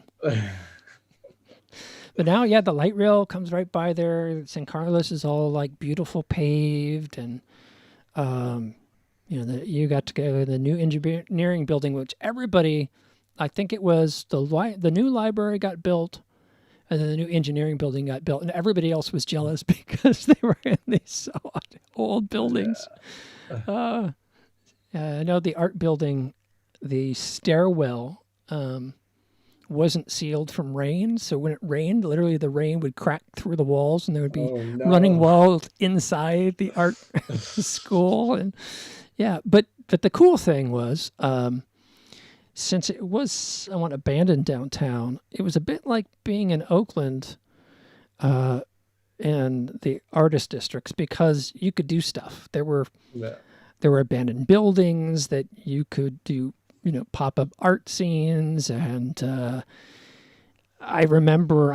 But now, the light rail comes right by there. San Carlos is all like beautiful paved, and you got to go to the new engineering building, which everybody, I think it was the new library got built, and then the new engineering building got built, and everybody else was jealous because they were in these old buildings. I know the art building, the stairwell wasn't sealed from rain, so when it rained, literally the rain would crack through the walls, and there would be running walls inside the art school. And but the cool thing was, since it was somewhat abandoned downtown, it was a bit like being in Oakland in the artist districts, because you could do stuff. There were abandoned buildings that you could do, pop-up art scenes. And I remember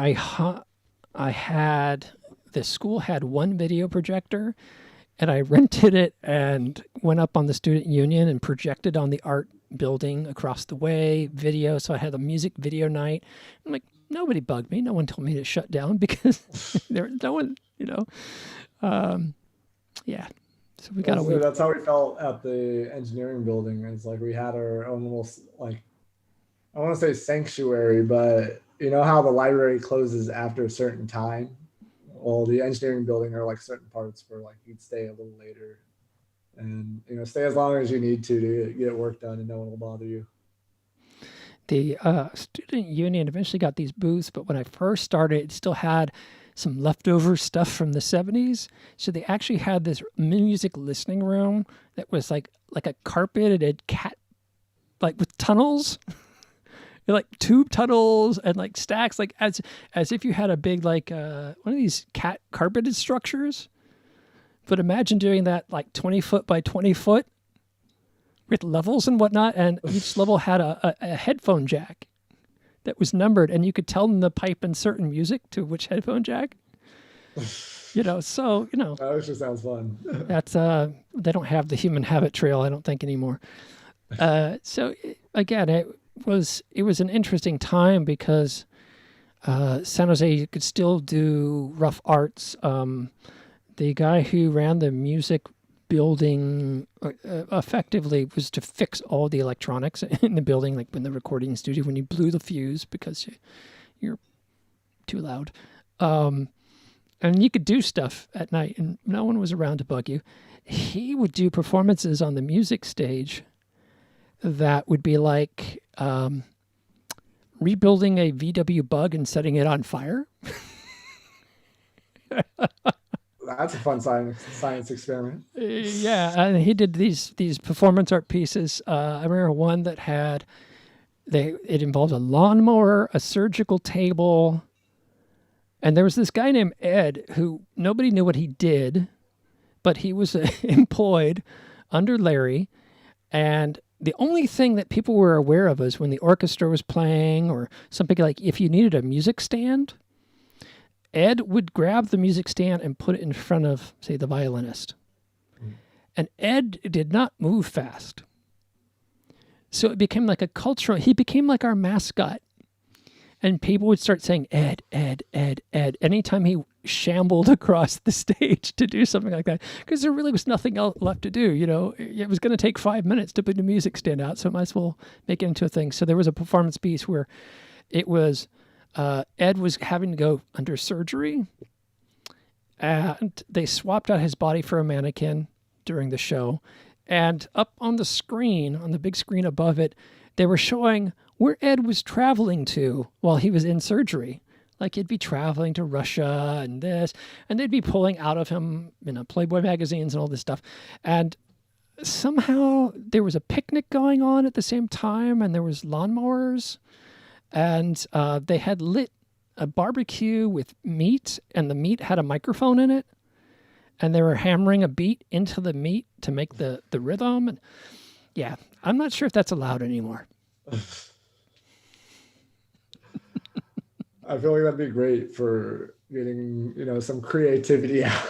the school had one video projector, and I rented it and went up on the student union and projected on the art building across the way video. So I had a music video night. I'm like, nobody bugged me. No one told me to shut down because there was no one, So we got away. That's how we felt at the engineering building. It's like we had our own little, I want to say sanctuary, but you know how the library closes after a certain time? Well, the engineering building are like certain parts where you'd stay a little later and, stay as long as you need to get work done, and no one will bother you. The student union eventually got these booths, but when I first started, it still had some leftover stuff from the 70s. So they actually had this music listening room that was like a carpeted cat, with tunnels, tube tunnels and stacks, as if you had a big one of these cat carpeted structures. But imagine doing that 20 foot by 20 foot with levels and whatnot, and each level had a headphone jack that was numbered, and you could tell them to pipe in certain music to which headphone jack. So that actually sounds fun. That's they don't have the human habit trail, I don't think, anymore. So again, it was an interesting time because San Jose, you could still do rough arts. The guy who ran the music building effectively was to fix all the electronics in the building, like in the recording studio, when you blew the fuse because you're too loud. And you could do stuff at night and no one was around to bug you. He would do performances on the music stage that would be like rebuilding a VW Bug and setting it on fire. That's a fun science experiment. And he did these performance art pieces. I remember one that had it involved a lawnmower, a surgical table, and there was this guy named Ed who nobody knew what he did, but he was employed under Larry, and the only thing that people were aware of is when the orchestra was playing or something, like if you needed a music stand, Ed would grab the music stand and put it in front of, say, the violinist. And Ed did not move fast. So it became like a cultural, he became like our mascot. And people would start saying, Ed, Ed, Ed, Ed, anytime he shambled across the stage to do something like that, because there really was nothing else left to do. You know, it was going to take 5 minutes to put the music stand out, so might as well make it into a thing. So there was a performance piece where it was, Ed was having to go under surgery, and they swapped out his body for a mannequin during the show. And up on the screen, on the big screen above it, they were showing where Ed was traveling to while he was in surgery. Like he'd be traveling to Russia and this, and they'd be pulling out of him, you know, Playboy magazines and all this stuff. And somehow there was a picnic going on at the same time, and there was lawnmowers, and they had lit a barbecue with meat, and the meat had a microphone in it, and they were hammering a beat into the meat to make the rhythm. And yeah, I'm not sure if that's allowed anymore. I feel like that'd be great for getting, you know, some creativity out.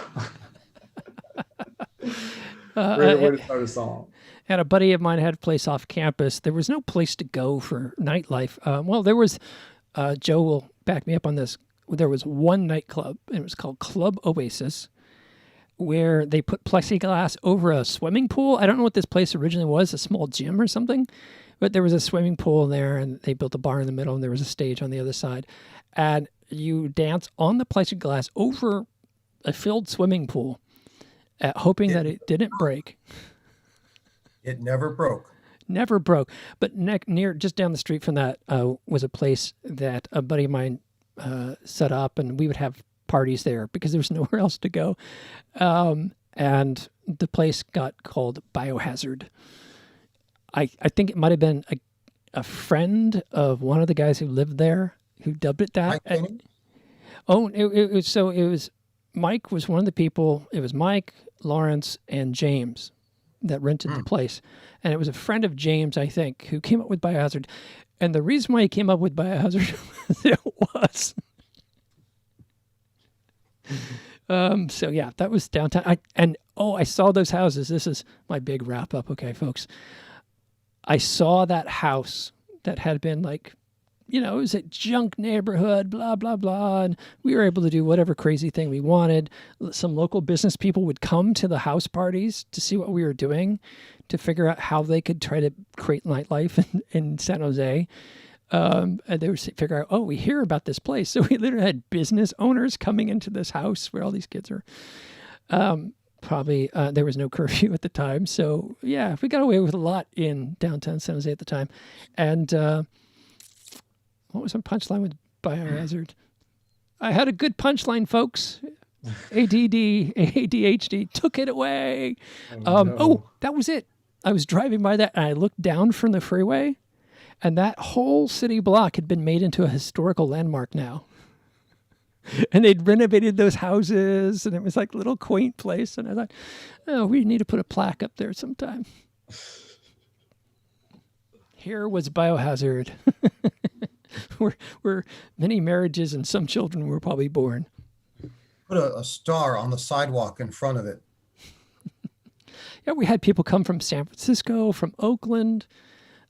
Great way to start a song. And a buddy of mine had a place off campus. There was no place to go for nightlife. Well, there was, Joe will back me up on this. There was one nightclub, and it was called Club Oasis, where they put plexiglass over a swimming pool. I don't know what this place originally was, a small gym or something, but there was a swimming pool there, and they built a bar in the middle, and there was a stage on the other side. And you dance on the plexiglass over a filled swimming pool, hoping that it didn't break. It never broke. Never broke. But near, just down the street from that, was a place that a buddy of mine set up, and we would have parties there because there was nowhere else to go. And the place got called Biohazard. I think it might have been a friend of one of the guys who lived there who dubbed it that. It was Mike was one of the people. It was Mike, Lawrence, and James that rented the place. And it was a friend of James, I think, who came up with Biohazard. And the reason why he came up with Biohazard was so yeah, that was downtown. I saw those houses. This is my big wrap up. Okay, folks. I saw that house that had been like, you know, it was a junk neighborhood, blah, blah, blah. And we were able to do whatever crazy thing we wanted. Some local business people would come to the house parties to see what we were doing, to figure out how they could try to create nightlife in San Jose. And they would figure out, oh, we hear about this place. So we literally had business owners coming into this house where all these kids are. Probably there was no curfew at the time. So yeah, we got away with a lot in downtown San Jose at the time. And what was my punchline with Biohazard? I had a good punchline, folks. ADHD took it away. That was it. I was driving by that, and I looked down from the freeway, and that whole city block had been made into a historical landmark now. And they'd renovated those houses, and it was like a little quaint place. And I thought, oh, we need to put a plaque up there sometime. Here was Biohazard, where many marriages and some children were probably born. Put a star on the sidewalk in front of it. Yeah, we had people come from San Francisco, from Oakland.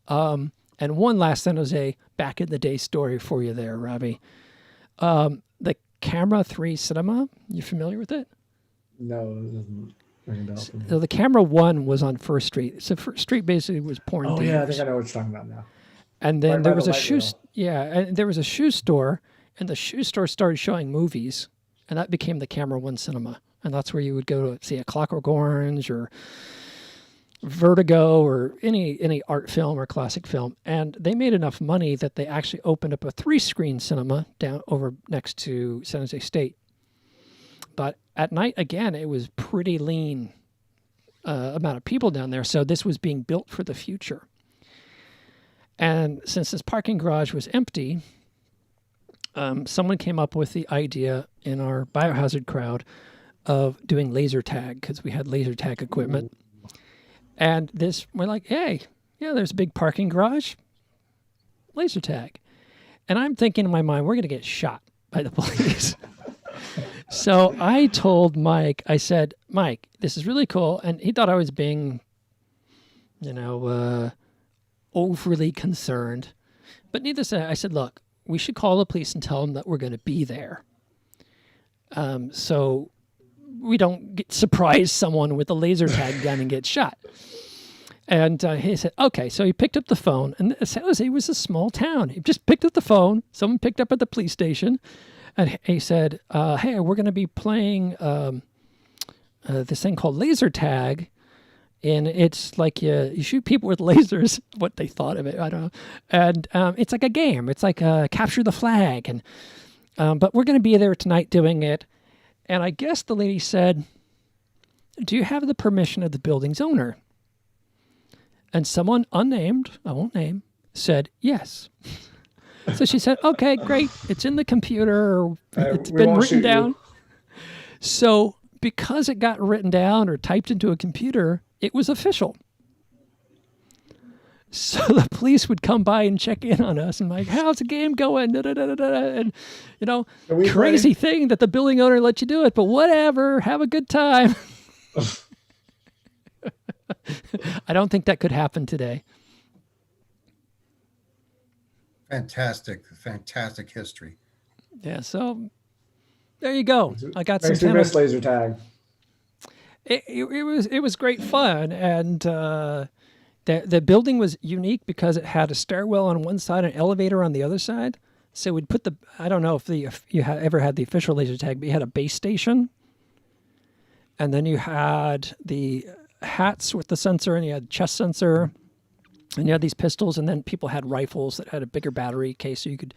And one last San Jose back in the day story for you there, Robbie. The Camera 3 Cinema, you familiar with it? No, it doesn't ring a bell for me. So the Camera 1 was on First Street. So First Street basically was porn theaters. Yeah, I think I know what you're talking about now. And then there was a shoe, and and there was a shoe store, and the shoe store started showing movies, and that became the Camera 1 Cinema. And that's where you would go to see A Clockwork Orange or Vertigo or any art film or classic film. And they made enough money that they actually opened up a 3-screen cinema down over next to San Jose State. But at night, again, it was pretty lean amount of people down there. So this was being built for the future. And since this parking garage was empty, someone came up with the idea in our Biohazard crowd of doing laser tag, because we had laser tag equipment. And we're like, hey, yeah, there's a big parking garage, laser tag. And I'm thinking in my mind, we're going to get shot by the police. So I told Mike, I said, Mike, this is really cool. And he thought I was being, overly concerned. But needless to say, I said, look, we should call the police and tell them that we're going to be there. So we don't surprise someone with a laser tag gun and get shot. And he said, okay. So he picked up the phone, and San Jose was a small town. He just picked up the phone. Someone picked up at the police station, and he said, hey, we're going to be playing this thing called laser tag. And it's like you shoot people with lasers, what they thought of it, I don't know. And it's like a game. It's like capture the flag. And but we're going to be there tonight doing it. And I guess the lady said, do you have the permission of the building's owner? And someone unnamed, I won't name, said yes. So she said, okay, great. It's in the computer. Or it's been written down. So because it got written down or typed into a computer, it was official. So the police would come by and check in on us and like, how's the game going? Da, da, da, da, da. And, you know, crazy thing that the building owner let you do it, but whatever, have a good time. I don't think that could happen today. Fantastic history. Yeah, so there you go. I got Makes some me miss laser tag. It was great fun, and the building was unique because it had a stairwell on one side and an elevator on the other side. So we'd put I don't know if you ever had the official laser tag, but you had a base station, and then you had the hats with the sensor, and you had chest sensor, and you had these pistols, and then people had rifles that had a bigger battery case so you could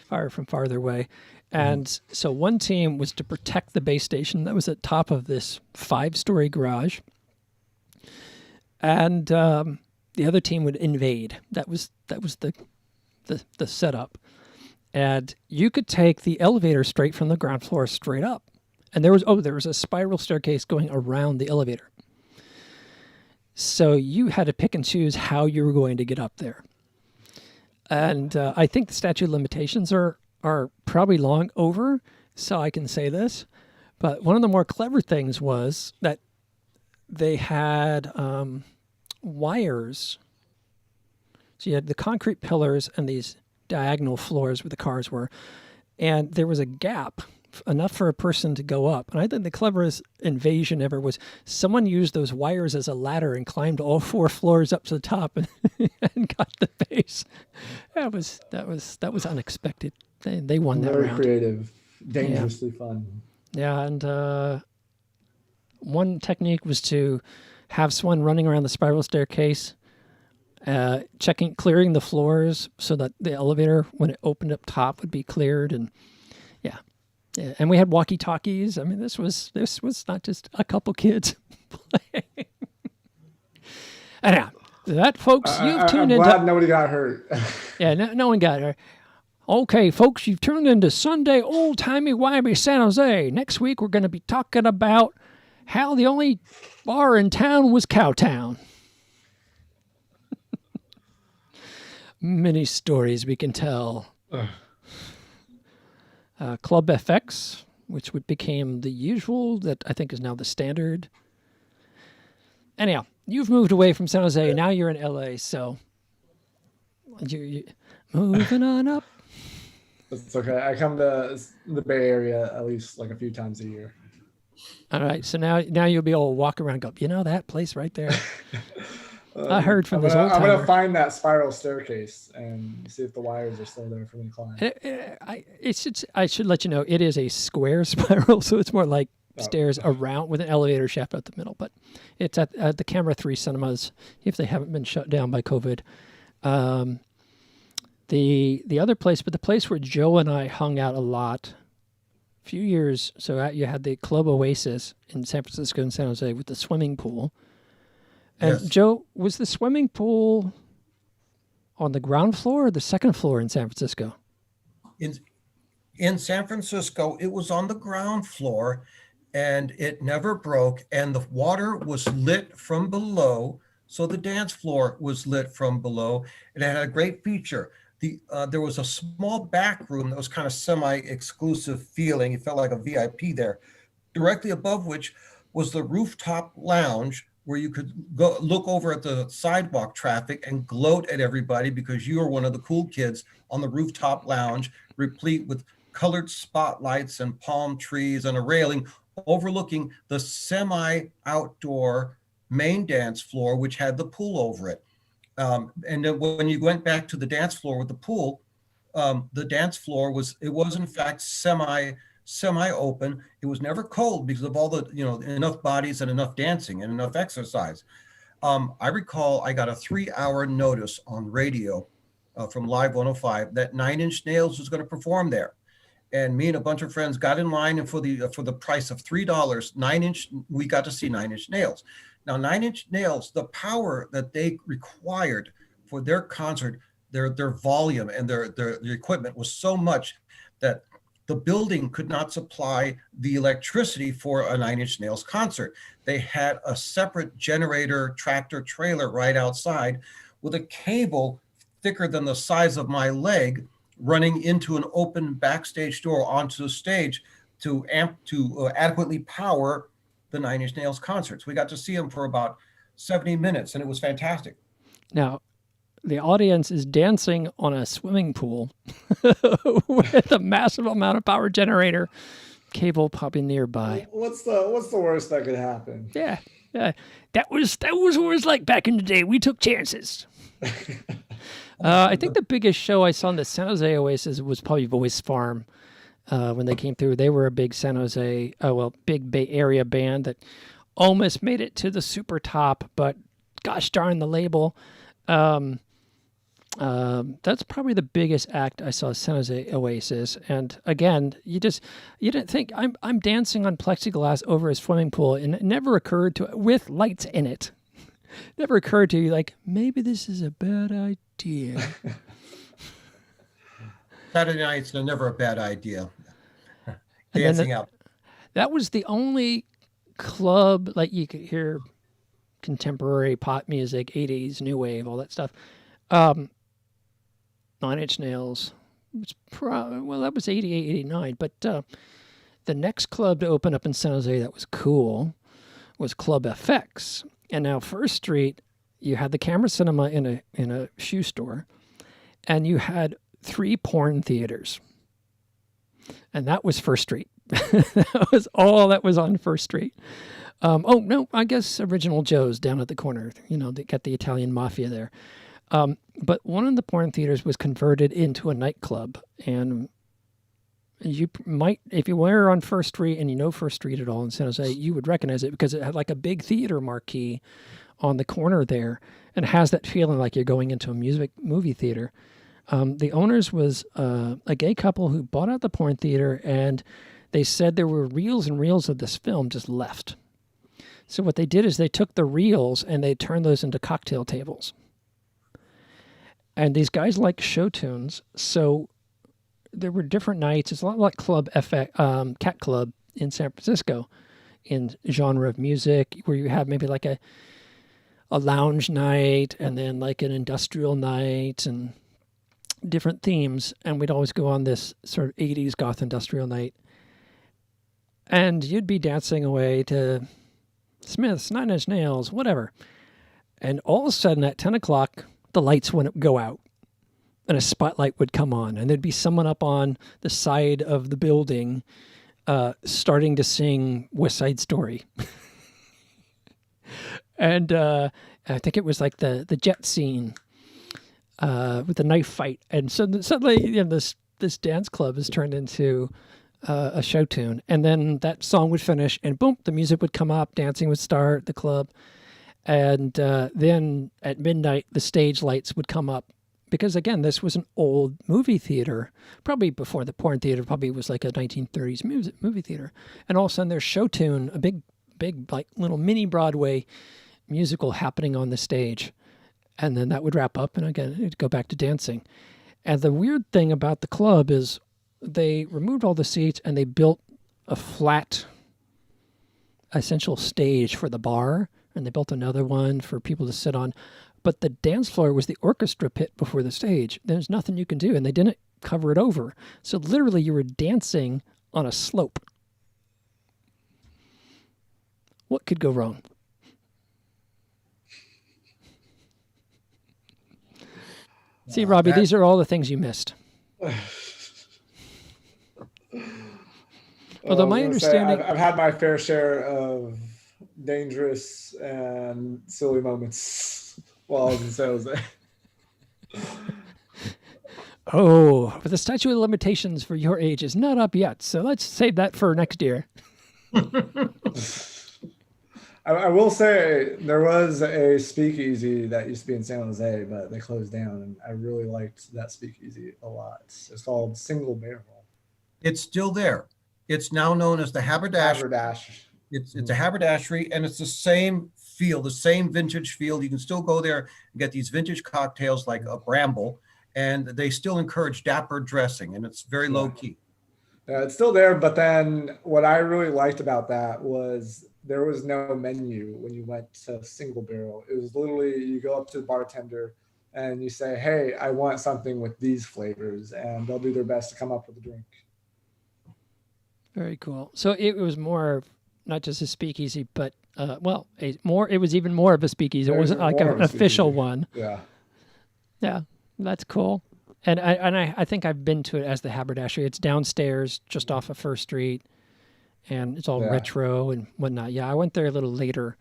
fire from farther away. And so one team was to protect the base station that was at top of this 5-story garage. And the other team would invade. That was the setup. And you could take the elevator straight from the ground floor straight up. And there was a spiral staircase going around the elevator. So you had to pick and choose how you were going to get up there. And I think the statute of limitations are probably long over, so I can say this. But one of the more clever things was that they had wires. So you had the concrete pillars and these diagonal floors where the cars were. And there was a gap enough for a person to go up. And I think the cleverest invasion ever was someone used those wires as a ladder and climbed all 4 floors up to the top and, and got the base. That was unexpected. They won that round. Very creative, dangerously fun. Yeah, and one technique was to have someone running around the spiral staircase, clearing the floors so that the elevator, when it opened up top, would be cleared. And yeah, and we had walkie-talkies. I mean, this was not just a couple kids playing. Anyhow, that, folks, you've tuned into. I'm glad nobody got hurt. Yeah, no one got hurt. Okay, folks, you've tuned into Sunday Old-Timey Wimey San Jose. Next week, we're going to be talking about how the only bar in town was Cowtown. Many stories we can tell. Club FX, which became the usual, that I think is now the standard. Anyhow, you've moved away from San Jose. Now you're in LA, so you're moving on up. It's okay. I come to the Bay Area at least like a few times a year. All right, so now you'll be able to walk around and go, you know that place right there? I heard from this old timer. I'm going to find that spiral staircase and see if the wires are still there for me to climb. I should let you know, it is a square spiral, so it's more like stairs around with an elevator shaft out the middle. But it's at the Camera 3 cinemas, if they haven't been shut down by COVID. The other place, but the place where Joe and I hung out a lot, a few years, so you had the Club Oasis in San Francisco and San Jose with the swimming pool. And yes. Joe, was the swimming pool on the ground floor or the second floor in San Francisco? In San Francisco, it was on the ground floor, and it never broke, and the water was lit from below, so the dance floor was lit from below, and it had a great feature. There was a small back room that was kind of semi-exclusive feeling. It felt like a VIP there, directly above which was the rooftop lounge where you could go look over at the sidewalk traffic and gloat at everybody because you were one of the cool kids on the rooftop lounge, replete with colored spotlights and palm trees and a railing overlooking the semi-outdoor main dance floor, which had the pool over it. And then when you went back to the dance floor with the pool, the dance floor was in fact semi-open. It was never cold because of all the, enough bodies and enough dancing and enough exercise. I recall I got a 3-hour notice on radio from Live 105 that Nine Inch Nails was going to perform there. And me and a bunch of friends got in line, and for the price of $3, we got to see Nine Inch Nails. Now, Nine Inch Nails, the power that they required for their concert, their volume and their equipment was so much that the building could not supply the electricity for a Nine Inch Nails concert. They had a separate generator tractor trailer right outside with a cable thicker than the size of my leg running into an open backstage door onto the stage to adequately power the Nine Inch Nails concerts. We got to see them for about 70 minutes, and it was fantastic. Now, the audience is dancing on a swimming pool with a massive amount of power generator cable popping nearby. What's the worst that could happen? Yeah. That was what it was like back in the day. We took chances. I think the biggest show I saw in the San Jose Oasis was probably Voice Farm. When they came through, they were a big San Jose, big Bay Area band that almost made it to the super top, but gosh darn the label. That's probably the biggest act I saw, San Jose Oasis. And again, you didn't think I'm dancing on plexiglass over a swimming pool, and it never occurred to, with lights in it, never occurred to you like, maybe this is a bad idea. Saturday nights are never a bad idea. And Dancing out. That was the only club, like you could hear contemporary pop music, 80s, new wave, all that stuff. Nine Inch Nails was that was 88, 89. But the next club to open up in San Jose that was cool was Club FX. And now First Street, you had the Camera Cinema in a shoe store, and you had 3 porn theaters. And that was First Street. That was all that was on First Street. I guess Original Joe's down at the corner. They got the Italian mafia there. But one of the porn theaters was converted into a nightclub. And you might, if you were on First Street and you know First Street at all in San Jose, you would recognize it because it had like a big theater marquee on the corner there and has that feeling like you're going into a movie theater. The owners was a gay couple who bought out the porn theater, and they said there were reels and reels of this film just left. So what they did is they took the reels and they turned those into cocktail tables. And these guys like show tunes, so there were different nights. It's a lot like Club FX, Cat Club in San Francisco, in genre of music, where you have maybe like a lounge night and then like an industrial night and different themes. And we'd always go on this sort of 80s goth industrial night. And you'd be dancing away to Smith's, Nine Inch Nails, whatever. And all of a sudden at 10 o'clock, the lights would go out and a spotlight would come on. And there'd be someone up on the side of the building starting to sing West Side Story. And I think it was like the jet scene with the knife fight. And so suddenly this dance club is turned into a show tune. And then that song would finish and boom, the music would come up, dancing would start, the club. And then at midnight, the stage lights would come up. Because again, this was an old movie theater, probably before the porn theater, probably was like a 1930s movie theater. And all of a sudden there's show tune, a big, like little mini Broadway musical happening on the stage. And then that would wrap up, and again, it'd go back to dancing. And the weird thing about the club is they removed all the seats and they built a flat, essential stage for the bar, and they built another one for people to sit on. But the dance floor was the orchestra pit before the stage. There's nothing you can do, and they didn't cover it over. So literally you were dancing on a slope. What could go wrong? See, Robbie, these are all the things you missed. Although my understanding, I've had my fair share of dangerous and silly moments while I was in San Jose. but the statute of limitations for your age is not up yet, so let's save that for next year. I will say there was a speakeasy that used to be in San Jose, but they closed down, and I really liked that speakeasy a lot. It's called Single Barrel. It's still there. It's now known as the Haberdashery. Haberdash. It's a haberdashery, and it's the same feel, the same vintage feel. You can still go there and get these vintage cocktails like a Bramble, and they still encourage dapper dressing, and it's very low key. It's still there, but then what I really liked about that was there was no menu when you went to Single Barrel. It was literally you go up to the bartender and you say, "Hey, I want something with these flavors," and they'll do their best to come up with a drink. Very cool. So it was more not just a speakeasy, but it was even more of a speakeasy. It wasn't like an official one. Yeah, that's cool. And I think I've been to it as the Haberdashery. It's downstairs, just off of First Street, and it's all retro and whatnot. Yeah, I went there a little later.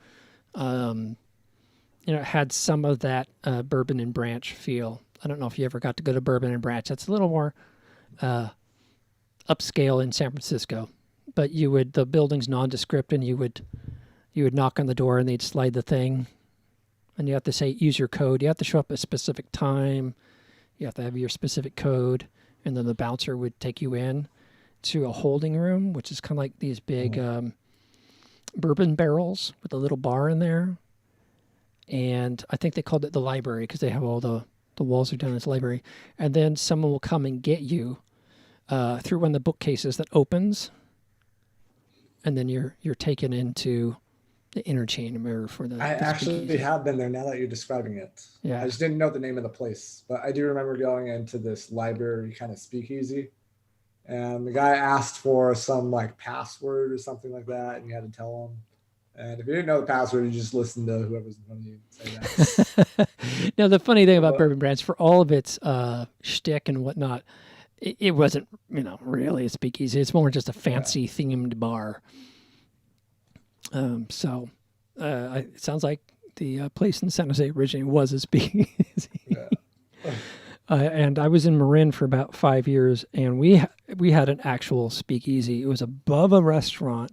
It had some of that Bourbon and Branch feel. I don't know if you ever got to go to Bourbon and Branch. It's a little more upscale in San Francisco, but the building's nondescript, and you would knock on the door and they'd slide the thing, and you have to say use your code. You have to show up at a specific time. You have to have your specific code, and then the bouncer would take you in to a holding room, which is kind of like these big bourbon barrels with a little bar in there. And I think they called it the library because they have all the walls are done as library. And then someone will come and get you through one of the bookcases that opens, and then you're taken into the interchange for the. I actually have been there now that you're describing it. Yeah. I just didn't know the name of the place, but I do remember going into this library kind of speakeasy, and the guy asked for some like password or something like that, and you had to tell him. And if you didn't know the password, you just listened to whoever's in front of you say that. Now, the funny thing about Bourbon Branch, for all of its shtick and whatnot, it wasn't really a speakeasy. It's more just a fancy themed bar. It sounds like the place in San Jose originally was a speakeasy. And I was in Marin for about 5 years, and we had an actual speakeasy. It was above a restaurant,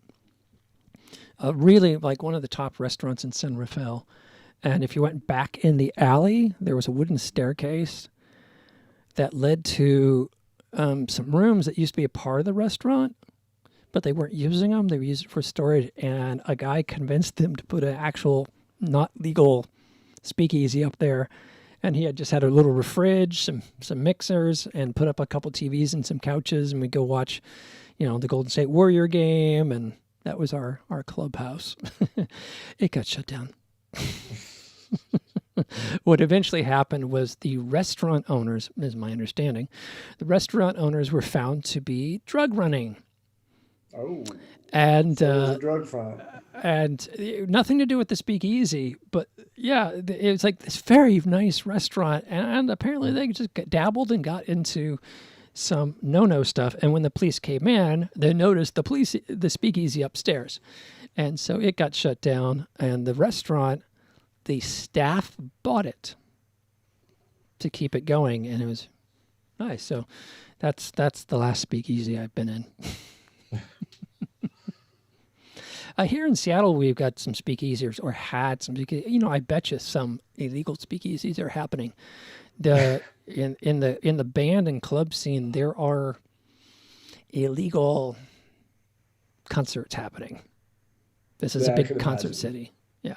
really like one of the top restaurants in San Rafael. And if you went back in the alley, there was a wooden staircase that led to some rooms that used to be a part of the restaurant, but they weren't using them. They were used for storage, and a guy convinced them to put an actual not legal speakeasy up there. And he had just had a little fridge, some mixers, and put up a couple TVs and some couches, and we'd go watch, the Golden State Warrior game, and that was our clubhouse. It got shut down. What eventually happened was the restaurant owners, is my understanding, the restaurant owners were found to be drug running. Oh. And So a drug front. and nothing to do with the speakeasy, but yeah, it was like this very nice restaurant, and apparently they just dabbled and got into some no stuff. And when the police came in, they noticed the speakeasy upstairs, and so it got shut down. And the restaurant, the staff bought it to keep it going, and it was nice. So that's the last speakeasy I've been in. Here in Seattle, we've got some speakeasies, or had some. I bet you some illegal speakeasies are happening. In the band and club scene, there are illegal concerts happening. This is a big concert city. Yeah.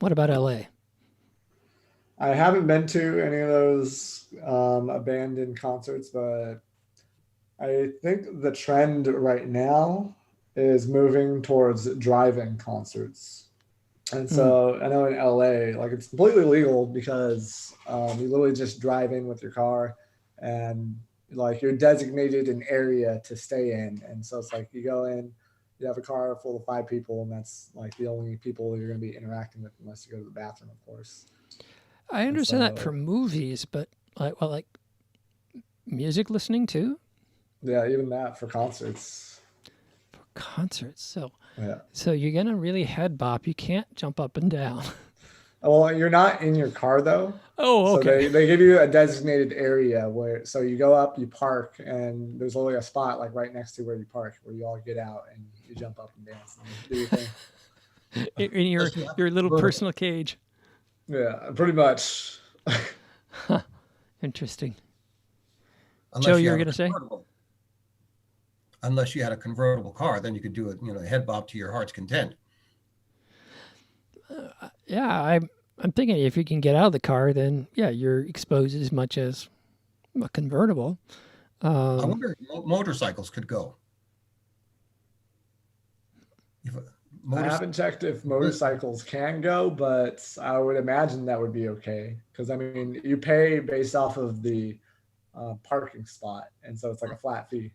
What about LA? I haven't been to any of those abandoned concerts, but I think the trend right now is moving towards drive-in concerts. And so I know in LA, like, it's completely legal because you literally just drive in with your car, and like you're designated an area to stay in. And so it's like you go in, you have a car full of 5 people, and that's like the only people you're going to be interacting with unless you go to the bathroom, of course. I understand that So, for movies, but like music listening too? yeah, even that for concerts. Concerts. Yeah. So you're gonna really head bop. You can't jump up and down. Well, you're not in your car though. Oh, So okay. they give you a designated area where so you go up, you park, and there's only a spot like right next to where you park where you all get out and you jump up and dance and do your thing. In Unless you have your little convertible. personal cage. Yeah, pretty much. Interesting. Unless Joe, you you were have a gonna say? convertible. Unless you had a convertible car, then you could do it, a head bob to your heart's content. Yeah, I'm thinking if you can get out of the car, then yeah, you're exposed as much as a convertible. I wonder if motorcycles could go. If a I motorcycle, haven't checked if motorcycles can go, but I would imagine that would be okay. Because I mean, you pay based off of the parking spot, and so it's like a flat fee.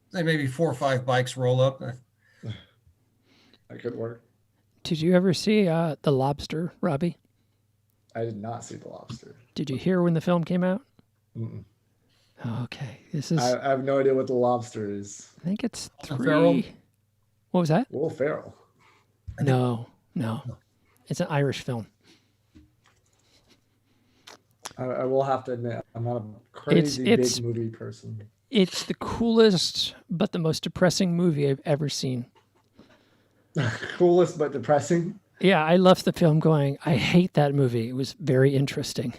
say maybe 4 or 5 bikes roll up. That could work. Did you ever see The Lobster, Robbie? I did not see The Lobster. Did you hear when the film came out? Mm-mm. Okay, this is. I have no idea what The Lobster is. I think it's Will Ferrell? 3. What was that? Will Ferrell. No. It's an Irish film. I will have to admit, I'm not a crazy it's- big movie person. It's the coolest but the most depressing movie I've ever seen. Coolest but depressing. Yeah, I left the film going, I hate that movie. It was very interesting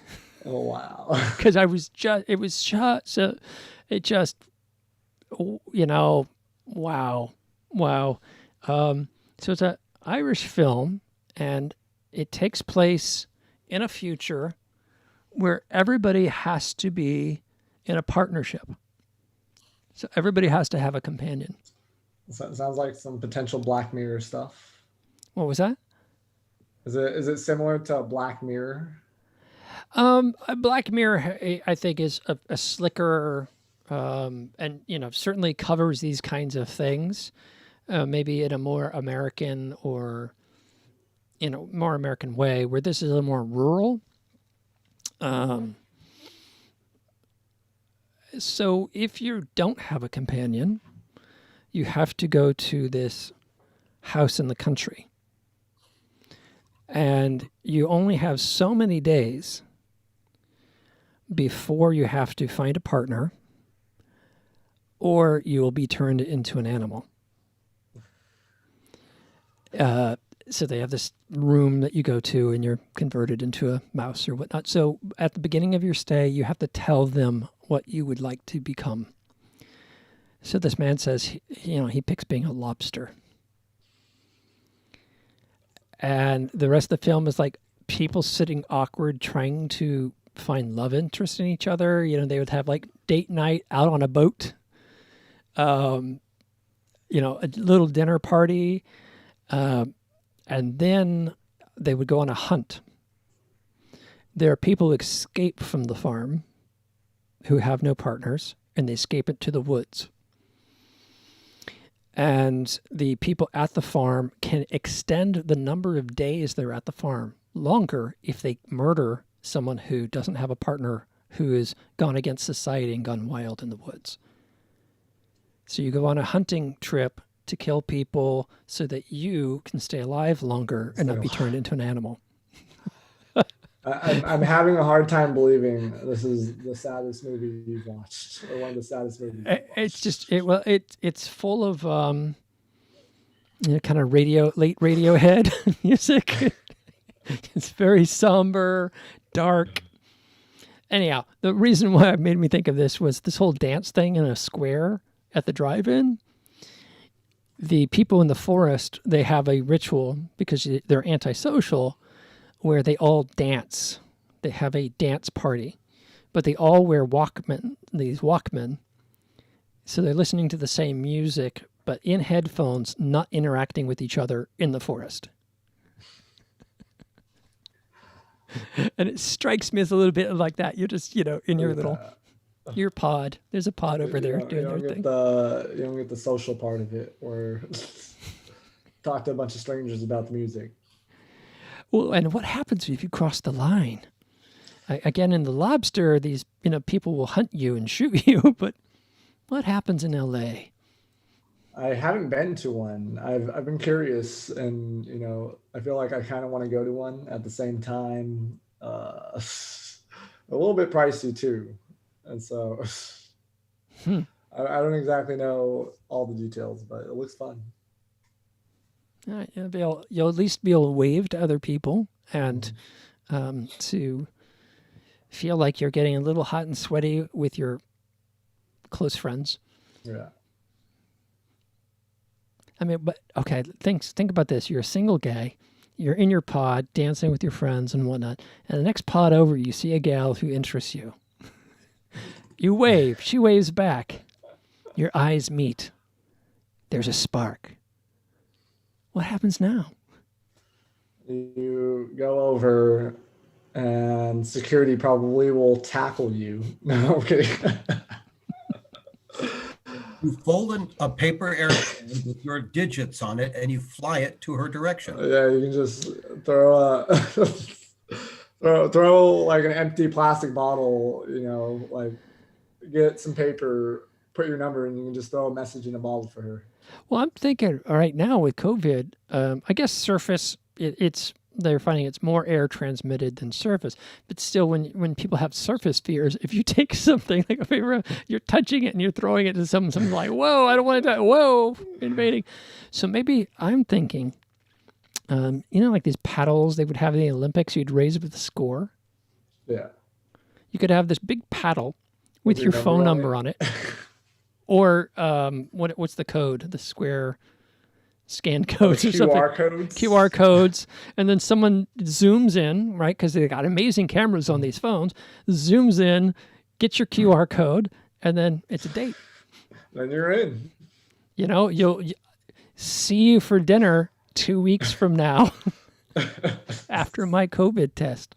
Oh wow. because wow. So it's an Irish film, and it takes place in a future where everybody has to be in a partnership. So everybody has to have a companion. Sounds like some potential Black Mirror stuff. What was that? Is it similar to Black Mirror? Black Mirror, I think, is a slicker, and certainly covers these kinds of things, maybe in a more American or more American way. Where this is a little more rural. So if you don't have a companion, you have to go to this house in the country, and you only have so many days before you have to find a partner, or you will be turned into an animal. So they have this room that you go to, and you're converted into a mouse or whatnot. So at the beginning of your stay, you have to tell them what you would like to become. So this man says, he picks being a lobster. And the rest of the film is like people sitting awkward, trying to find love interest in each other. They would have like date night out on a boat, a little dinner party. And then they would go on a hunt. There are people who escape from the farm who have no partners, and they escape it to the woods. And the people at the farm can extend the number of days they're at the farm longer if they murder someone who doesn't have a partner, who has gone against society and gone wild in the woods. So you go on a hunting trip to kill people so that you can stay alive longer and not be turned into an animal. I'm having a hard time believing this is the saddest movie you've watched, or one of the saddest movies. It's just it's full of kind of late Radiohead music. It's very somber, dark. Anyhow, the reason why it made me think of this was this whole dance thing in a square at the drive-in. The people in the forest, they have a ritual because they're antisocial, where they all dance. They have a dance party, but they all wear Walkman. So they're listening to the same music, but in headphones, not interacting with each other in the forest. And it strikes me as a little bit like that. You're just, in your pod. There's a pod over there doing their thing. You don't get the social part of it, or talk to a bunch of strangers about the music. Well, and what happens if you cross the line? Again, in the lobster, these people will hunt you and shoot you. But what happens in L.A.? I haven't been to one. I've been curious, and I feel like I kind of want to go to one at the same time. A little bit pricey too, and so I don't exactly know all the details, but it looks fun. All right, you'll at least be able to wave to other people and to feel like you're getting a little hot and sweaty with your close friends. Yeah. I mean, but okay, think about this. You're a single guy. You're in your pod dancing with your friends and whatnot. And the next pod over, you see a gal who interests you. You wave. She waves back. Your eyes meet. There's a spark. What happens now? You go over, and security probably will tackle you. No, I'm kidding. You fold a paper airplane with your digits on it, and you fly it to her direction. Yeah, you can just throw throw like an empty plastic bottle. Like get some paper, put your number, and you can just throw a message in a bottle for her. Well, I'm thinking right now with COVID, I guess surface, they're finding it's more air transmitted than surface. But still, when people have surface fears, if you take something like a paper, you're touching it and you're throwing it to someone like, whoa, I don't want to die. Whoa, invading. So maybe I'm thinking, like these paddles they would have in the Olympics, you'd raise it with a score. Yeah. You could have this big paddle with your phone number on it. Or what's the code? The square scan codes or something. QR codes. And then someone zooms in, right? Because they got amazing cameras on these phones. Zooms in, gets your QR code, and then it's a date. Then you're in. You'll see you for dinner 2 weeks from now after my COVID test.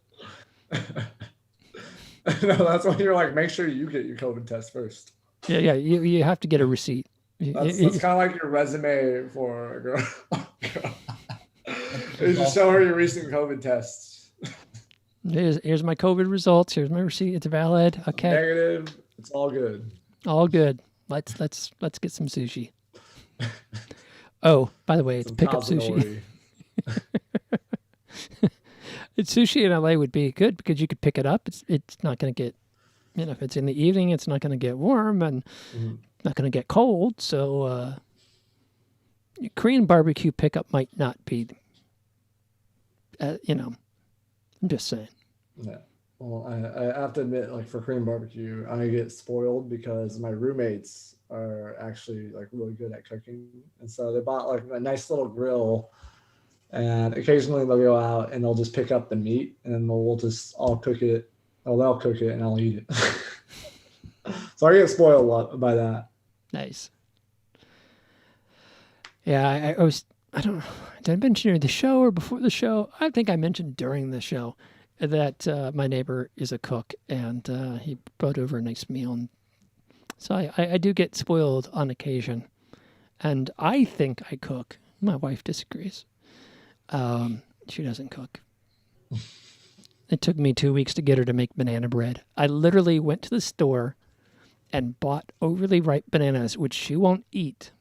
No, that's when you're like, make sure you get your COVID test first. Yeah. You have to get a receipt. That's kind of like your resume for a girl. You just show her your recent COVID tests. Here's my COVID results. Here's my receipt. It's valid. Okay. Negative. It's all good. All good. Let's get some sushi. Oh, by the way, it's pickup sushi. It's sushi in LA would be good because you could pick it up. It's not going to get, if it's in the evening, it's not going to get warm and not going to get cold. So Korean barbecue pickup might not be, I'm just saying. Yeah. Well, I have to admit, like for Korean barbecue, I get spoiled because my roommates are actually like really good at cooking. And so they bought like a nice little grill, and occasionally they'll go out and they'll just pick up the meat and then we'll just all cook it. Oh, they'll cook it and I'll eat it. So I get spoiled a lot by that. Nice. Yeah, I don't know. Did I mention during the show or before the show? I think I mentioned during the show that my neighbor is a cook and he brought over a nice meal. And so I do get spoiled on occasion. And I think I cook. My wife disagrees. She doesn't cook. It took me 2 weeks to get her to make banana bread. I literally went to the store and bought overly ripe bananas, which she won't eat.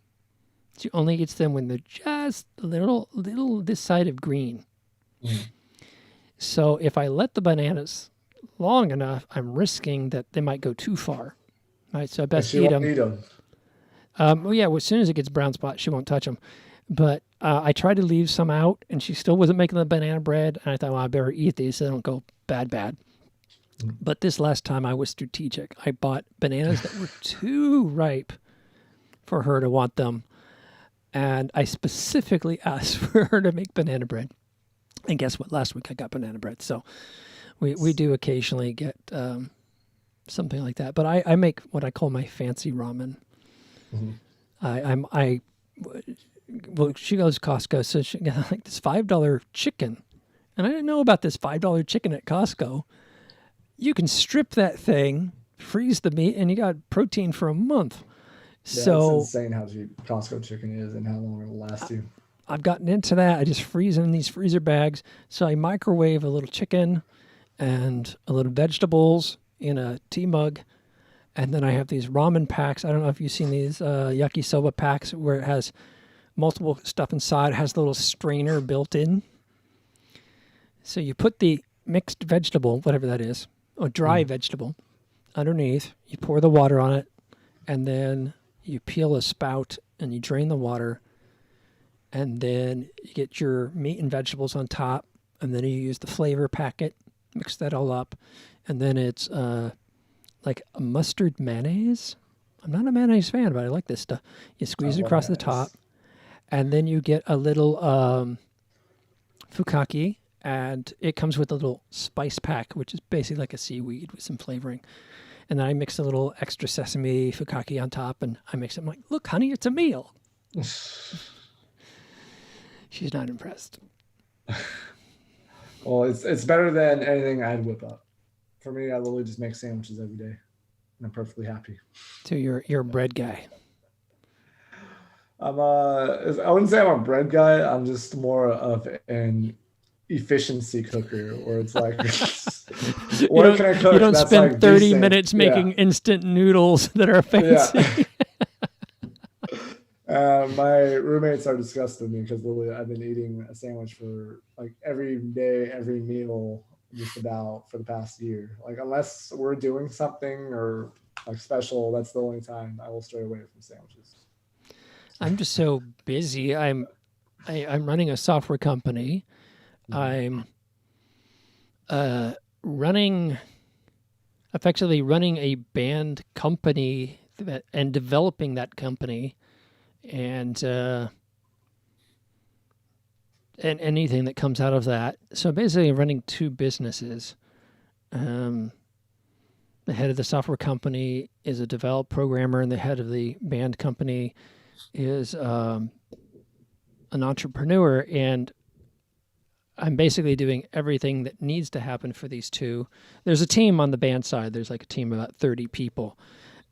She only eats them when they're just a little this side of green. So if I let the bananas long enough, I'm risking that they might go too far. Right, so I best eat them. Well, yeah, as soon as it gets brown spot, she won't touch them. But I tried to leave some out, and she still wasn't making the banana bread. And I thought, well, I better eat these so they don't go bad. But this last time I was strategic. I bought bananas that were too ripe for her to want them. And I specifically asked for her to make banana bread. And guess what? Last week I got banana bread. So we do occasionally get something like that. But I make what I call my fancy ramen. Well, she goes to Costco, so she got like this $5 chicken. And I didn't know about this $5 chicken at Costco. You can strip that thing, freeze the meat, and you got protein for a month. Yeah, so it's insane how cheap Costco chicken is and how long it'll last you. I've gotten into that. I just freeze in these freezer bags. So I microwave a little chicken and a little vegetables in a tea mug. And then I have these ramen packs. I don't know if you've seen these yakisoba packs where it has multiple stuff inside. It has a little strainer built in. So you put the mixed vegetable, whatever that is, or dry vegetable, underneath. You pour the water on it, and then you peel a spout and you drain the water. And then you get your meat and vegetables on top, and then you use the flavor packet, mix that all up, and then it's like a mustard mayonnaise. I'm not a mayonnaise fan, but I like this stuff. You squeeze it across the top, and then you get a little fukake, and it comes with a little spice pack, which is basically like a seaweed with some flavoring. And then I mix a little extra sesame fukake on top, and I mix it. I'm like, look, honey, it's a meal. She's not impressed. Well, it's better than anything I'd whip up. For me, I literally just make sandwiches every day, and I'm perfectly happy. So you're a bread guy. I wouldn't say I'm a bread guy. I'm just more of an efficiency cooker, where it's like, what can I cook? You don't that's spend like 30 decent? minutes making instant noodles that are fancy. My roommates are disgusted with me because literally I've been eating a sandwich for like every day, every meal, just about for the past year. Like unless we're doing something or like special, that's the only time I will stray away from sandwiches. I'm just so busy. I'm running a software company. I'm effectively running a band company and developing that company, and anything that comes out of that. So basically running two businesses. The head of the software company is a developed programmer, and the head of the band company is an entrepreneur, and I'm basically doing everything that needs to happen for these two. There's a team on the band side. There's like a team of about 30 people,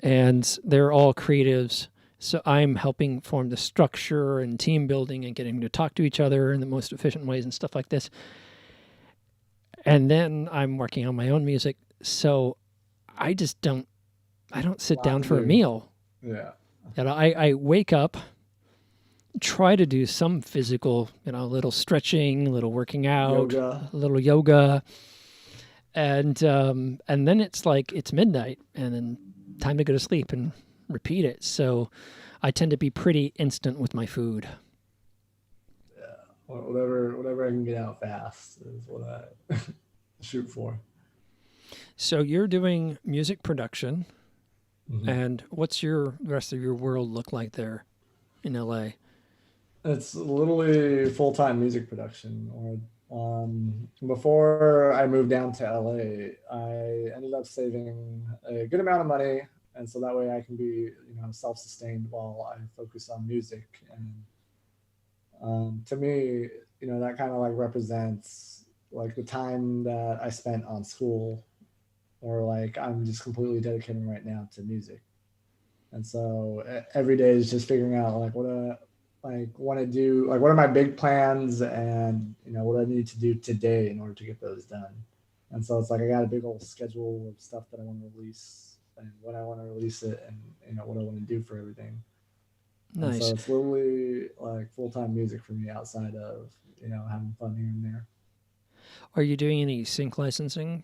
and they're all creatives. So I'm helping form the structure and team building and getting to talk to each other in the most efficient ways and stuff like this. And then I'm working on my own music. So I don't sit down for a meal. Yeah. And I wake up, try to do some physical, a little stretching, a little working out, a little yoga. And then it's like, it's midnight and then time to go to sleep and repeat it. So I tend to be pretty instant with my food. Yeah. Whatever I can get out fast is what I shoot for. So you're doing music production. And what's the rest of your world look like there in LA? It's literally full-time music production. Before I moved down to LA, I ended up saving a good amount of money, and so that way I can be, self-sustained while I focus on music. And to me, that kind of like represents like the time that I spent on school, or like I'm just completely dedicating right now to music. And so every day is just figuring out like what I want to do, like what are my big plans, and what I need to do today in order to get those done. And so it's like I got a big old schedule of stuff that I want to release and when I want to release it, and what I want to do for everything. Nice. And so it's literally like full-time music for me outside of having fun here and there. Are you doing any sync licensing?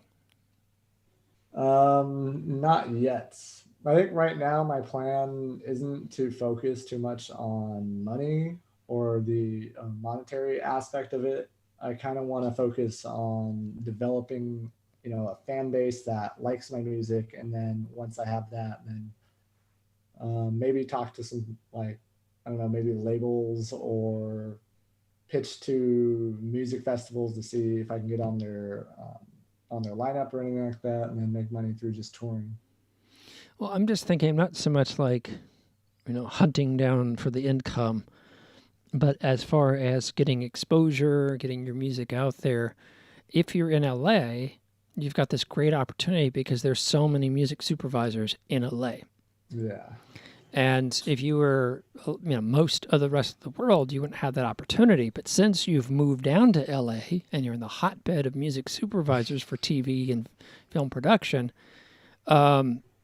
Not yet. I think right now my plan isn't to focus too much on money or the monetary aspect of it. I kind of want to focus on developing, a fan base that likes my music, and then once I have that, then maybe talk to some maybe labels or pitch to music festivals to see if I can get on their lineup or anything like that, and then make money through just touring. Well, I'm just thinking not so much like, hunting down for the income, but as far as getting exposure, getting your music out there. If you're in LA, you've got this great opportunity because there's so many music supervisors in LA. Yeah. And if you were, most of the rest of the world, you wouldn't have that opportunity. But since you've moved down to LA and you're in the hotbed of music supervisors for TV and film production,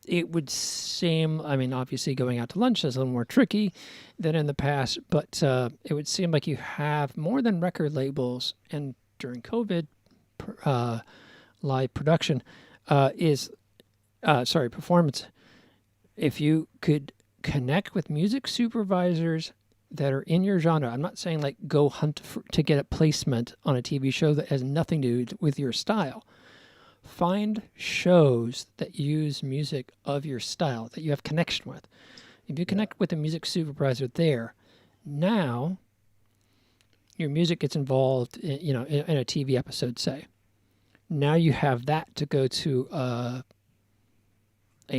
it would seem, obviously going out to lunch is a little more tricky than in the past, but it would seem like you have more than record labels. And during COVID, live production performance. If you could connect with music supervisors that are in your genre, I'm not saying like go hunt to get a placement on a TV show that has nothing to do with your style. Find shows that use music of your style that you have connection with. If you connect with a music supervisor there, now your music gets involved in a TV episode, say. Now you have that to go to a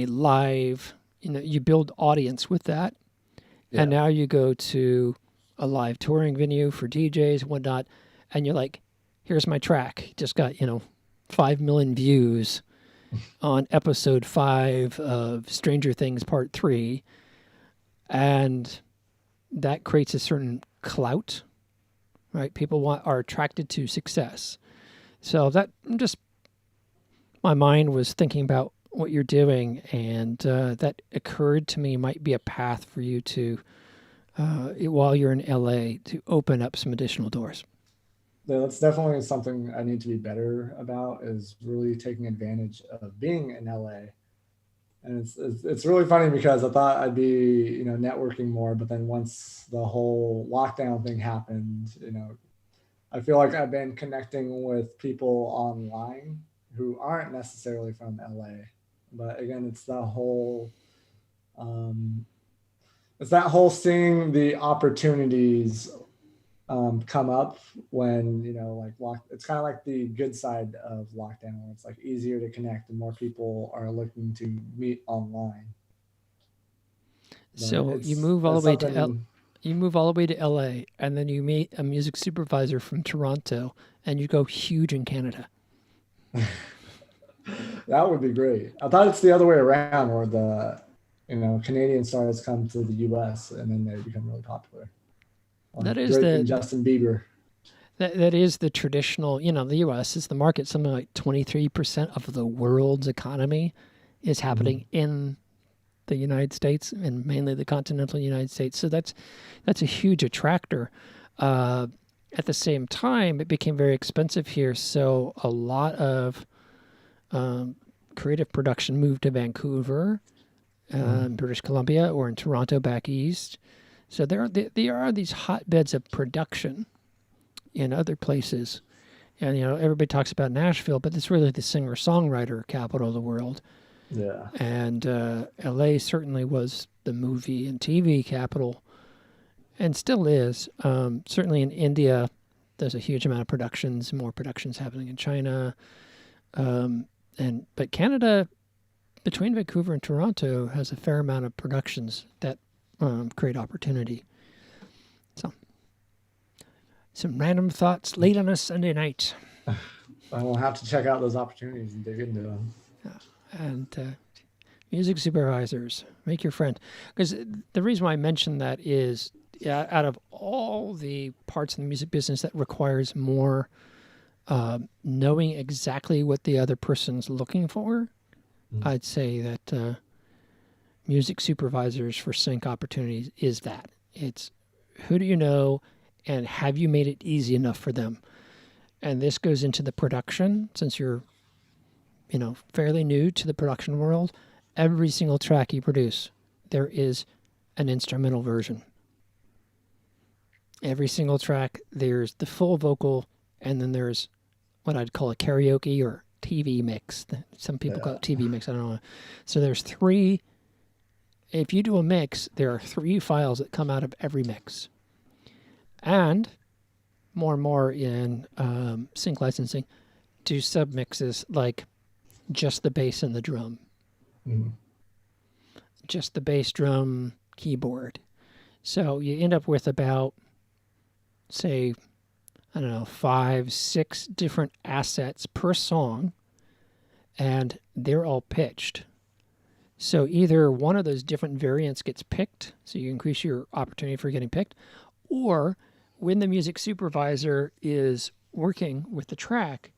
live, you build audience with that. Yeah. And now you go to a live touring venue for DJs and whatnot, and you're like, here's my track. Just got, 5 million views on episode 5 of Stranger Things Part 3. And that creates a certain clout, right? People are attracted to success. So that my mind was thinking about what you're doing, and that occurred to me might be a path for you to, while you're in LA, to open up some additional doors. Yeah, that's definitely something I need to be better about, is really taking advantage of being in LA. And it's really funny because I thought I'd be, networking more, but then once the whole lockdown thing happened, I feel like I've been connecting with people online who aren't necessarily from LA. But again, it's that whole seeing the opportunities come up when, it's kind of like the good side of lockdown, where it's like easier to connect and more people are looking to meet online. But so you move all the way to you move all the way to LA, and then you meet a music supervisor from Toronto, and you go huge in Canada. That would be great. I thought it's the other way around, where the Canadian stars come to the US and then they become really popular. That is the Justin Bieber. That is the traditional. The US is the market. Something like 23% of the world's economy is happening in the United States, and mainly the continental United States. So that's a huge attractor. At the same time, it became very expensive here, so a lot of creative production moved to Vancouver, British Columbia, or in Toronto back east. So there are these hotbeds of production in other places. And, everybody talks about Nashville, but it's really the singer-songwriter capital of the world. Yeah. And LA certainly was the movie and TV capital, and still is. Certainly in India, there's a huge amount of productions, more productions happening in China. But Canada, between Vancouver and Toronto, has a fair amount of productions that create opportunity. So, some random thoughts late on a Sunday night. I will have to check out those opportunities and dig into them. And music supervisors, make your friend. Because the reason why I mentioned that is, out of all the parts of the music business that requires more knowing exactly what the other person's looking for, I'd say that music supervisors for sync opportunities is that. It's who do you know, and have you made it easy enough for them? And this goes into the production, since you're fairly new to the production world. Every single track you produce, there is an instrumental version. Every single track, there's the full vocal, and then there's what I'd call a karaoke or TV mix. Some people call it TV mix, I don't know. So there's 3, if you do a mix, there are 3 files that come out of every mix. And more in sync licensing, do submixes like just the bass and the drum. Just the bass, drum, keyboard. So you end up with about, say, 5, 6 different assets per song, and they're all pitched. So either one of those different variants gets picked, so you increase your opportunity for getting picked, or when the music supervisor is working with the track,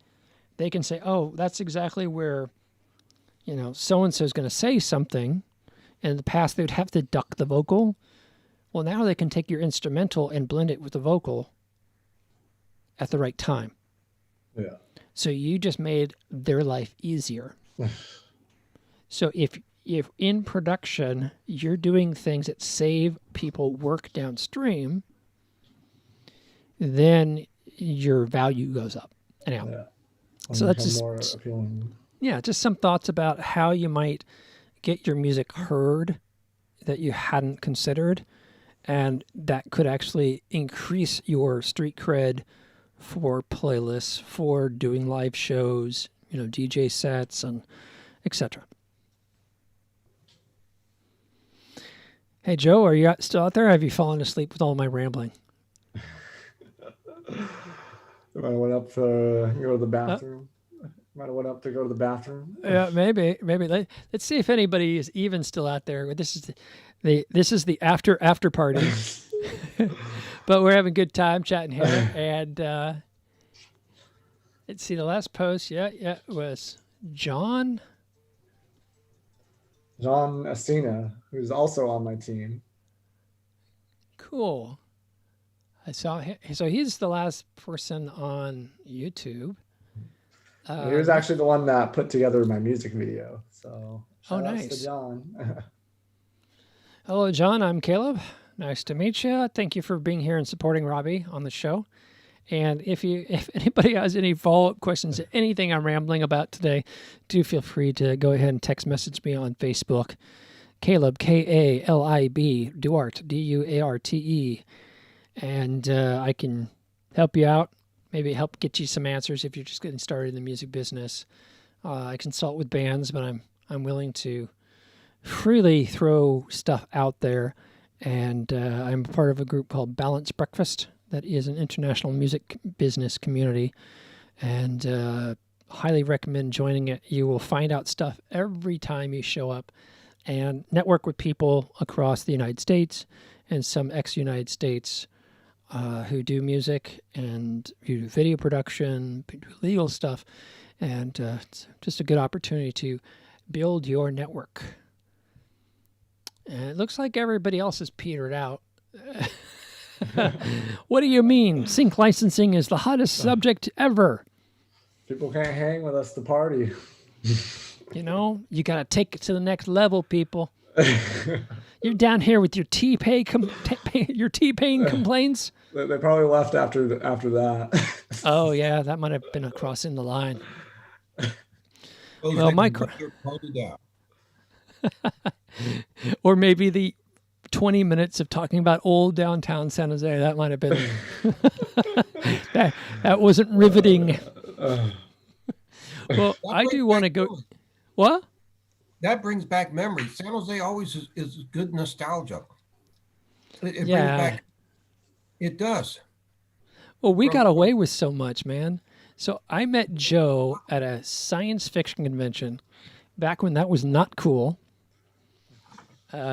they can say, oh, that's exactly where, so-and-so is going to say something. And in the past, they would have to duck the vocal. Well, now they can take your instrumental and blend it with the vocal at the right time. Yeah. So you just made their life easier. So if in production you're doing things that save people work downstream, then your value goes up. Anyhow, Yeah. so that's just more appealing. just some thoughts about how you might get your music heard that you hadn't considered, and that could actually increase your street cred for playlists, for doing live shows, DJ sets, and etc. Hey, Joe, are you still out there? Or have you fallen asleep with all my rambling? I went up to go to the bathroom. Might have went up to go to the bathroom. Yeah, maybe. Let's see if anybody is even still out there. This is the after party, but we're having a good time chatting here. And let's see the last post. Yeah, it was John Asina, who's also on my team. Cool. I saw him. So he's the last person on YouTube. He was actually the one that put together my music video. So shout outs nice. to John. Hello, John. I'm Caleb. Nice to meet you. Thank you for being here and supporting Robbie on the show. And if anybody has any follow-up questions to anything I'm rambling about today, do feel free to go ahead and text message me on Facebook. Caleb, K-A-L-I-B, Duarte, D-U-A-R-T-E. And I can help you out, maybe help get you some answers if you're just getting started in the music business. I consult with bands, but I'm willing to freely throw stuff out there. And I'm part of a group called Balanced Breakfast that is an international music business community, and highly recommend joining it. You will find out stuff every time you show up and network with people across the United States and some ex-United States who do music and who do video production, do legal stuff, and it's just a good opportunity to build your network. And it looks like everybody else has petered out. What do you mean? Sync licensing is the hottest subject ever. People can't hang with us to party. You got to take it to the next level, people. You're down here with your T-Pain complaints. They probably left after that. Oh yeah, that might have been crossing the line. Well, Or maybe the 20 minutes of talking about old downtown San Jose. That might have been that wasn't riveting. Well, I do want to go. What? That brings back memories. San Jose always is good nostalgia. It brings Yeah. back. It does. Well, we got away with so much, man. So I met Joe at a science fiction convention back when that was not cool.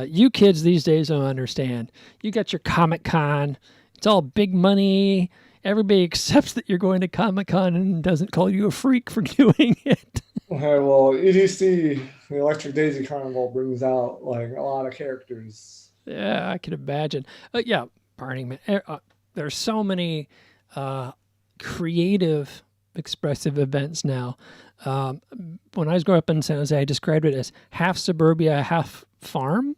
You kids these days don't understand. You got your Comic-Con. It's all big money. Everybody accepts that you're going to Comic-Con and doesn't call you a freak for doing it. Okay, well, EDC, the Electric Daisy Carnival, brings out like a lot of characters. Yeah, I can imagine. Yeah, Burning Man. There's so many creative, expressive events now. When I was growing up in San Jose, I described it as half suburbia, half farm.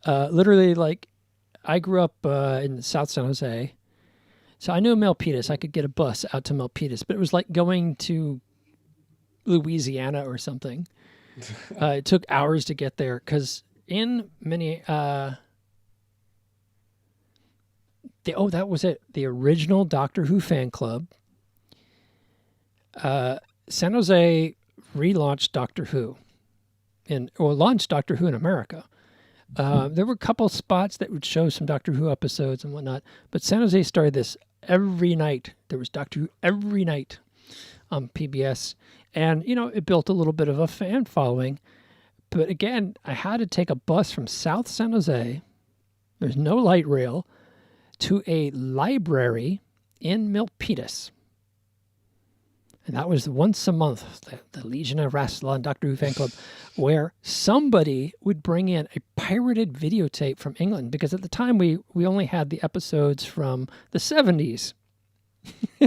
Literally, like, I grew up in South San Jose, so I knew Milpitas. I could get a bus out to Milpitas, but it was like going to Louisiana or something. It took hours to get there because in many that was it. The original Doctor Who fan club. San Jose relaunched Doctor Who, launched Doctor Who in America. There were a couple spots that would show some Doctor Who episodes and whatnot, but San Jose started this every night. There was Doctor Who every night on PBS, and it built a little bit of a fan following. But again, I had to take a bus from South San Jose. There's no light rail to a library in Milpitas. And that was once a month, the Legion of Rassilon Doctor Who fan club, where somebody would bring in a pirated videotape from England, because at the time we only had the episodes from the 70s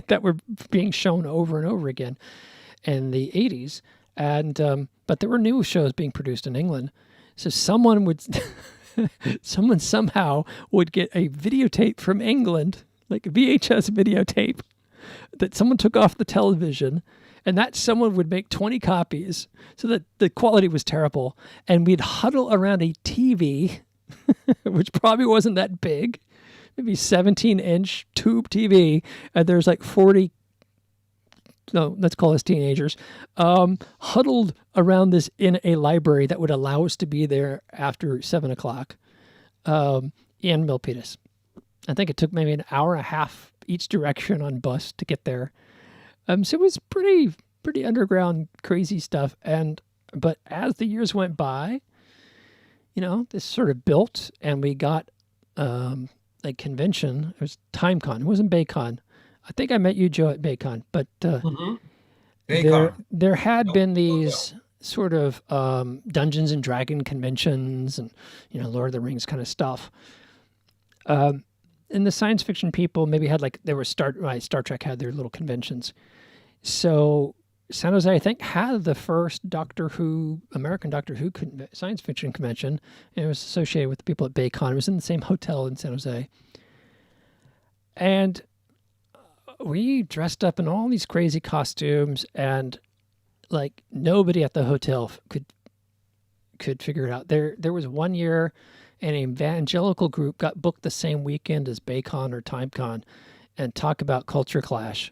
that were being shown over and over again in the 80s. And but there were new shows being produced in England. So someone would someone somehow would get a videotape from England, like a VHS videotape, that someone took off the television, and that someone would make 20 copies so that the quality was terrible. And we'd huddle around a TV, which probably wasn't that big, maybe 17-inch tube TV. And there's like 40, no, let's call us teenagers, huddled around this in a library that would allow us to be there after 7 o'clock in Milpitas. I think it took maybe an hour and a half each direction on bus to get there. So it was pretty underground, crazy stuff. But as the years went by, this sort of built, and we got a convention. It was TimeCon. It wasn't BayCon. I think I met you, Joe, at BayCon. But there had been these sort of Dungeons and Dragon conventions and Lord of the Rings kind of stuff. And the science fiction people maybe had Star Trek had their little conventions. So San Jose, I think, had the first American Doctor Who science fiction convention. And it was associated with the people at BayCon. It was in the same hotel in San Jose. And we dressed up in all these crazy costumes, and nobody at the hotel could figure it out. There was one year an evangelical group got booked the same weekend as BayCon or TimeCon, and talk about culture clash.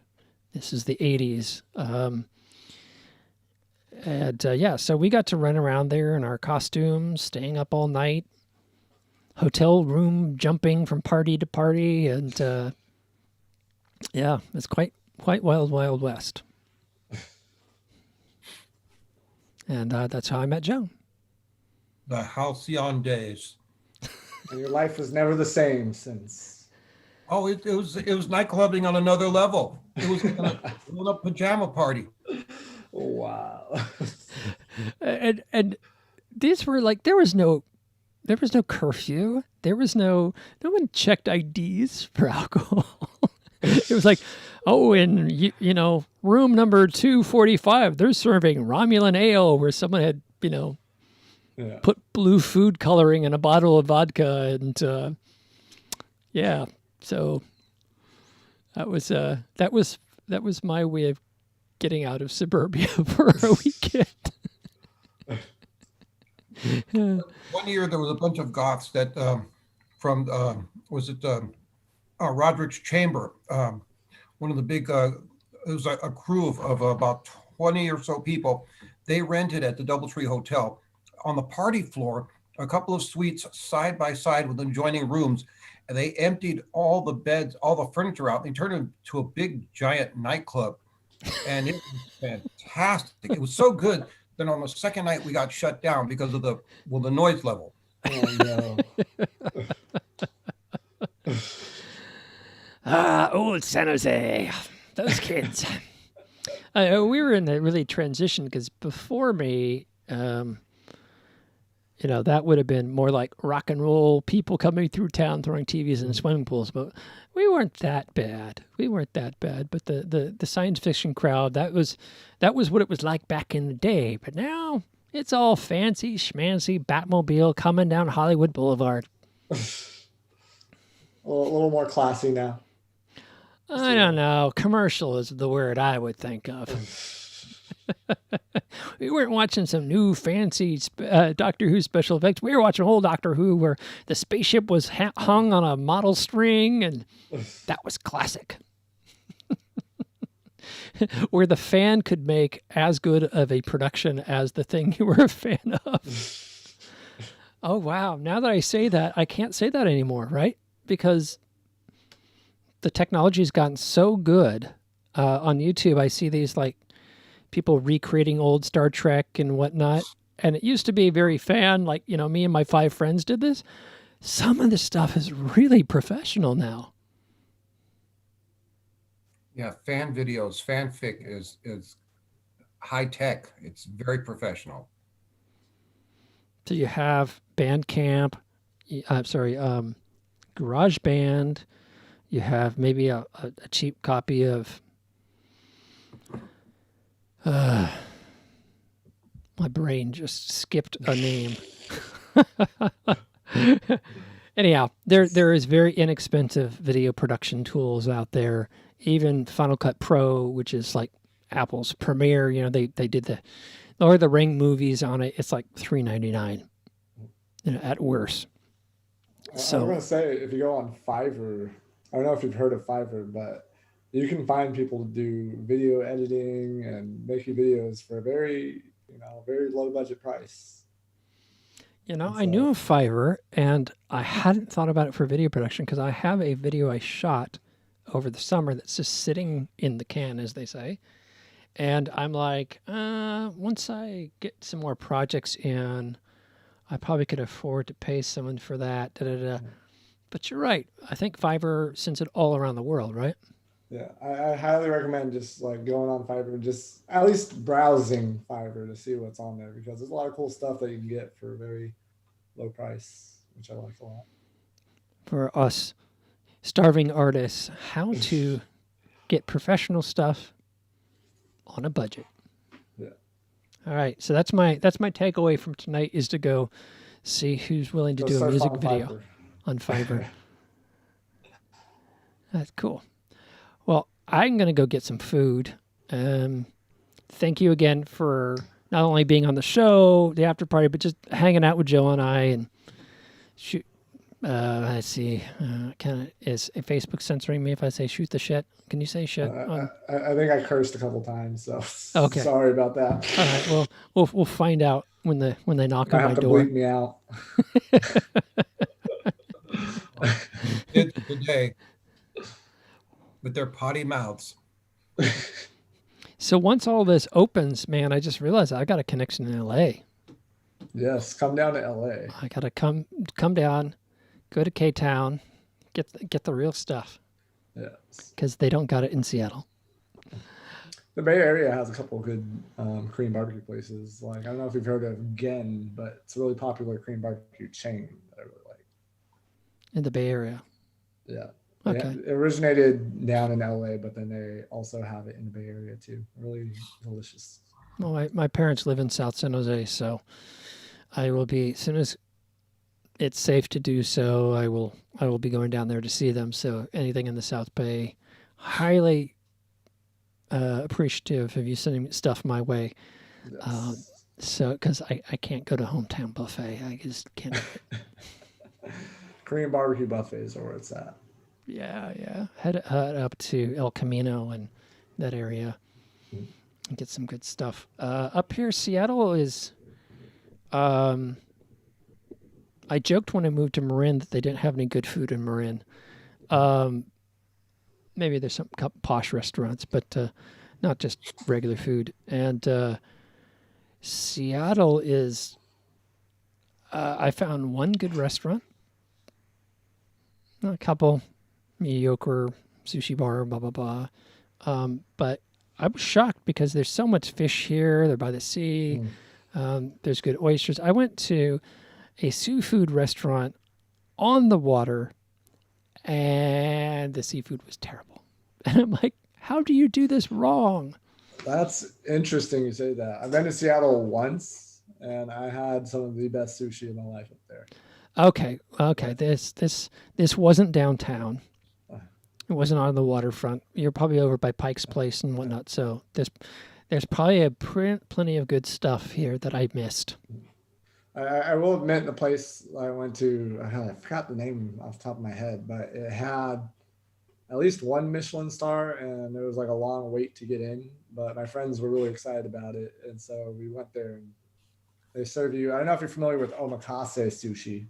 This is the 80s. So we got to run around there in our costumes, staying up all night, hotel room jumping from party to party. And it's quite wild, wild west. And that's how I met Joe. The halcyon days. And your life was never the same since. Oh, it was nightclubbing on another level. It was a pajama party. Wow. and these were there was no curfew. There was no one checked IDs for alcohol. It was in room number 245, they're serving Romulan ale, where someone had put blue food coloring in a bottle of vodka, and so that was my way of getting out of suburbia for a weekend. One year there was a bunch of goths that from Roderick's Chamber, one of the big it was a crew of about 20 or so people. They rented at the Doubletree Hotel on the party floor a couple of suites side by side with adjoining rooms, and they emptied all the beds, all the furniture out. They turned it into a big giant nightclub, and it was fantastic. It was so good that on the second night we got shut down because of the noise level. Oh no. Old San Jose, those kids. We were in the really transition, because before me, that would have been more like rock and roll people coming through town throwing TVs in swimming pools. But we weren't that bad. But the science fiction crowd, that was what it was like back in the day. But now it's all fancy schmancy Batmobile coming down Hollywood Boulevard. A little more classy now. I don't know. Commercial is the word I would think of. We weren't watching some new fancy Doctor Who special effects. We were watching old Doctor Who where the spaceship was hung on a model string, and that was classic. Where the fan could make as good of a production as the thing you were a fan of. Oh, wow. Now that I say that, I can't say that anymore, right? Because the technology has gotten so good. On YouTube, I see these people recreating old Star Trek and whatnot. and it used to be very fan, like, me and my 5 friends did this. Some of this stuff is really professional now. Yeah, fan videos, fanfic is high tech. It's very professional. So you have Bandcamp, GarageBand. You have maybe a cheap copy of. My brain just skipped a name. Anyhow, there is very inexpensive video production tools out there. Even Final Cut Pro, which is like Apple's Premiere, they did the Lord of the Ring movies on it. It's like $3.99, at worst. I'm gonna say, if you go on Fiverr, I don't know if you've heard of Fiverr, but you can find people to do video editing and making videos for a very low budget price. I knew of Fiverr, and I hadn't thought about it for video production because I have a video I shot over the summer that's just sitting in the can, as they say. And I'm like, once I get some more projects in, I probably could afford to pay someone for that. But you're right. I think Fiverr sends it all around the world, right? Yeah, I highly recommend just like going on Fiverr, just at least browsing Fiverr to see what's on there, because there's a lot of cool stuff that you can get for a very low price, which I like a lot. For us starving artists, how to get professional stuff on a budget. Yeah. All right, so that's my takeaway from tonight is to go see who's willing to do a music video on Fiverr. That's cool. Well, I'm going to go get some food. Thank you again for not only being on the show, the after party, but just hanging out with Joe and I. And shoot, let's see, is Facebook censoring me if I say shoot the shit? Can you say shit? I think I cursed a couple times, so okay. Sorry about that. All right, well, we'll find out when they knock on my door. Bleep me out. Kids today with their potty mouths. So once all this opens, man, I just realized I got a connection in LA. Yes, come down to LA. I gotta come down, go to K-Town, get the real stuff. Yes, because they don't got it in Seattle. The Bay Area has a couple of good Korean barbecue places. Like, I don't know if you've heard of Gen, but it's a really popular Korean barbecue chain that I really like. In the Bay Area. Yeah. Okay. It originated down in LA, but then they also have it in the Bay Area too. Really delicious. Well, my parents live in South San Jose, so I will be, as soon as it's safe to do so, I will be going down there to see them. So anything in the South Bay, highly appreciative of you sending stuff my way. Yes. So, because I can't go to Hometown Buffet. I just can't do it. Korean barbecue buffets are where it's at. Yeah. Head up to El Camino and that area and get some good stuff. Up here, Seattle is... I joked when I moved to Marin that they didn't have any good food in Marin. Maybe there's some posh restaurants, but not just regular food. And Seattle is... I found one good restaurant, a couple mediocre sushi bar, blah, blah, blah. But I was shocked because there's so much fish here. They're by the sea. There's good oysters. I went to a seafood restaurant on the water, and the seafood was terrible. And I'm like, how do you do this wrong? That's interesting you say that. I've been to Seattle once, and I had some of the best sushi in my life up there. Okay. This wasn't downtown. It wasn't on the waterfront. You're probably over by Pike's Place and whatnot. So there's probably plenty of good stuff here that I missed. I will admit, the place I went to, I forgot the name off the top of my head, but it had at least one Michelin star, and there was like a long wait to get in. But my friends were really excited about it, and so we went there. And they serve you, I don't know if you're familiar with omakase sushi,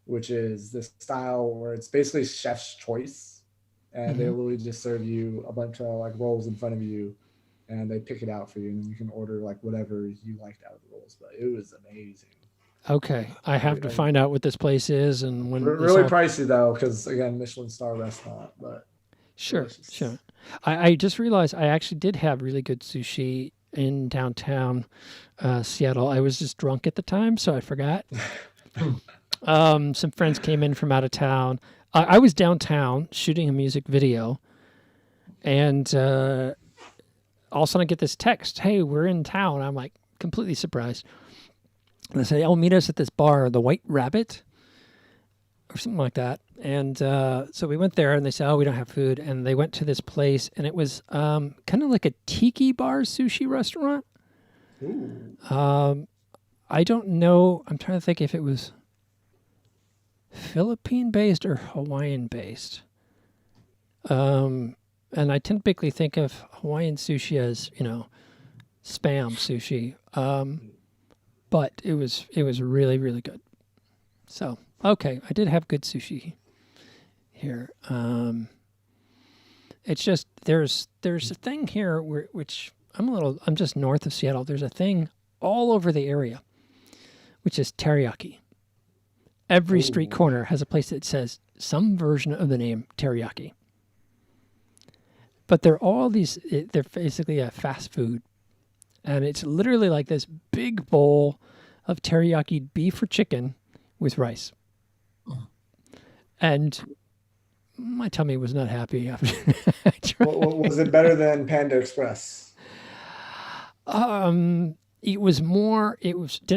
which is this style where it's basically chef's choice. And they literally just serve you a bunch of like rolls in front of you, and they pick it out for you, and then you can order like whatever you liked out of the rolls. But it was amazing. Okay, I have to find out what this place is and when. Really pricey though, because again, Michelin star restaurant, but Sure, delicious. sure. I just realized I actually did have really good sushi in downtown Seattle. I was just drunk at the time, so I forgot. Some friends came in from out of town. I was downtown shooting a music video, and all of a sudden I get this text, "Hey, we're in town." I'm like completely surprised. And they say, "Oh, meet us at this bar, the White Rabbit," or something like that. And so we went there, and they said, "Oh, we don't have food." And they went to this place, and it was kind of like a tiki bar sushi restaurant. Ooh. I don't know. I'm trying to think if it was Philippine-based or Hawaiian-based. And I typically think of Hawaiian sushi as, Spam sushi. But it was really, really good. So, okay, I did have good sushi here. It's just there's a thing here which I'm just north of Seattle. There's a thing all over the area, which is teriyaki. Every street corner has a place that says some version of the name teriyaki. But they're basically a fast food. And it's literally like this big bowl of teriyaki beef or chicken with rice. And my tummy was not happy after I tried. Was it better than Panda Express? Didn't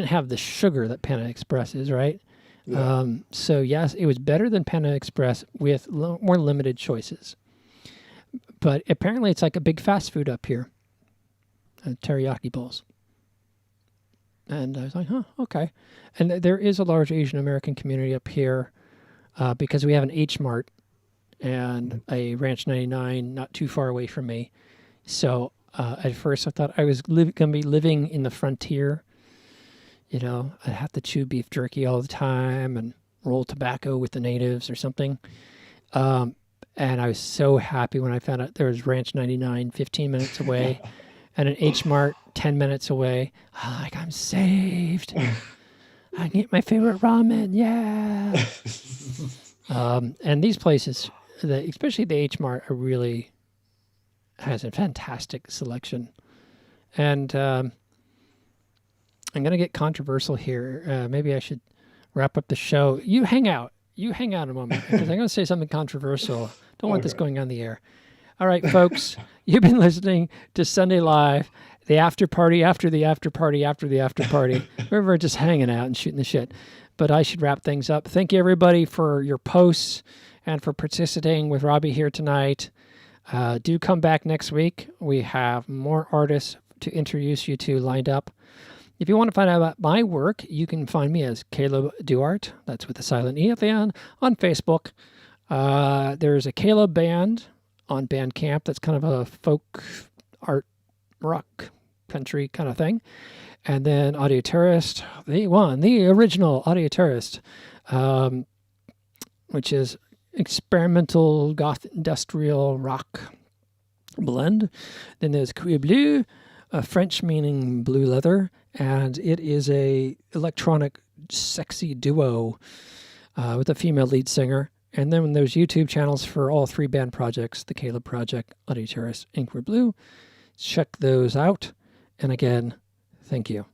have the sugar that Panda Express is, right? Yeah. So yes, it was better than Panda Express with more limited choices. But apparently it's like a big fast food up here. Teriyaki bowls. And I was like, okay. And there is a large Asian American community up here because we have an H Mart and a Ranch 99 not too far away from me. So at first I thought I was going to be living in the frontier. I'd have to chew beef jerky all the time and roll tobacco with the natives or something. And I was so happy when I found out there was Ranch 99 15 minutes away. And an H Mart 10 minutes away. I'm saved. I can eat my favorite ramen. Yeah. And these places, especially the H Mart, has a fantastic selection. And I'm going to get controversial here. Maybe I should wrap up the show. You hang out a moment because I'm going to say something controversial. Don't want this going on the air. All right, folks, you've been listening to Sunday Live, the after party after the after party after the after party. We're just hanging out and shooting the shit. But I should wrap things up. Thank you, everybody, for your posts and for participating with Robbie here tonight. Do come back next week. We have more artists to introduce you to lined up. If you want to find out about my work, you can find me as Caleb Duart. That's with a silent E at the end on Facebook. There's a Caleb band on Bandcamp. That's kind of a folk art rock country kind of thing. And then Audio Terrorist, the original Audio Terrorist, which is experimental goth industrial rock blend. Then there's Cuir Bleu, French meaning blue leather, and it is a electronic sexy duo with a female lead singer. And then there's YouTube channels for all three band projects, The Caleb Project, Audio Terrorist, and Cuir Bleu. Check those out. And again, thank you.